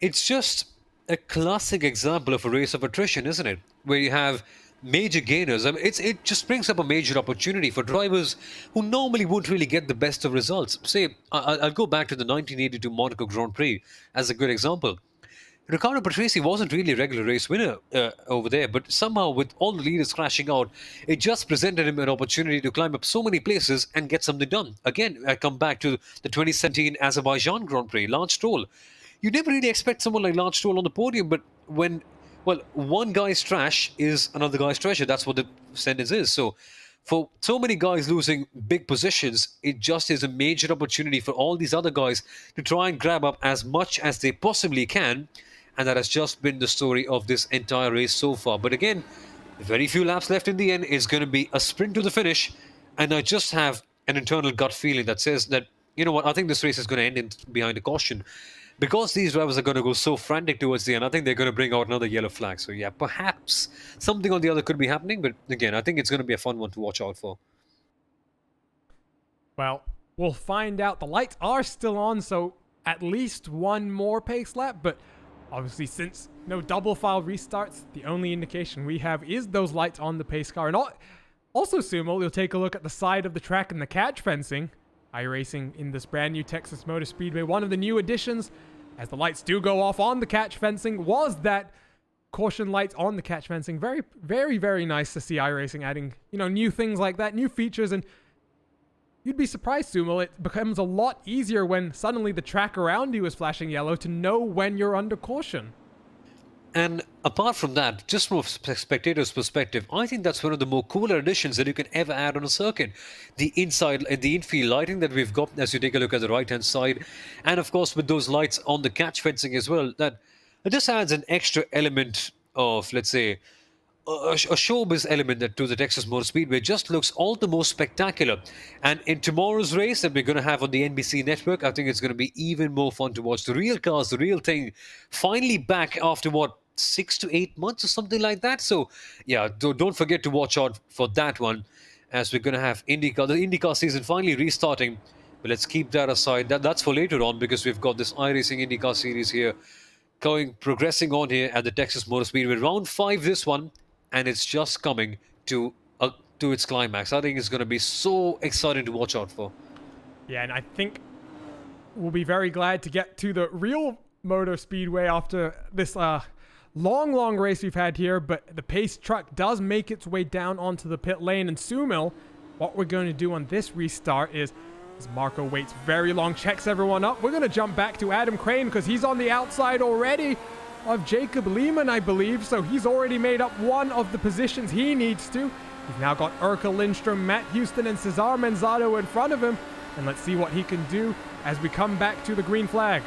It's just a classic example of a race of attrition, isn't it? Where you have major gainers. I mean, it just brings up a major opportunity for drivers who normally won't really get the best of results. Say, I'll go back to the 1982 Monaco Grand Prix as a good example. Riccardo Patrese wasn't really a regular race winner over there, but somehow with all the leaders crashing out, it just presented him an opportunity to climb up so many places and get something done. Again, I come back to the 2017 Azerbaijan Grand Prix, Lance Stroll. You never really expect someone like Lance Stroll on the podium, but when, well, one guy's trash is another guy's treasure. That's what the sentence is. So for so many guys losing big positions, it just is a major opportunity for all these other guys to try and grab up as much as they possibly can. And that has just been the story of this entire race so far. But again, very few laps left in the end. It's going to be a sprint to the finish. And I just have an internal gut feeling that says that, you know what, I think this race is going to end behind a caution. Because these drivers are going to go so frantic towards the end, I think they're going to bring out another yellow flag. So yeah, perhaps something or the other could be happening. But again, I think it's going to be a fun one to watch out for. Well, we'll find out. The lights are still on, so at least one more pace lap. But obviously, since no double file restarts, the only indication we have is those lights on the pace car. And also, Sumo, you'll take a look at the side of the track and the catch fencing. iRacing in this brand new Texas Motor Speedway. One of the new additions, as the lights do go off on the catch fencing, was that caution lights on the catch fencing. Very, very, very nice to see iRacing adding, new things like that, new features. And you'd be surprised, Sumo, it becomes a lot easier when suddenly the track around you is flashing yellow to know when you're under caution. And apart from that, just from a spectator's perspective, I think that's one of the more cooler additions that you can ever add on a circuit. The infield lighting that we've got, as you take a look at the right-hand side, and of course with those lights on the catch fencing as well, that it just adds an extra element of, let's say, a showbiz element to the Texas Motor Speedway. Just looks all the more spectacular. And in tomorrow's race that we're going to have on the NBC network, I think it's going to be even more fun to watch. The real cars, the real thing, finally back after 6 to 8 months or something like that. So yeah, don't forget to watch out for that one, as we're going to have the IndyCar season finally restarting. But let's keep that aside. That's for later on, because we've got this iRacing IndyCar Series here progressing on here at the Texas Motor Speedway. Round 5 this one. And it's just coming to its climax. I think it's going to be so exciting to watch out for. Yeah, and I think we'll be very glad to get to the real Motor Speedway after this long race we've had here. But the pace truck does make its way down onto the pit lane. And Sumil, what we're going to do on this restart is, as Marco waits very long, checks everyone up, we're going to jump back to Adam Crane because he's on the outside already of Jacob Lehman, I believe. So he's already made up one of the positions he needs to. He's now got Erka Lindstrom, Matt Houston, and Cesar Manzado in front of him. And let's see what he can do as we come back to the green flag.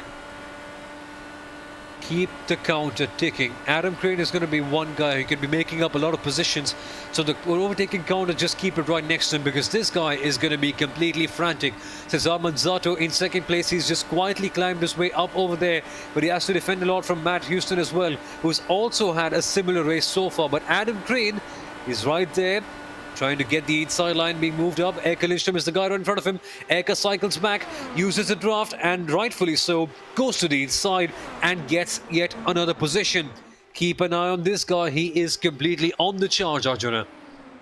keep the counter ticking. Adam Crane is going to be one guy who can be making up a lot of positions, so the overtaking counter, just keep it right next to him, because this guy is going to be completely frantic. Cesar Manzato in second place. He's just quietly climbed his way up over there, but he has to defend a lot from Matt Houston as well, who's also had a similar race so far. But Adam Crane is right there, trying to get the inside line being moved up. Eka Lindström is the guy right in front of him. Eka cycles back, uses a draft, and rightfully so, goes to the inside and gets yet another position. Keep an eye on this guy. He is completely on the charge, Arjuna.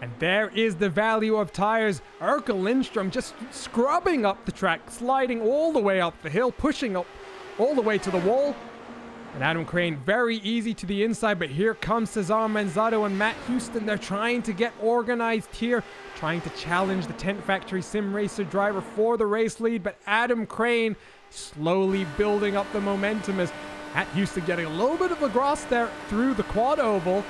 And there is the value of tires. Eka Lindström just scrubbing up the track, sliding all the way up the hill, pushing up all the way to the wall. And Adam Crane very easy to the inside, but here comes Cesar Manzato and Matt Houston. They're trying to get organized here, trying to challenge the Tent Factory Sim Racer driver for the race lead, but Adam Crane slowly building up the momentum as Matt Houston getting a little bit of a grass there through the quad oval.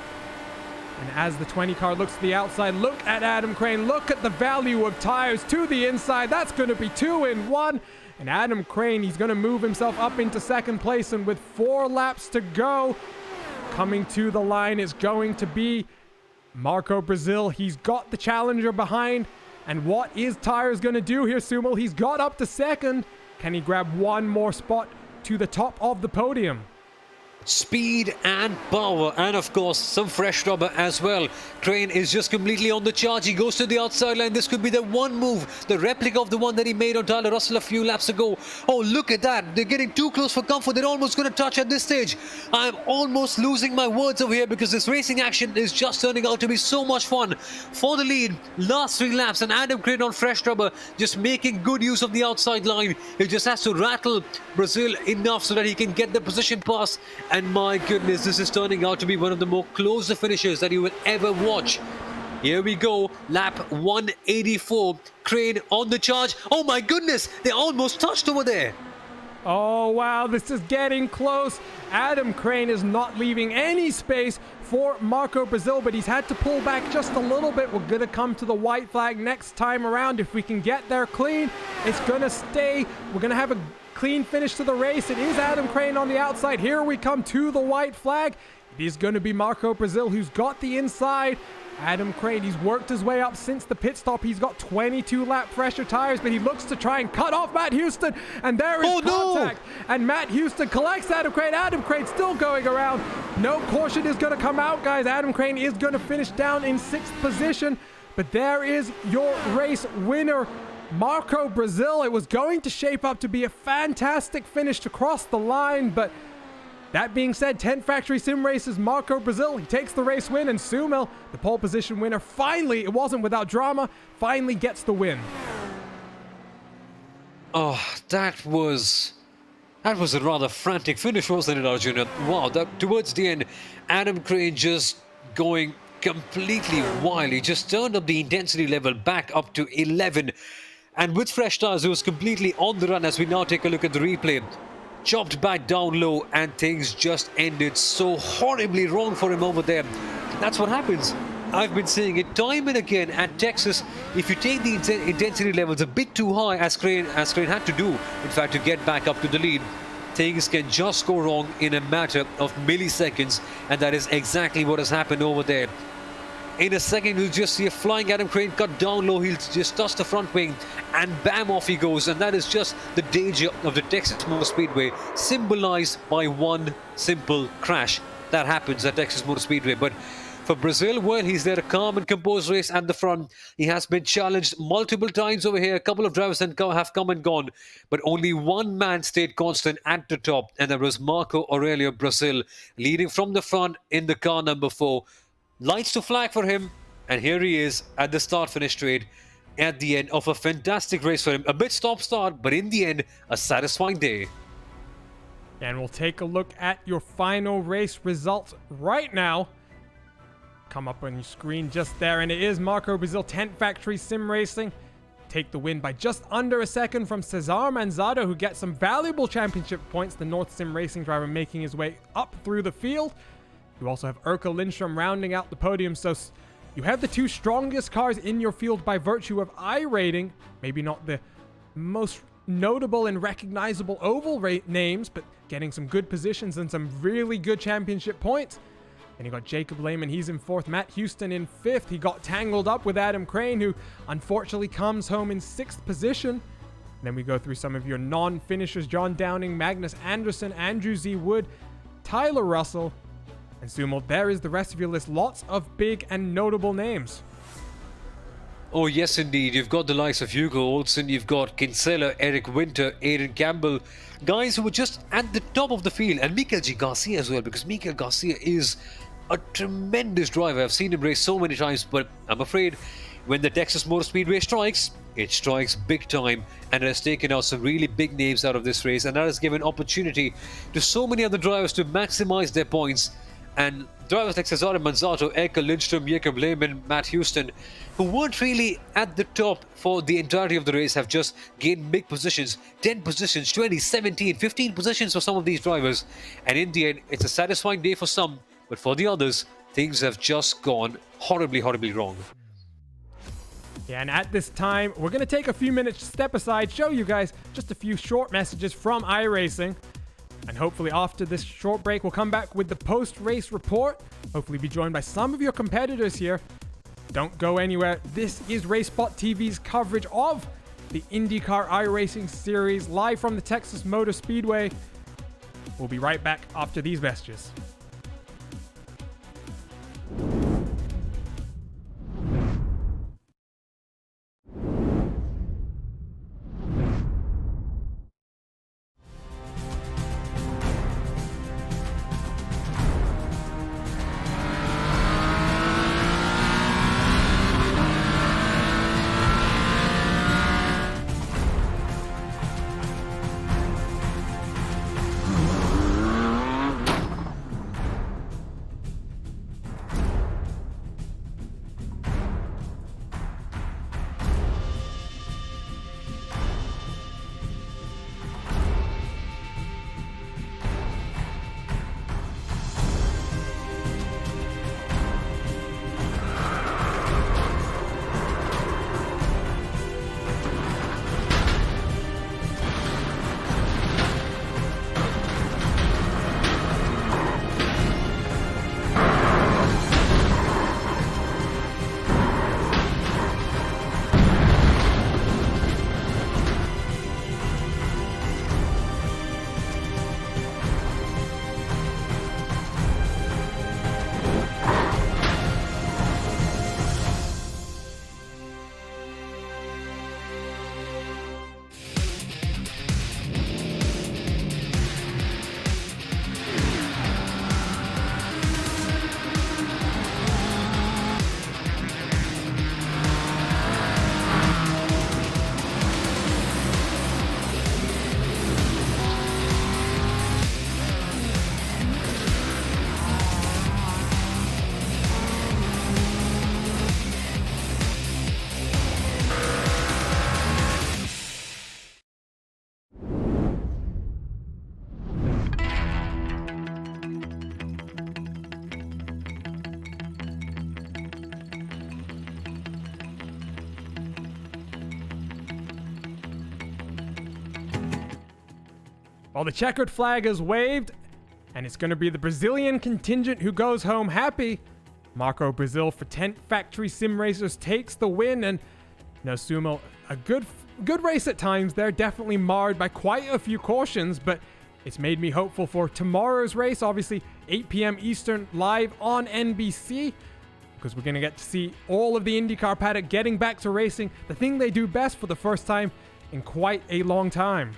And as the 20 car looks to the outside, look at Adam Crane, look at the value of tires to the inside. That's going to be 2 in 1. And Adam Crane, he's going to move himself up into second place. And with 4 laps to go, coming to the line is going to be Marco Brazil. He's got the challenger behind. And what is Tires going to do here, Sumo? He's got up to second. Can he grab one more spot to the top of the podium? Speed and power, and of course some fresh rubber as well. Crane is just completely on the charge. He goes to the outside line. This could be the one move, the replica of the one that he made on Tyler Russell a few laps ago. Oh, look at that. They're getting too close for comfort. They're almost going to touch at this stage. I'm almost losing my words over here, because this racing action is just turning out to be so much fun. For the lead, last 3 laps, and Adam Crane on fresh rubber, just making good use of the outside line. He just has to rattle Brazil enough so that he can get the position pass. And my goodness, this is turning out to be one of the more closer finishes that you will ever watch. Here we go, lap 184. Crane on the charge. Oh my goodness, they almost touched over there. Oh wow, this is getting close. Adam Crane is not leaving any space for Marco Brazil, but he's had to pull back just a little bit. We're going to come to the white flag next time around. If we can get there clean, it's going to stay. We're going to have a clean finish to the race. It is Adam Crane on the outside. Here we come to the white flag. It is going to be Marco Brazil who's got the inside. Adam Crane, he's worked his way up since the pit stop. He's got 22 lap pressure tires, but he looks to try and cut off Matt Houston. And there is contact. No. And Matt Houston collects Adam Crane. Adam Crane still going around. No caution is going to come out, guys. Adam Crane is going to finish down in 6th position. But there is your race winner, Marco Brazil. It was going to shape up to be a fantastic finish to cross the line, but that being said, Tent Factory Sim Races Marco Brazil, he takes the race win, and Sumil, the pole position winner, finally, it wasn't without drama, finally gets the win. Oh, that was a rather frantic finish, wasn't it, Arjuna? Wow, that towards the end, Adam Crane just going completely wild. He just turned up the intensity level back up to 11. And with fresh tires, it was completely on the run. As we now take a look at the replay, chopped back down low, and things just ended so horribly wrong for him over there. That's what happens. I've been saying it time and again at Texas. If you take the intensity levels a bit too high, as Crane had to do, in fact, to get back up to the lead, things can just go wrong in a matter of milliseconds, and that is exactly what has happened over there. In a second, you'll just see a flying Adam Crane cut down low. He'll just touch the front wing, and bam, off he goes. And that is just the danger of the Texas Motor Speedway, symbolized by one simple crash that happens at Texas Motor Speedway. But for Brazil, well, he's there, a calm and composed race at the front. He has been challenged multiple times over here. A couple of drivers have come and gone, but only one man stayed constant at the top, and that was Marco Aurelio Brazil, leading from the front in the car number 4. Lights to flag for him, and here he is at the start-finish straight at the end of a fantastic race for him. A bit stop-start, but in the end, a satisfying day. And we'll take a look at your final race results right now. Come up on your screen just there, and it is Marco Brazil, Tent Factory Sim Racing. Take the win by just under a second from Cesar Manzato, who gets some valuable championship points. The North Sim Racing driver making his way up through the field. You also have Eka Lindström rounding out the podium, so you have the 2 strongest cars in your field by virtue of iRating. Maybe not the most notable and recognizable oval names, but getting some good positions and some really good championship points. Then you got Jacob Lehman, he's in 4th. Matt Houston in 5th. He got tangled up with Adam Crane, who unfortunately comes home in 6th position. Then we go through some of your non-finishers: John Downing, Magnus Anderson, Andrew Z. Wood, Tyler Russell, and Sumo. There is the rest of your list. Lots of big and notable names. Oh yes indeed, you've got the likes of Hugo Olsen, you've got Kinsella, Eric Winter, Aiden Campbell, guys who were just at the top of the field, and Mikael G. Garcia as well, because Mikael Garcia is a tremendous driver. I've seen him race so many times, but I'm afraid when the Texas Motor Speedway strikes, it strikes big time, and it has taken out some really big names out of this race, and that has given opportunity to so many other drivers to maximize their points. And drivers like Cesare Manzato, Eka Lindström, Jacob Lehman, Matt Houston, who weren't really at the top for the entirety of the race, have just gained big positions, 10 positions, 20, 17, 15 positions for some of these drivers. And in the end, it's a satisfying day for some, but for the others, things have just gone horribly, horribly wrong. Yeah, and at this time, we're going to take a few minutes to step aside, show you guys just a few short messages from iRacing. And hopefully after this short break, we'll come back with the post-race report. Hopefully be joined by some of your competitors here. Don't go anywhere. This is RaceSpot TV's coverage of the IndyCar iRacing Series live from the Texas Motor Speedway. We'll be right back after these messages. Well, the checkered flag is waved, and it's going to be the Brazilian contingent who goes home happy. Marco Brazil for Tent Factory Sim Racers takes the win, and Sumo, a good race at times there, definitely marred by quite a few cautions, but it's made me hopeful for tomorrow's race, obviously 8 p.m. Eastern, live on NBC, because we're going to get to see all of the IndyCar paddock getting back to racing, the thing they do best for the first time in quite a long time.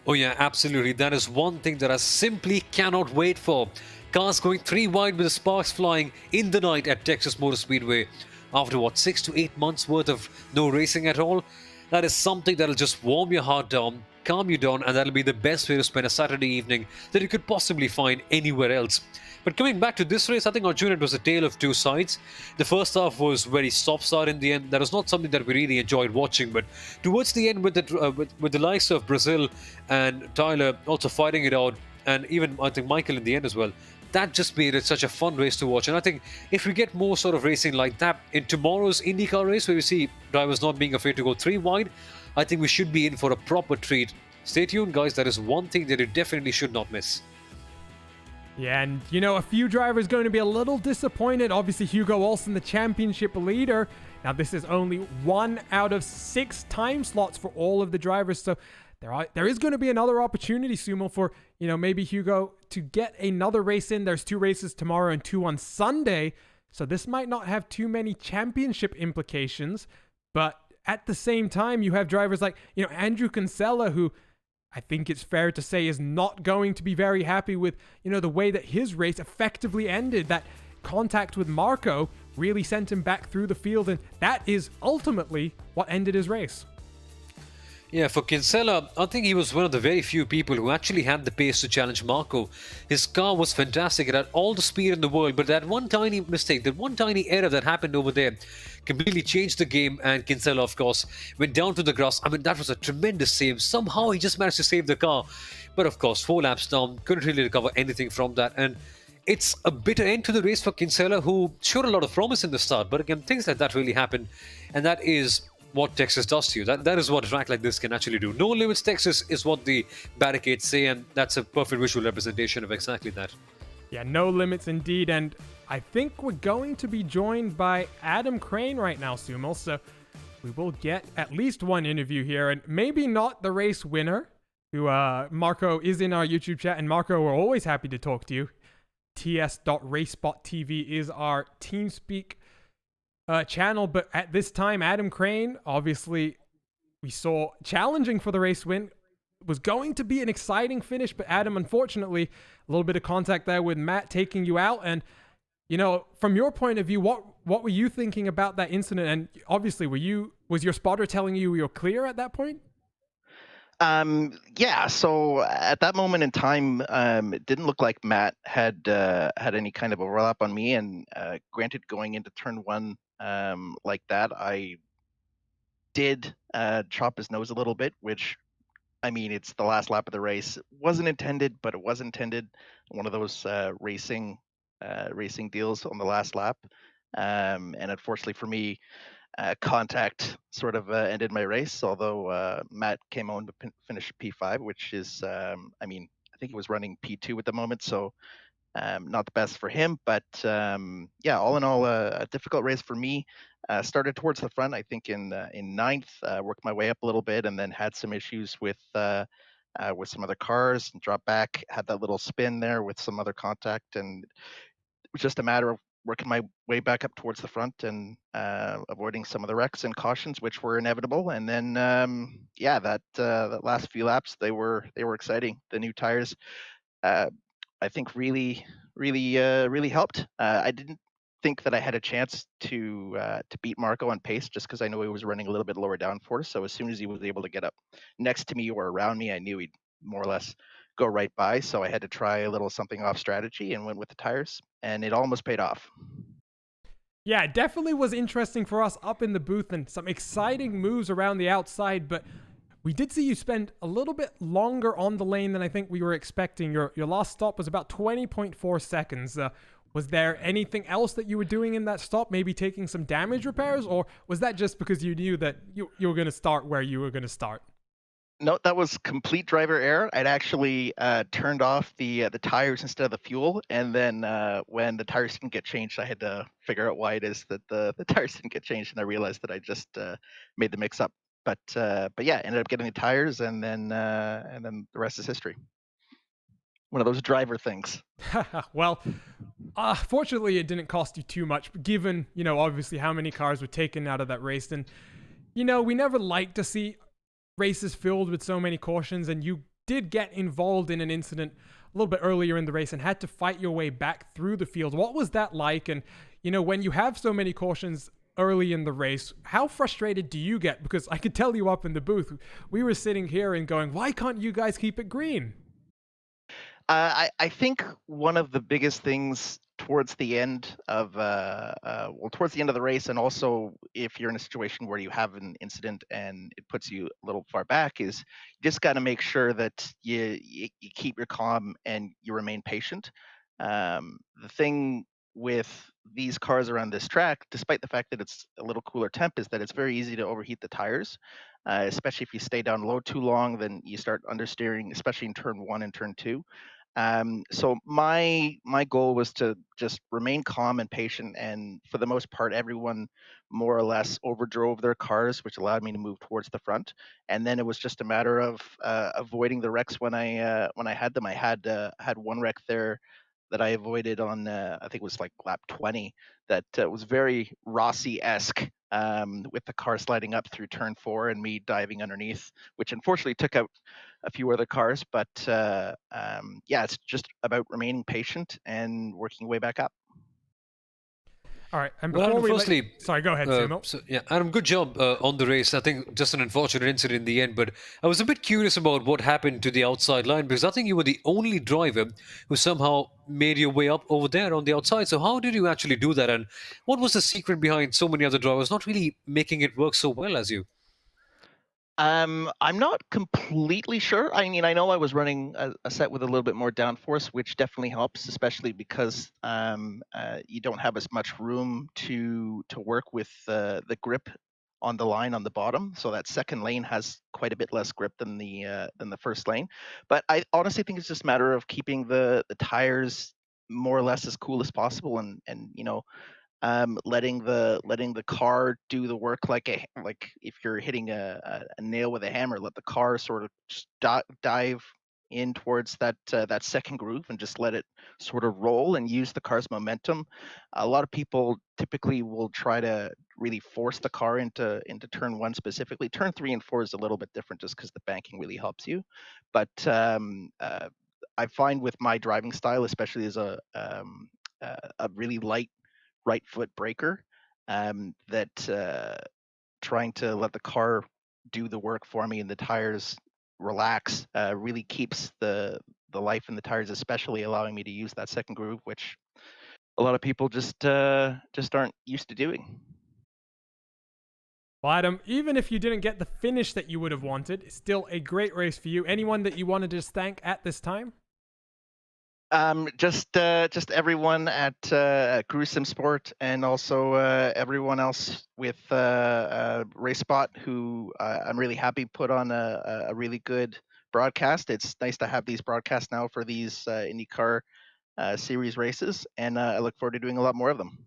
Oh yeah, absolutely. That is one thing that I simply cannot wait for. Cars going 3 wide with the sparks flying in the night at Texas Motor Speedway. After what, 6 to 8 months worth of no racing at all? That is something that'll just warm your heart down, calm you down, and that'll be the best way to spend a Saturday evening that you could possibly find anywhere else. But coming back to this race, I think Arjun, it was a tale of two sides. The first half was very stop-start in the end. That was not something that we really enjoyed watching. But towards the end, with the likes of Brazil and Tyler also fighting it out, and even I think Michael in the end as well, that just made it such a fun race to watch. And I think if we get more sort of racing like that in tomorrow's IndyCar race, where we see drivers not being afraid to go 3 wide, I think we should be in for a proper treat. Stay tuned, guys. That is one thing that you definitely should not miss. Yeah, and a few drivers going to be a little disappointed. Obviously, Hugo Olsen, the championship leader. Now, this is only 1 out of 6 time slots for all of the drivers, so there is going to be another opportunity, Sumo, for maybe Hugo to get another race in. There's 2 races tomorrow and 2 on Sunday, so this might not have too many championship implications. But at the same time, you have drivers like Andrew Kinsella, who I think it's fair to say is not going to be very happy with, the way that his race effectively ended. That contact with Marco really sent him back through the field, and that is ultimately what ended his race. Yeah, for Kinsella, I think he was one of the very few people who actually had the pace to challenge Marco. His car was fantastic, it had all the speed in the world, but that one tiny mistake, that one tiny error that happened over there completely changed the game, and Kinsella, of course, went down to the grass. I mean, that was a tremendous save. Somehow he just managed to save the car. But of course, 4 laps down, couldn't really recover anything from that. And it's a bitter end to the race for Kinsella, who showed a lot of promise in the start. But again, things like that really happen, and that is what Texas does to you. That is what a track like this can actually do. No limits Texas is what the barricades say, and that's a perfect visual representation of exactly that. Yeah, no limits indeed. And I think we're going to be joined by Adam Crane right now, Sumo. So we will get at least one interview here, and maybe not the race winner, who Marco is in our YouTube chat. And Marco, we're always happy to talk to you. ts.racespot.tv is our TeamSpeak channel, but at this time, Adam Crane, obviously, we saw challenging for the race win. It was going to be an exciting finish, but Adam, unfortunately, a little bit of contact there with Matt taking you out. And from your point of view, what were you thinking about that incident? And obviously, was your spotter telling you were clear at that point? Yeah. So at that moment in time, it didn't look like Matt had any kind of overlap on me. And granted, going into turn 1 like that, I did chop his nose a little bit, which, I mean, it's the last lap of the race. It wasn't intended, but it was intended. One of those racing deals on the last lap. And unfortunately for me, contact sort of ended my race, although Matt came on to finish P5, which is, I mean, I think he was running P2 at the moment, so not the best for him. But yeah, all in all, a difficult race for me. Started towards the front, I think in ninth, worked my way up a little bit, and then had some issues with some other cars and dropped back, had that little spin there with some other contact, and it was just a matter of working my way back up towards the front and avoiding some of the wrecks and cautions, which were inevitable. And then, yeah, that last few laps, they were exciting. The new tires, uh, I think, really helped. I didn't think that I had a chance to beat Marco on pace, just because I know he was running a little bit lower downforce. So as soon as he was able to get up next to me or around me, I knew he'd more or less go right by. So I had to try a little something off strategy and went with the tires, and it almost paid off. Yeah, it definitely was interesting for us up in the booth, and some exciting moves around the outside, but we did see you spend a little bit longer on the lane than I think we were expecting. Your last stop was about 20.4 seconds. Was there anything else that you were doing in that stop, maybe taking some damage repairs, or was that just because you knew that you were going to start where you were going to start? No, that was complete driver error. I'd actually turned off the tires instead of the fuel, and then when the tires didn't get changed, I had to figure out why it is that the tires didn't get changed, and I realized that I just made the mix up. But yeah, ended up getting the tires, and then the rest is history. One of those driver things. Well, fortunately, it didn't cost you too much, given obviously how many cars were taken out of that race, and we never like to see races filled with so many cautions, and you did get involved in an incident a little bit earlier in the race and had to fight your way back through the field. What was that like? And when you have so many cautions early in the race, how frustrated do you get? Because I could tell you up in the booth, we were sitting here and going, why can't you guys keep it green? I think one of the biggest things towards the end of towards the end of the race, and also if you're in a situation where you have an incident and it puts you a little far back, is you just got to make sure that you keep your calm and you remain patient. The thing with these cars around this track, despite the fact that it's a little cooler temp, is that it's very easy to overheat the tires, especially if you stay down low too long. Then you start understeering, especially in turn one and turn two. So my goal was to just remain calm and patient, and for the most part, everyone more or less overdrove their cars, which allowed me to move towards the front. And then it was just a matter of avoiding the wrecks when I had them. I had one wreck there that I avoided on I think it was like lap 20 that was very Rossi-esque, with the car sliding up through turn four and me diving underneath, which unfortunately took out a few other cars. But yeah, it's just about remaining patient and working your way back up. All right, and Well, before Adam, we firstly, sorry, go ahead, Sumo. so yeah, Adam, good job on the race. I think just an unfortunate incident in the end, but I was a bit curious about what happened to the outside line because I think you were the only driver who somehow made your way up over there on the outside. So how did you actually do that, and what was the secret behind so many other drivers not really making it work so well as you? I'm not completely sure. I mean, I know I was running a set with a little bit more downforce, which definitely helps, especially because you don't have as much room to work with the grip on the line on the bottom. So that second lane has quite a bit less grip than the first lane. But I honestly think it's just a matter of keeping the tires more or less as cool as possible, and letting the car do the work, like if you're hitting a nail with a hammer, let the car sort of just dive in towards that second groove and just let it sort of roll and use the car's momentum. A lot of people typically will try to really force the car into turn one specifically. Turn three and four is a little bit different just because the banking really helps you. But I find with my driving style, especially as a really light right foot breaker, that trying to let the car do the work for me and the tires relax really keeps the life in the tires, especially allowing me to use that second groove, which a lot of people just aren't used to doing. Well, Adam, even if you didn't get the finish that you would have wanted, it's still a great race for you. Anyone that you wanted to just thank at this time? Just everyone at Gruesome Sport, and also everyone else with RaceSpot, who I'm really happy put on a really good broadcast. It's nice to have these broadcasts now for these IndyCar Series races, and I look forward to doing a lot more of them.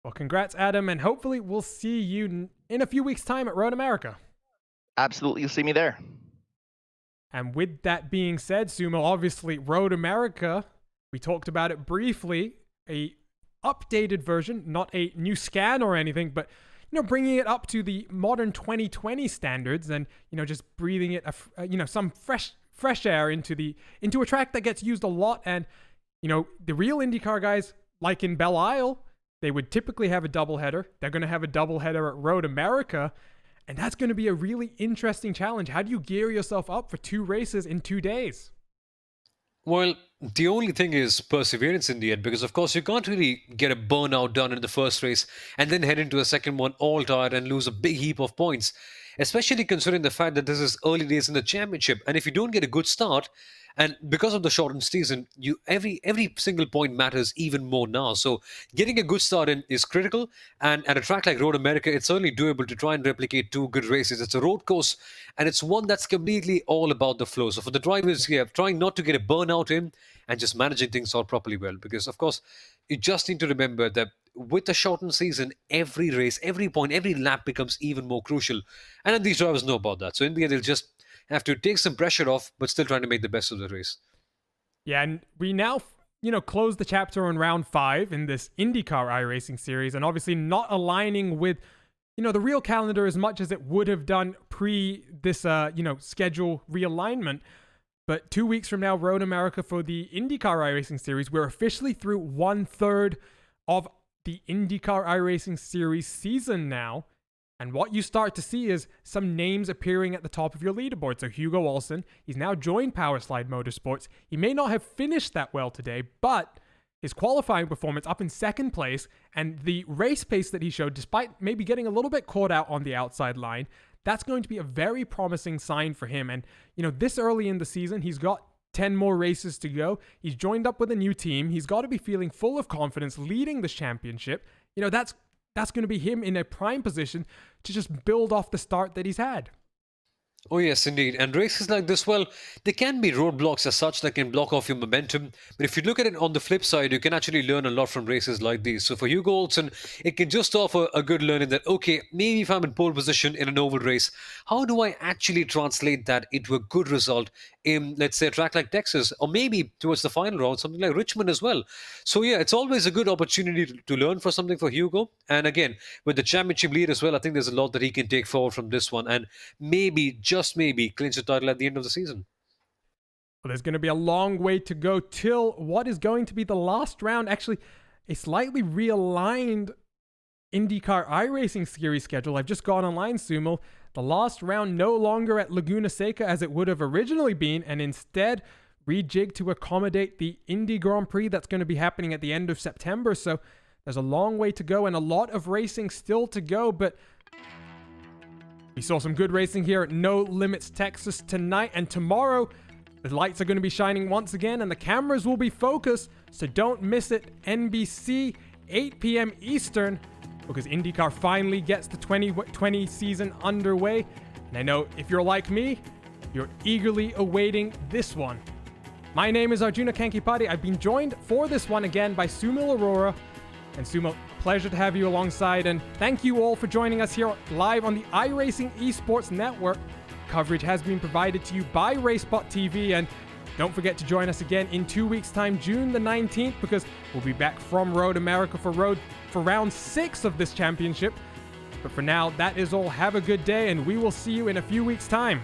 Well, congrats, Adam, and hopefully we'll see you in a few weeks' time at Road America. Absolutely, you'll see me there. And with that being said, Sumo, obviously Road America, we talked about it briefly, a updated version, not a new scan or anything, but bringing it up to the modern 2020 standards, and just breathing it some fresh air into a track that gets used a lot. And the real IndyCar guys, like in Belle Isle, they would typically have a doubleheader. They're going to have a doubleheader at Road America. And that's going to be a really interesting challenge. How do you gear yourself up for 2 races in 2 days? Well, the only thing is perseverance in the end, because of course you can't really get a burnout done in the first race and then head into a second one all tired and lose a big heap of points, especially considering the fact that this is early days in the championship. And if you don't get a good start, and because of the shortened season, every single point matters even more now. So getting a good start in is critical. And at a track like Road America, it's certainly doable to try and replicate 2 good races. It's a road course, and it's one that's completely all about the flow. So for the drivers here, trying not to get a burnout in and just managing things out properly well. Because of course, you just need to remember that with the shortened season, every race, every point, every lap becomes even more crucial. And these drivers know about that. So in the end, they'll just have to take some pressure off, but still trying to make the best of the race. Yeah, and we now, close the chapter on round 5 in this IndyCar iRacing series, and obviously not aligning with, the real calendar as much as it would have done pre this, schedule realignment. But 2 weeks from now, Road America for the IndyCar iRacing series, we're officially through 1/3 of the IndyCar iRacing series season now. And what you start to see is some names appearing at the top of your leaderboard. So Hugo Olsen, he's now joined Powerslide Motorsports. He may not have finished that well today, but his qualifying performance up in second place and the race pace that he showed, despite maybe getting a little bit caught out on the outside line, that's going to be a very promising sign for him. And, this early in the season, he's got 10 more races to go. He's joined up with a new team. He's got to be feeling full of confidence leading this championship. That's going to be him in a prime position to just build off the start that he's had. Oh yes, indeed. And races like this, well, they can be roadblocks as such that can block off your momentum. But if you look at it on the flip side, you can actually learn a lot from races like these. So for Hugo Olsen, it can just offer a good learning that, okay, maybe if I'm in pole position in an oval race, how do I actually translate that into a good result in, let's say, a track like Texas, or maybe towards the final round, something like Richmond as well. So yeah, it's always a good opportunity to learn for something for Hugo. And again, with the championship lead as well, I think there's a lot that he can take forward from this one. And maybe, just maybe, clinch the title at the end of the season. Well, there's going to be a long way to go till what is going to be the last round. Actually, a slightly realigned IndyCar iRacing Series schedule. I've just gone online, Sumo. The last round no longer at Laguna Seca as it would have originally been, and instead rejigged to accommodate the Indy Grand Prix that's going to be happening at the end of September. So there's a long way to go and a lot of racing still to go, but we saw some good racing here at No Limits Texas tonight, and tomorrow the lights are going to be shining once again and the cameras will be focused, so don't miss it. NBC, 8 p.m. Eastern, because IndyCar finally gets the 2020 season underway. And I know if you're like me, you're eagerly awaiting this one. My name is Arjuna Kankipati. I've been joined for this one again by Sumo Aurora. And Sumo, pleasure to have you alongside, and thank you all for joining us here live on the iRacing Esports Network. Coverage has been provided to you by RaceBot TV, and don't forget to join us again in 2 weeks' time, June the 19th, because we'll be back from Road America for round 6 of this championship. But for now, that is all. Have a good day, and we will see you in a few weeks' time.